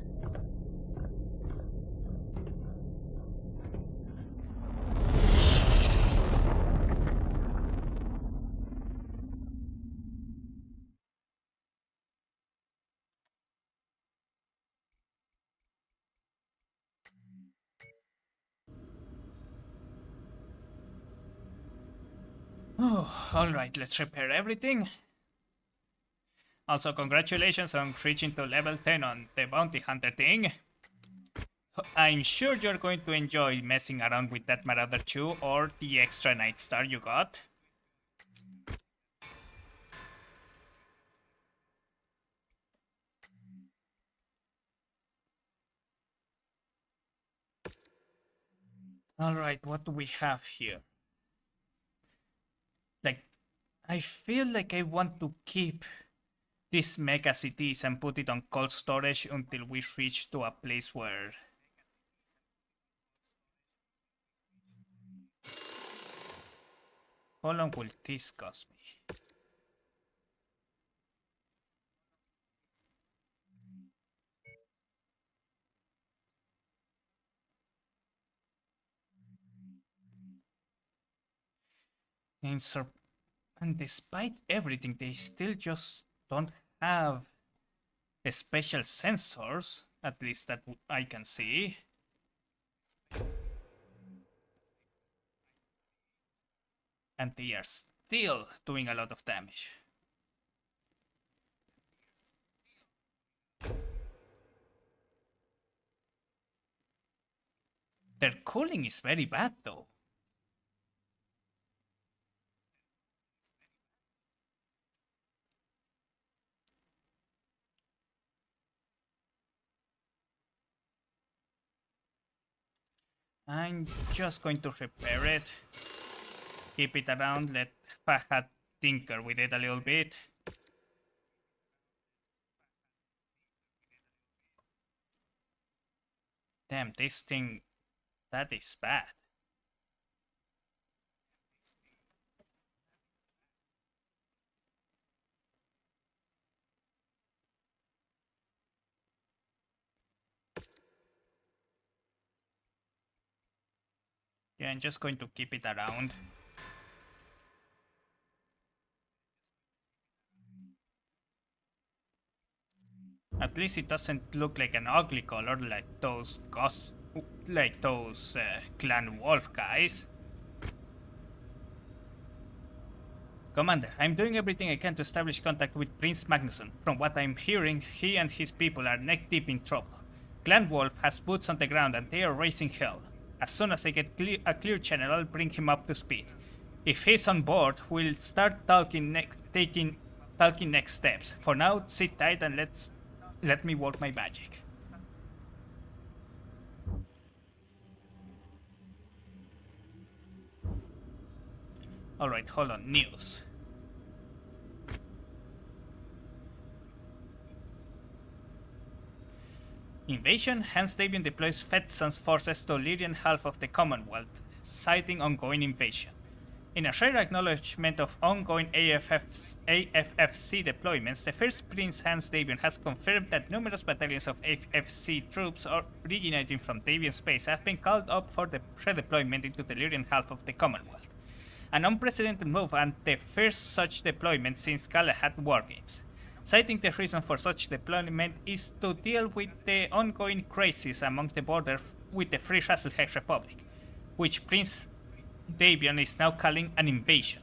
Oh, alright, let's repair everything. Also, congratulations on reaching to level 10 on the bounty hunter thing. I'm sure you're going to enjoy messing around with that Marauder 2 or the extra Night Star you got. Alright, what do we have here? Like, I feel like I want to keep these mega cities and put it on cold storage until we reach to a place where... How long will this cost me? And despite everything, they still just don't have special sensors, at least that I can see. And they are still doing a lot of damage. Their cooling is very bad though. I'm just going to repair it. Keep it around, let Fahad tinker with it a little bit. Damn, this thing, that is bad. Yeah, I'm just going to keep it around. At least it doesn't look like an ugly color like those Clan Wolf guys. Commander, I'm doing everything I can to establish contact with Prince Magnusson. From what I'm hearing, he and his people are neck deep in trouble. Clan Wolf has boots on the ground and they are raising hell. As soon as I get a clear channel, I'll bring him up to speed. If he's on board, we'll start talking next steps. For now, sit tight and let me work my magic. Alright, hold on. News. Invasion. Hans Davion deploys Fetson's forces to Lyrian half of the Commonwealth, citing ongoing invasion. In a rare acknowledgement of ongoing AFFC deployments, the first Prince Hans Davion has confirmed that numerous battalions of AFFC troops originating from Davion space have been called up for the redeployment into the Lyrian half of the Commonwealth. An unprecedented move and the first such deployment since Galahad Wargames. Citing the reason for such deployment is to deal with the ongoing crisis among the border with the Free Razelhex Republic, which Prince Davion is now calling an invasion.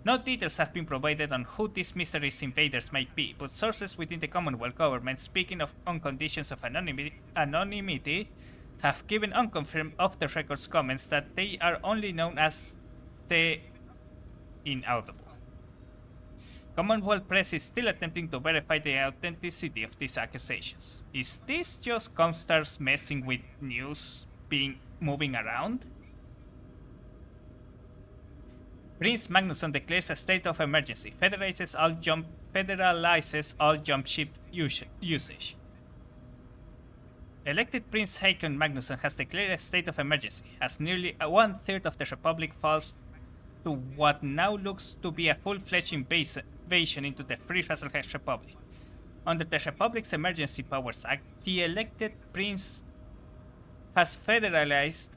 No details have been provided on who these mysterious invaders might be, but sources within the Commonwealth government, speaking on conditions of anonymity, have given unconfirmed off-the-record comments that they are only known as the inaudible. Commonwealth press is still attempting to verify the authenticity of these accusations. Is this just Comstars messing with news moving around? Prince Magnusson declares a state of emergency, federalizes all jump ship usage. Elected Prince Haakon Magnusson has declared a state of emergency, as nearly 1/3 of the Republic falls to what now looks to be a full-fledged invasion into the Free Razelhex Republic. Under the Republic's Emergency Powers Act, the elected prince has federalized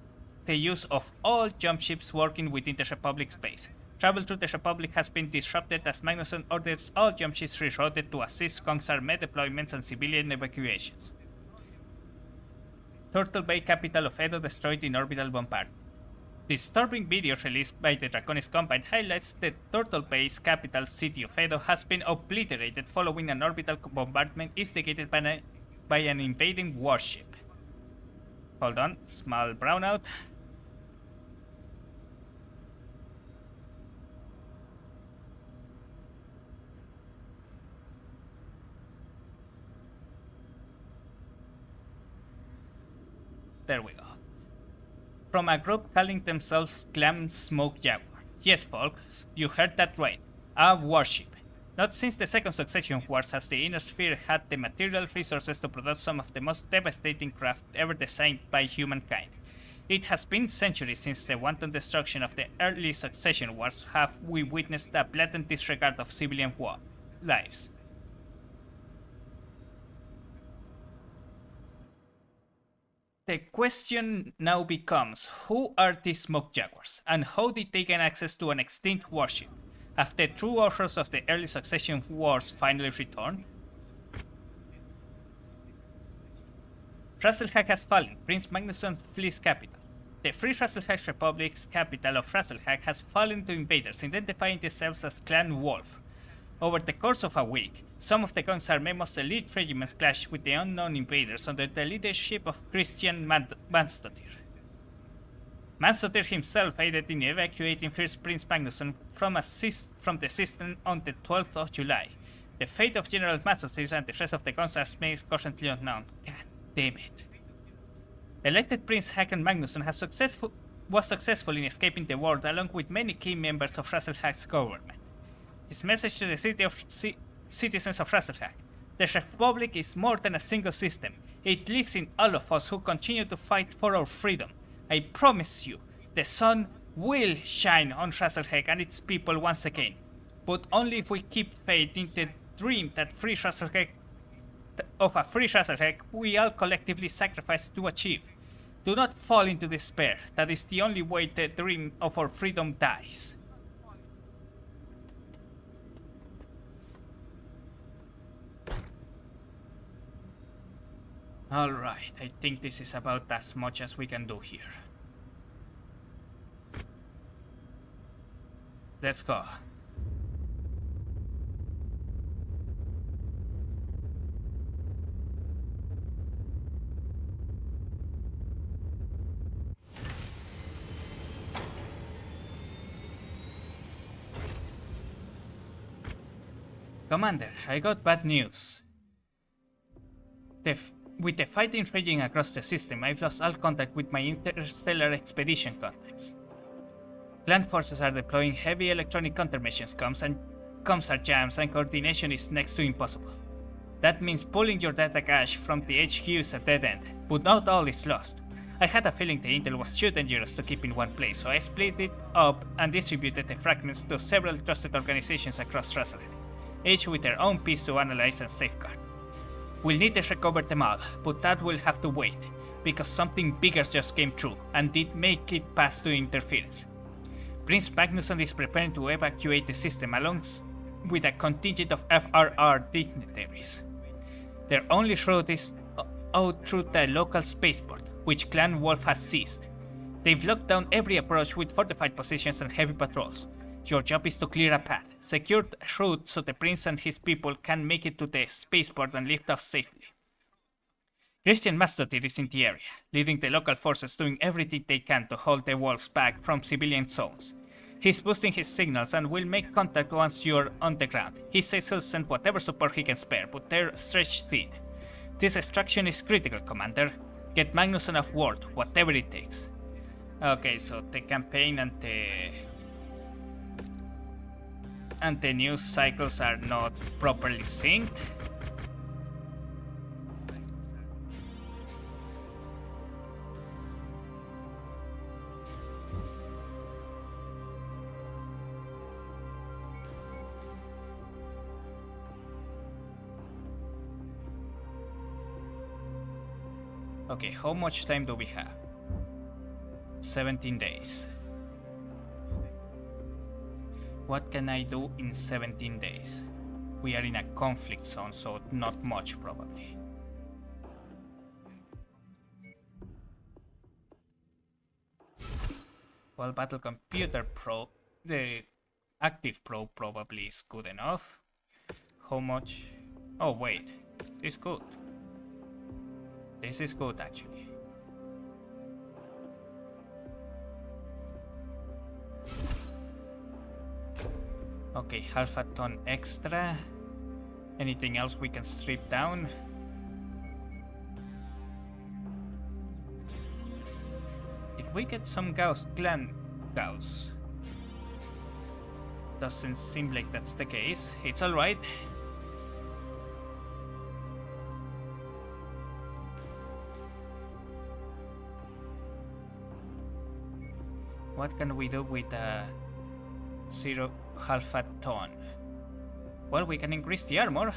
the use of all jump ships working within the Republic space. Travel through the Republic has been disrupted as Magnusson orders all jump ships rerouted to assist Kongsar med deployments and civilian evacuations. Turtle Bay, capital of Edo, destroyed in orbital bombardment. Disturbing video released by the Draconis Combine highlights that Turtle Bay's capital city of Edo has been obliterated following an orbital bombardment instigated by an invading warship. Hold on, small brownout. There we go. From a group calling themselves Clan Smoke Jaguar. Yes, folks, you heard that right. A warship. Not since the Second Succession Wars has the Inner Sphere had the material resources to produce some of the most devastating craft ever designed by humankind. It has been centuries since the wanton destruction of the early Succession Wars have we witnessed a blatant disregard of civilian lives. The question now becomes, who are these Smoke Jaguars, and how did they gain access to an extinct warship? Have the true authors of the early Succession Wars finally returned? Razelhex has fallen. Prince Magnusson flees capital. The Free Razelhex Republic's capital of Razelhex has fallen to invaders, identifying themselves as Clan Wolf. Over the course of a week, some of the Kongsar most elite regiments clashed with the unknown invaders under the leadership of Christian Manstotir. Manstotir himself aided in evacuating First Prince Magnusson from the system on the 12th of July. The fate of General Manstotir and the rest of the Kongsars is currently unknown. God damn it. Elected Prince Haakon Magnusson was successful in escaping the world along with many key members of Razelhex's government. His message to the citizens of Razelhex: the Republic is more than a single system. It lives in all of us who continue to fight for our freedom. I promise you, the sun will shine on Razelhex and its people once again. But only if we keep faith in the dream that of a free Razelhex we all collectively sacrifice to achieve. Do not fall into despair. That is the only way the dream of our freedom dies. Alright, I think this is about as much as we can do here. Let's go. Commander, I got bad news. With the fighting raging across the system, I've lost all contact with my interstellar expedition contacts. Clan forces are deploying heavy electronic countermeasures, comms are jams, and coordination is next to impossible. That means pulling your data cache from the HQ is a dead end, but not all is lost. I had a feeling the intel was too dangerous to keep in one place, so I split it up and distributed the fragments to several trusted organizations across Razorhead, each with their own piece to analyze and safeguard. We'll need to recover them all, but that will have to wait, because something bigger just came through, and did make it past to interference. Prince Magnusson is preparing to evacuate the system along with a contingent of FRR dignitaries. Their only route is out through the local spaceport, which Clan Wolf has seized. They've locked down every approach with fortified positions and heavy patrols. Your job is to clear a path, secure the route so the prince and his people can make it to the spaceport and lift off safely. Christian Mastotir is in the area, leading the local forces doing everything they can to hold the wolves back from civilian zones. He's boosting his signals and will make contact once you're on the ground. He says he'll send whatever support he can spare, but they're stretched thin. This extraction is critical, Commander. Get Magnusson off world, whatever it takes. Okay, so the campaign and the news cycles are not properly synced. Okay, how much time do we have? 17 days. What can I do in 17 days? We are in a conflict zone, so not much probably. Well, Battle Computer Pro, the Active Pro probably is good enough. How much? Oh wait, it's good. This is good actually. Okay, half a ton extra. Anything else we can strip down? Did we get some clan gauss? Doesn't seem like that's the case. It's alright. What can we do with half a ton? Well, we can increase the armor.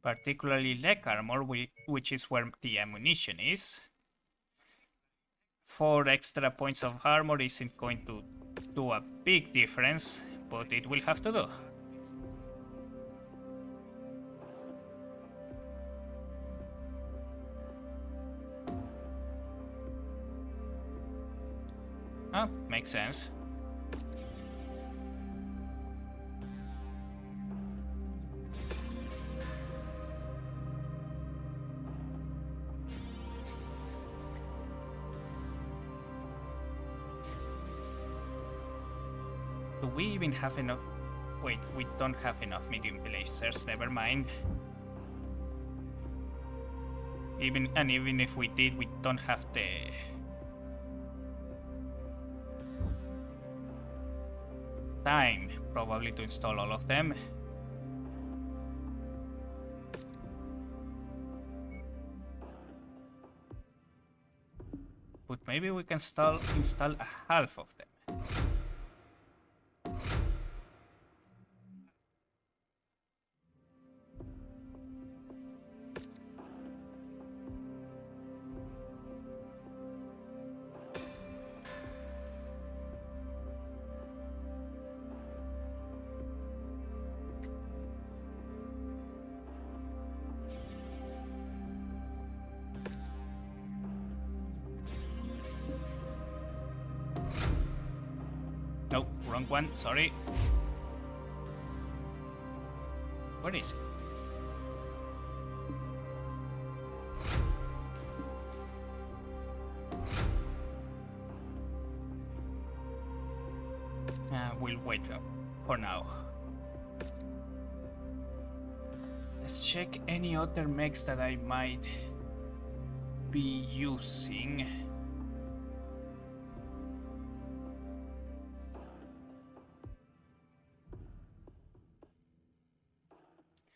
Particularly leg armor, which is where the ammunition is. 4 extra points of armor isn't going to do a big difference, but it will have to do. Ah, makes sense. Do we even have enough? Wait, we don't have enough medium blasters, never mind. Even if we did, we don't have the time probably to install all of them. But maybe we can install a half of them. Nope, wrong one, sorry. What is it? We'll wait for now. Let's check any other mechs that I might be using.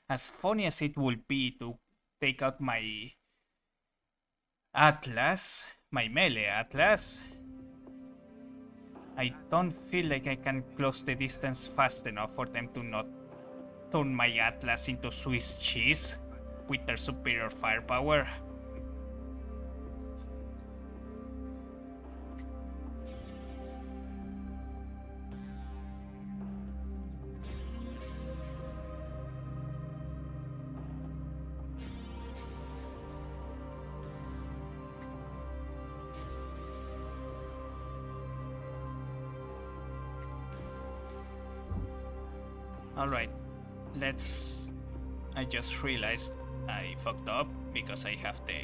As funny as it would be to take out my Atlas, my melee Atlas, I don't feel like I can close the distance fast enough for them to not turn my Atlas into Swiss cheese with their superior firepower. Alright, I just realized I fucked up because I have the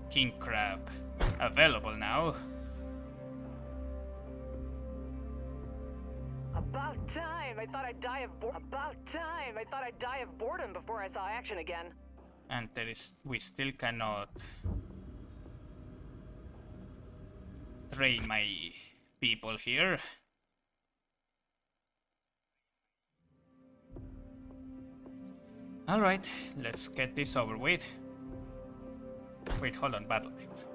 king crab available now. About time! I thought I'd die of boredom before I saw action again. And we still cannot train my people here. Alright, let's get this over with. Wait, hold on, battle mix.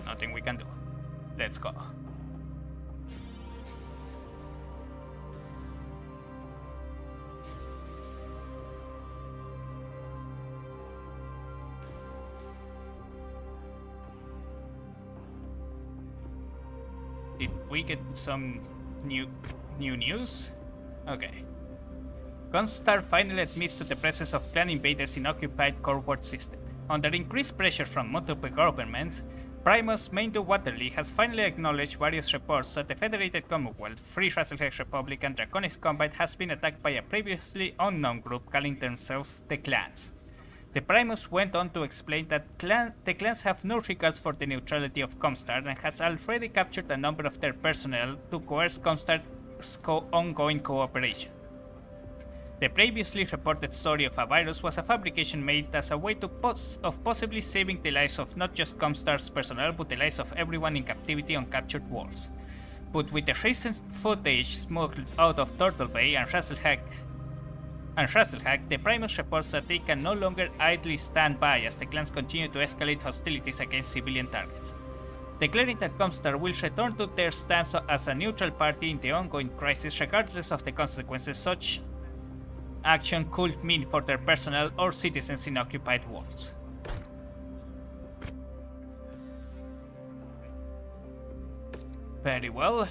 Nothing we can do. Let's go. Did we get some new news? Okay. Gunstar finally admits to the presence of clan invaders in occupied core world system. Under increased pressure from multiple governments, Primus, main to Waterley, has finally acknowledged various reports that the Federated Commonwealth, Free Razzlehex Republic, and Draconics Combat has been attacked by a previously unknown group calling themselves the Clans. The Primus went on to explain that the clans have no regards for the neutrality of Comstar and has already captured a number of their personnel to coerce Comstar's ongoing cooperation. The previously reported story of a virus was a fabrication made as a way of possibly saving the lives of not just Comstar's personnel but the lives of everyone in captivity on captured worlds. But with the recent footage smuggled out of Turtle Bay and Razzlehex, the Primus reports that they can no longer idly stand by as the clans continue to escalate hostilities against civilian targets, declaring that Comstar will return to their stance as a neutral party in the ongoing crisis regardless of the consequences such action could mean for their personnel or citizens in occupied worlds. Very well.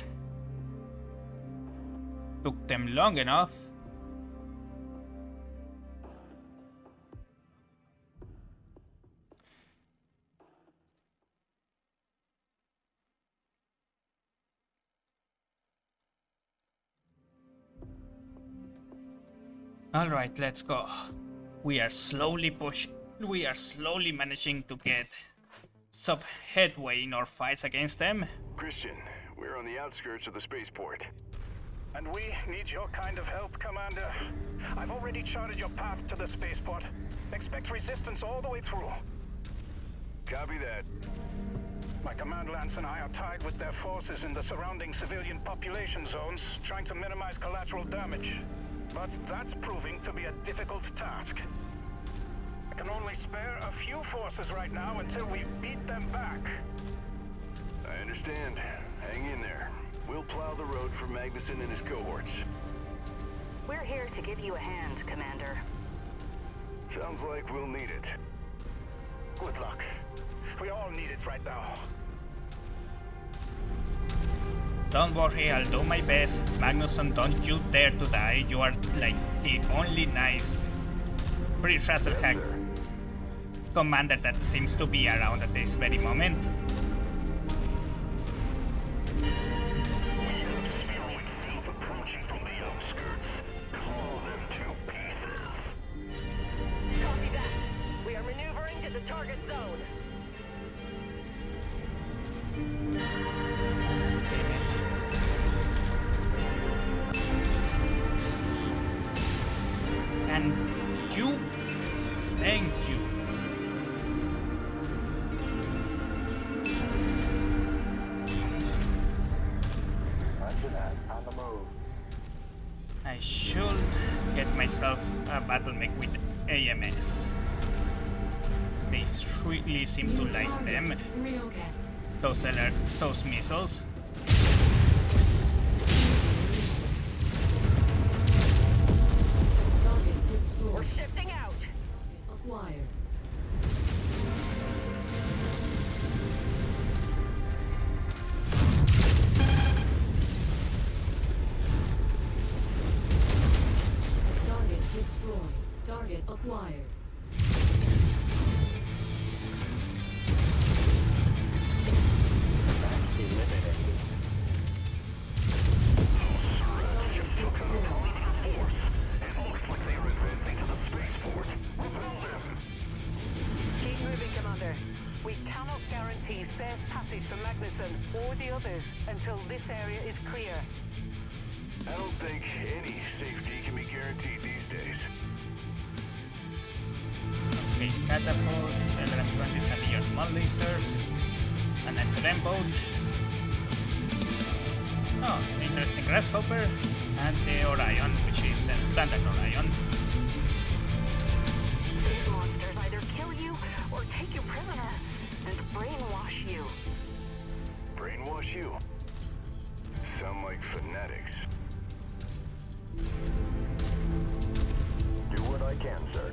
Took them long enough. Alright, let's go. We are slowly managing to get some headway in our fights against them. Christian, we're on the outskirts of the spaceport. And we need your kind of help, Commander. I've already charted your path to the spaceport. Expect resistance all the way through. Copy that. My command lance and I are tied with their forces in the surrounding civilian population zones, trying to minimize collateral damage. But that's proving to be a difficult task. I can only spare a few forces right now until we beat them back. I understand. Hang in there. We'll plow the road for Magnuson and his cohorts. We're here to give you a hand, Commander. Sounds like we'll need it. Good luck. We all need it right now. Don't worry, I'll do my best. Magnuson, don't you dare to die. You are like the only nice Free Razzlehex commander that seems to be around at this very moment. Spewing filth approaching from the And you? Thank you. Roger that. On the move. I should get myself a battle mech with AMS. They really seem to like them. Those missiles. We're shifting out. Acquired. Target destroyed. Target acquired. Eliminated. Target destroyed. Keep moving, Commander. We cannot guarantee safe passage for Magnuson or the others until this area is clear. I don't think any safety can be guaranteed these days. Okay, catapult, LRM-20s and your small lasers, an SRM boat. Oh, interesting grasshopper, and the Orion, which is a standard Orion. These monsters either kill you or take you prisoner and brainwash you. Brainwash you? Sound like fanatics. Do what I can, sir.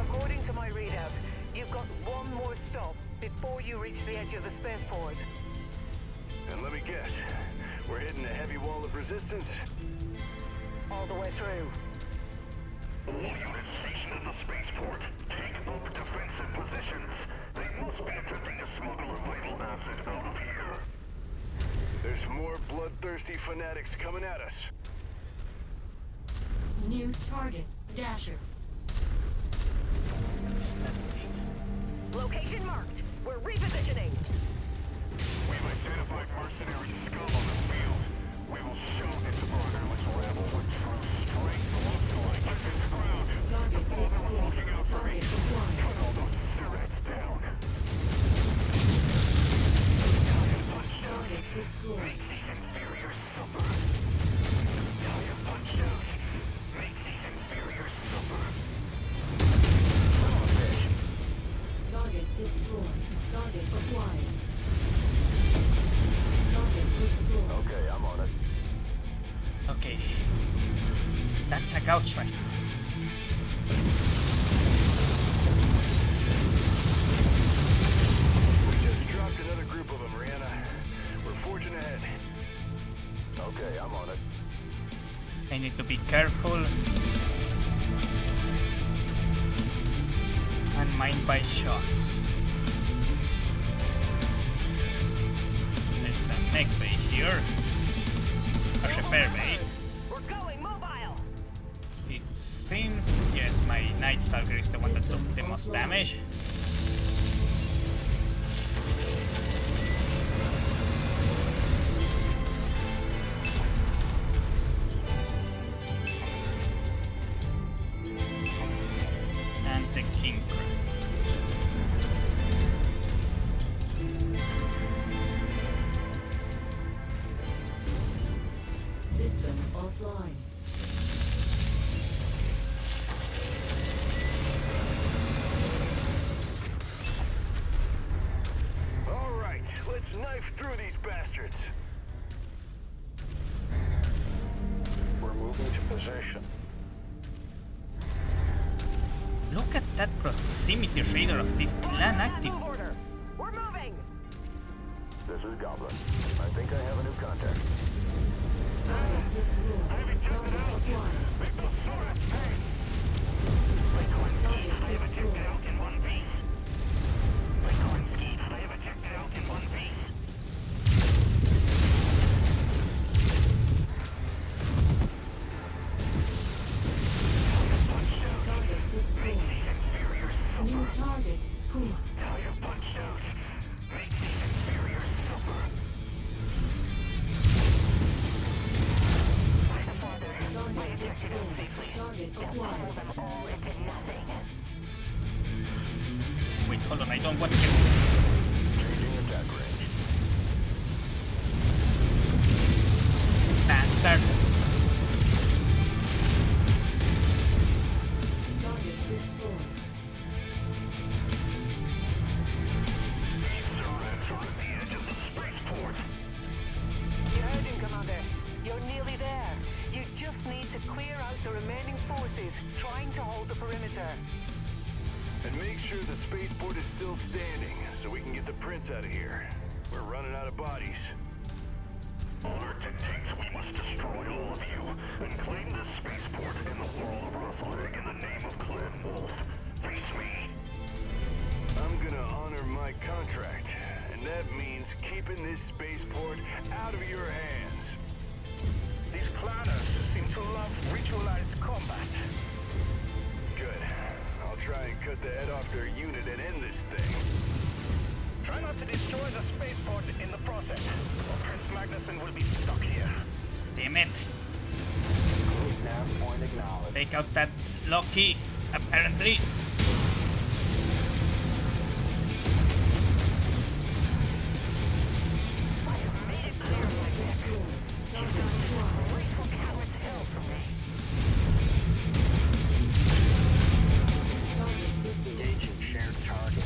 According to my readout, you've got one more stop before you reach the edge of the spaceport. And let me guess, we're hitting a heavy wall of resistance? All the way through. All units stationed at the spaceport, take up defensive positions. They must be attempting to smuggle a vital asset out of here. There's more bloodthirsty fanatics coming at us. New target. Dasher. What's that thing? Location marked. We're repositioning. We've identified mercenary scum on the field. We will show this murderless rabble what true strength looks like. Get to the ground. Target destroyed. Looking out for me. Target acquired. Cut all those Sirats down. Target destroyed. These inferiors suffer. Tell your punch-outs. Make these inferiors suffer. Target destroyed. Target acquired. Target destroyed. Okay, I'm on it. Okay. That's a Gauss rifle. We just dropped another group of them, Rihanna. We're forging ahead. Okay, I'm on it. I need to be careful. And mind by shots. There's a mech bay here. A repair bay. We're going mobile. It seems, yes, my Night Stalker is the one that took the most damage. And the King Crab. System offline. All right, let's knife through these bastards. We're moving to position. Look at that proximity radar of this clan active. Order. We're moving. This is Goblin. I think I have a new contact. Target destroyed. Target acquired. Target destroyed. In one piece. I have ejected out in one piece. Target destroyed. New target. Puma. Tell your punch-outs. Make these inferiors suffer. acquired. them all into nothing. Wait, hold on, I don't want to get... Changing attack range. Bastard. Target destroyed. You heard him, Commander. You're nearly there. You just need to clear out the remaining forces trying to hold the perimeter. And make sure the spaceport is still standing, so we can get the Prince out of here. We're running out of bodies. Order dictates we must destroy all of you and claim this spaceport in the world of Earthlag in the name of Clan Wolf. Face me. I'm gonna honor my contract, and that means keeping this spaceport out of your hands. These planners seem to love ritualized combat. Good. I'll try and cut the head off their unit and end this thing. Try not to destroy the spaceport in the process, or Prince Magnuson will be stuck here. Damn it. Nav point acknowledged. Take out that Loki, apparently. Engaging shared target.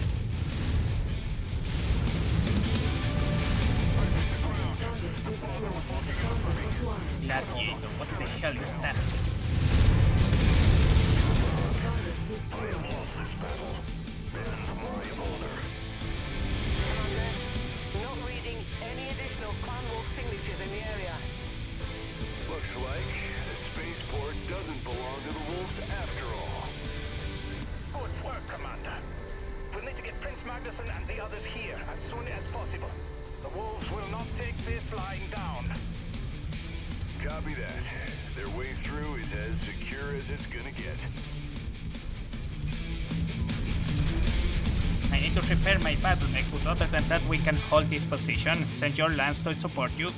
Gladiator, what the hell is that? Not reading any additional Clan Wolf signatures in the area. Looks like the spaceport doesn't belong to the Wolves after all. Good work, Commander. We'll need to get Prince Magnuson and the others here as soon as possible. The Wolves will not take this lying down. Copy that. Their way through is as secure as it's gonna get. I need to repair my battle mech, but other than that we can hold this position. Send your lance to support you.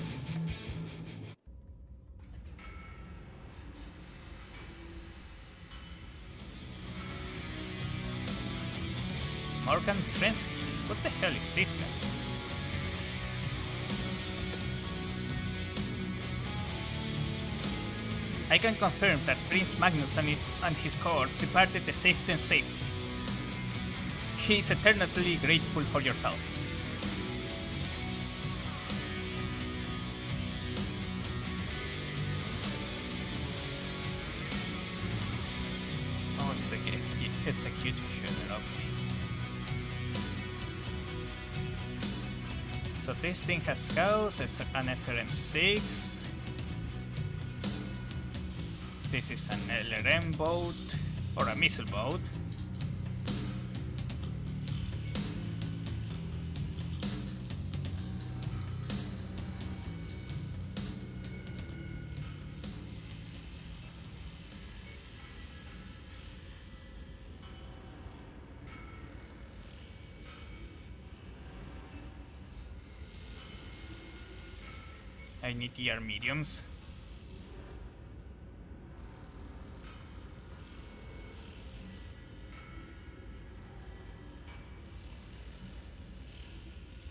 Morgan Trensky? What the hell is this guy? I can confirm that Prince Magnusson and his cohorts departed the safe and safe. He is eternally grateful for your help. Oh, it's execution, okay. So this thing has scouts, it's an SRM-6. This is an LRM boat, or a missile boat. I need ER mediums.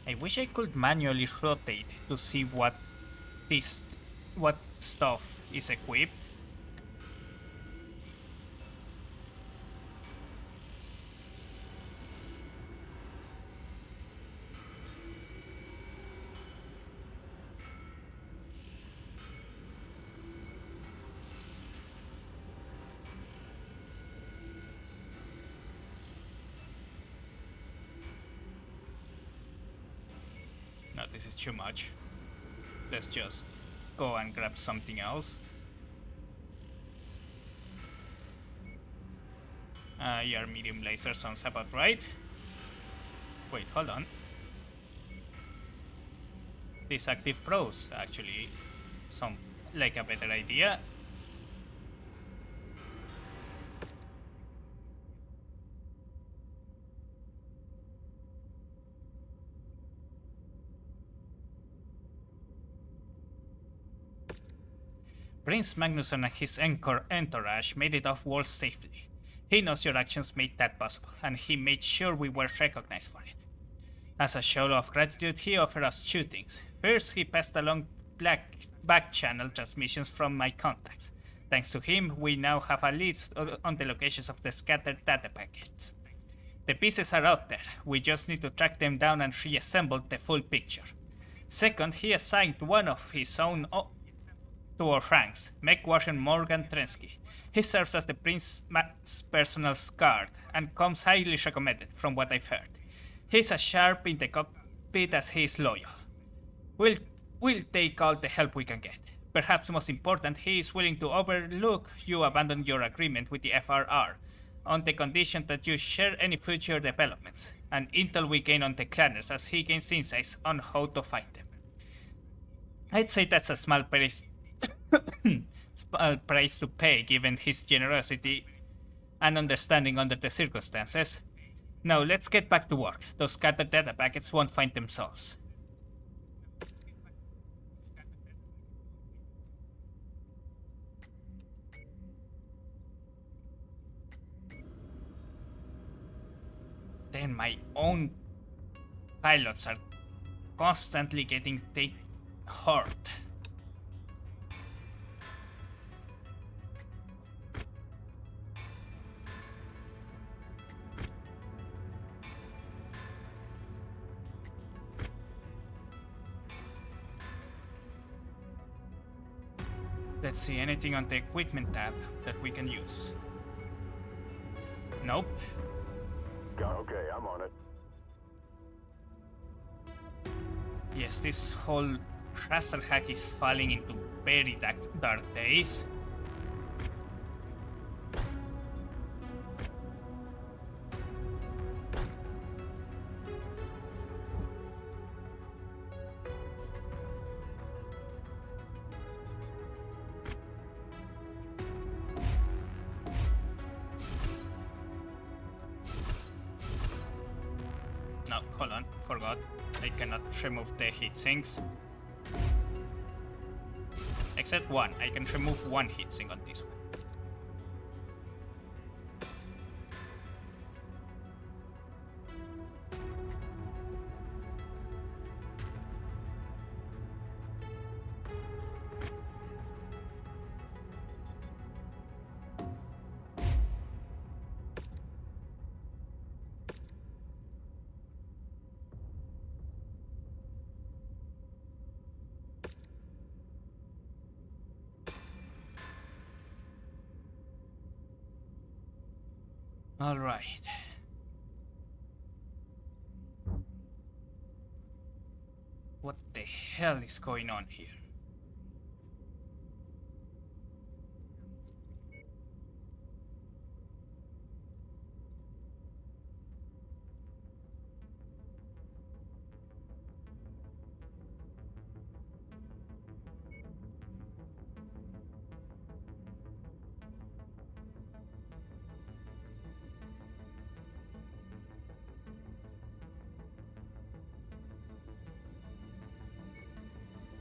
I wish I could manually rotate to see what stuff is equipped. No, this is too much. Let's just go and grab something else. Your medium laser sounds about right. Wait, hold on. These active pros actually sound like a better idea. Prince Magnusson and his entourage made it off-world safely. He knows your actions made that possible, and he made sure we were recognized for it. As a show of gratitude, he offered us two things. First, he passed along back-channel transmissions from my contacts. Thanks to him, we now have a lead on the locations of the scattered data packets. The pieces are out there, we just need to track them down and reassemble the full picture. Second, he assigned one of his own to our ranks, Mechwarrior Morgan Trensky. He serves as the Prince's personal guard and comes highly recommended from what I've heard. He's as sharp in the cockpit as he is loyal. We'll take all the help we can get. Perhaps most important, he is willing to overlook you abandon your agreement with the FRR, on the condition that you share any future developments, and intel we gain on the clanners as he gains insights on how to fight them. I'd say that's a small price to pay given his generosity and understanding under the circumstances. Now let's get back to work. Those scattered data packets won't find themselves. Then my own pilots are constantly getting hurt. Let's see, anything on the equipment tab that we can use? Nope. Okay, I'm on it. Yes, this whole Razzle hack is falling into very dark days. No, hold on, forgot. I cannot remove the heatsinks. Except one. I can remove one heatsink on this one. All right. What the hell is going on here?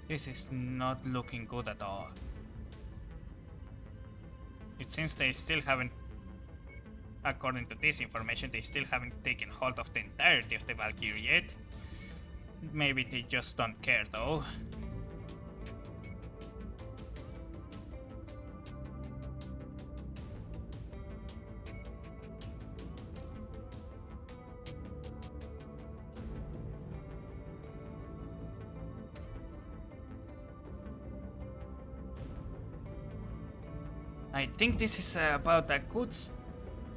This is not looking good at all. It seems they still haven't, according to this information, they still haven't taken hold of the entirety of the Valkyrie yet. Maybe they just don't care though. I think this is about a good...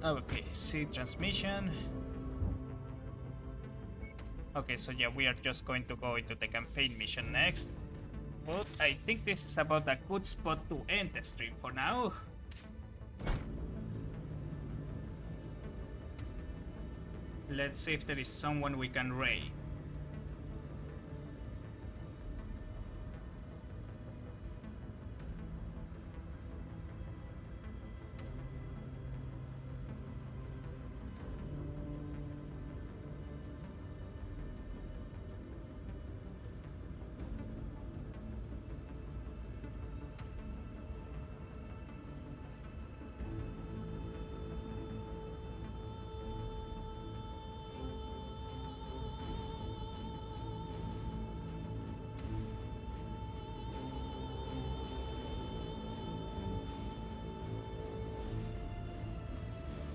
Okay, see transmission. Okay, so yeah, we are just going to go into the campaign mission next. But I think this is about a good spot to end the stream for now. Let's see if there is someone we can raid.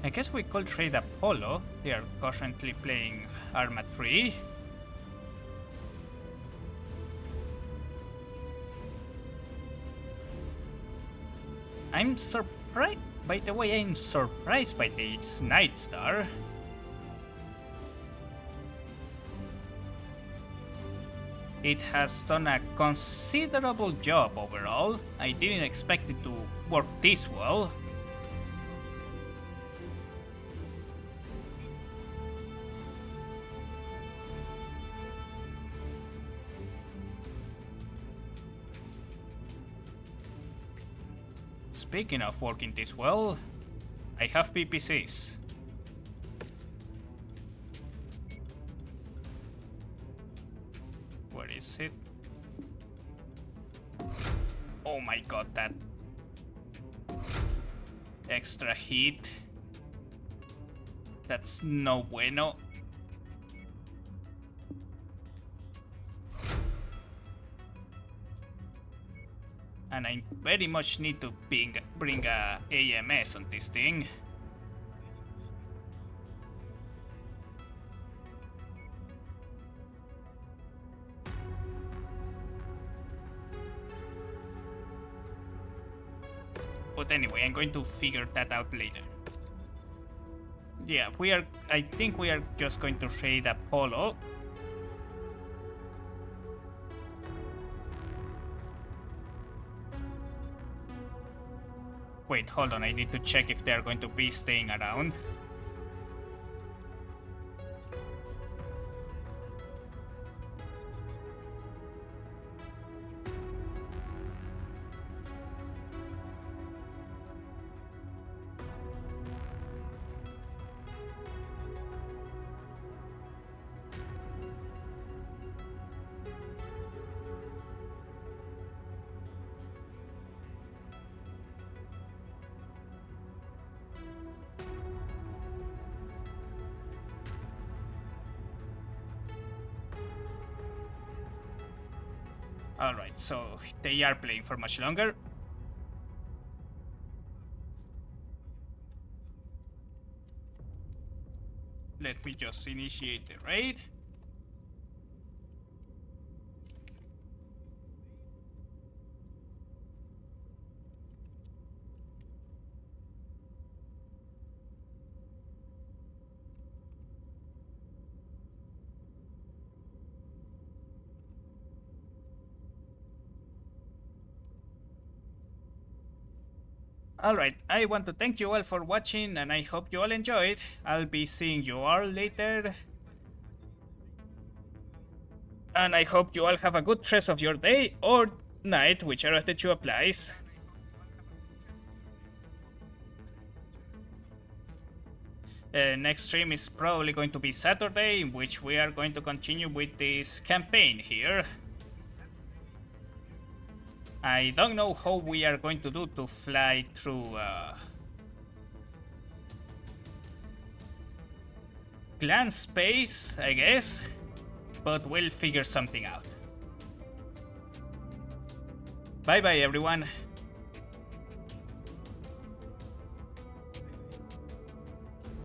I guess we could trade Apollo. They are currently playing Arma 3. I'm surprised. By the way, I'm surprised by this Night Star. It has done a considerable job overall. I didn't expect it to work this well. Speaking of working this well, I have PPCs. Where is it? Oh my god, that extra heat. That's no bueno. And I very much need to bring a AMS on this thing. But anyway, I'm going to figure that out later. Yeah, I think we are just going to trade Apollo. Wait, hold on, I need to check if they're going to be staying around. Alright, so they are playing for much longer. Let me just initiate the raid. Alright, I want to thank you all for watching and I hope you all enjoyed. I'll be seeing you all later. And I hope you all have a good rest of your day or night, whichever of the two applies. Next stream is probably going to be Saturday, in which we are going to continue with this campaign here. I don't know how we are going to do to fly through clan space, I guess, but we'll figure something out. Bye bye everyone.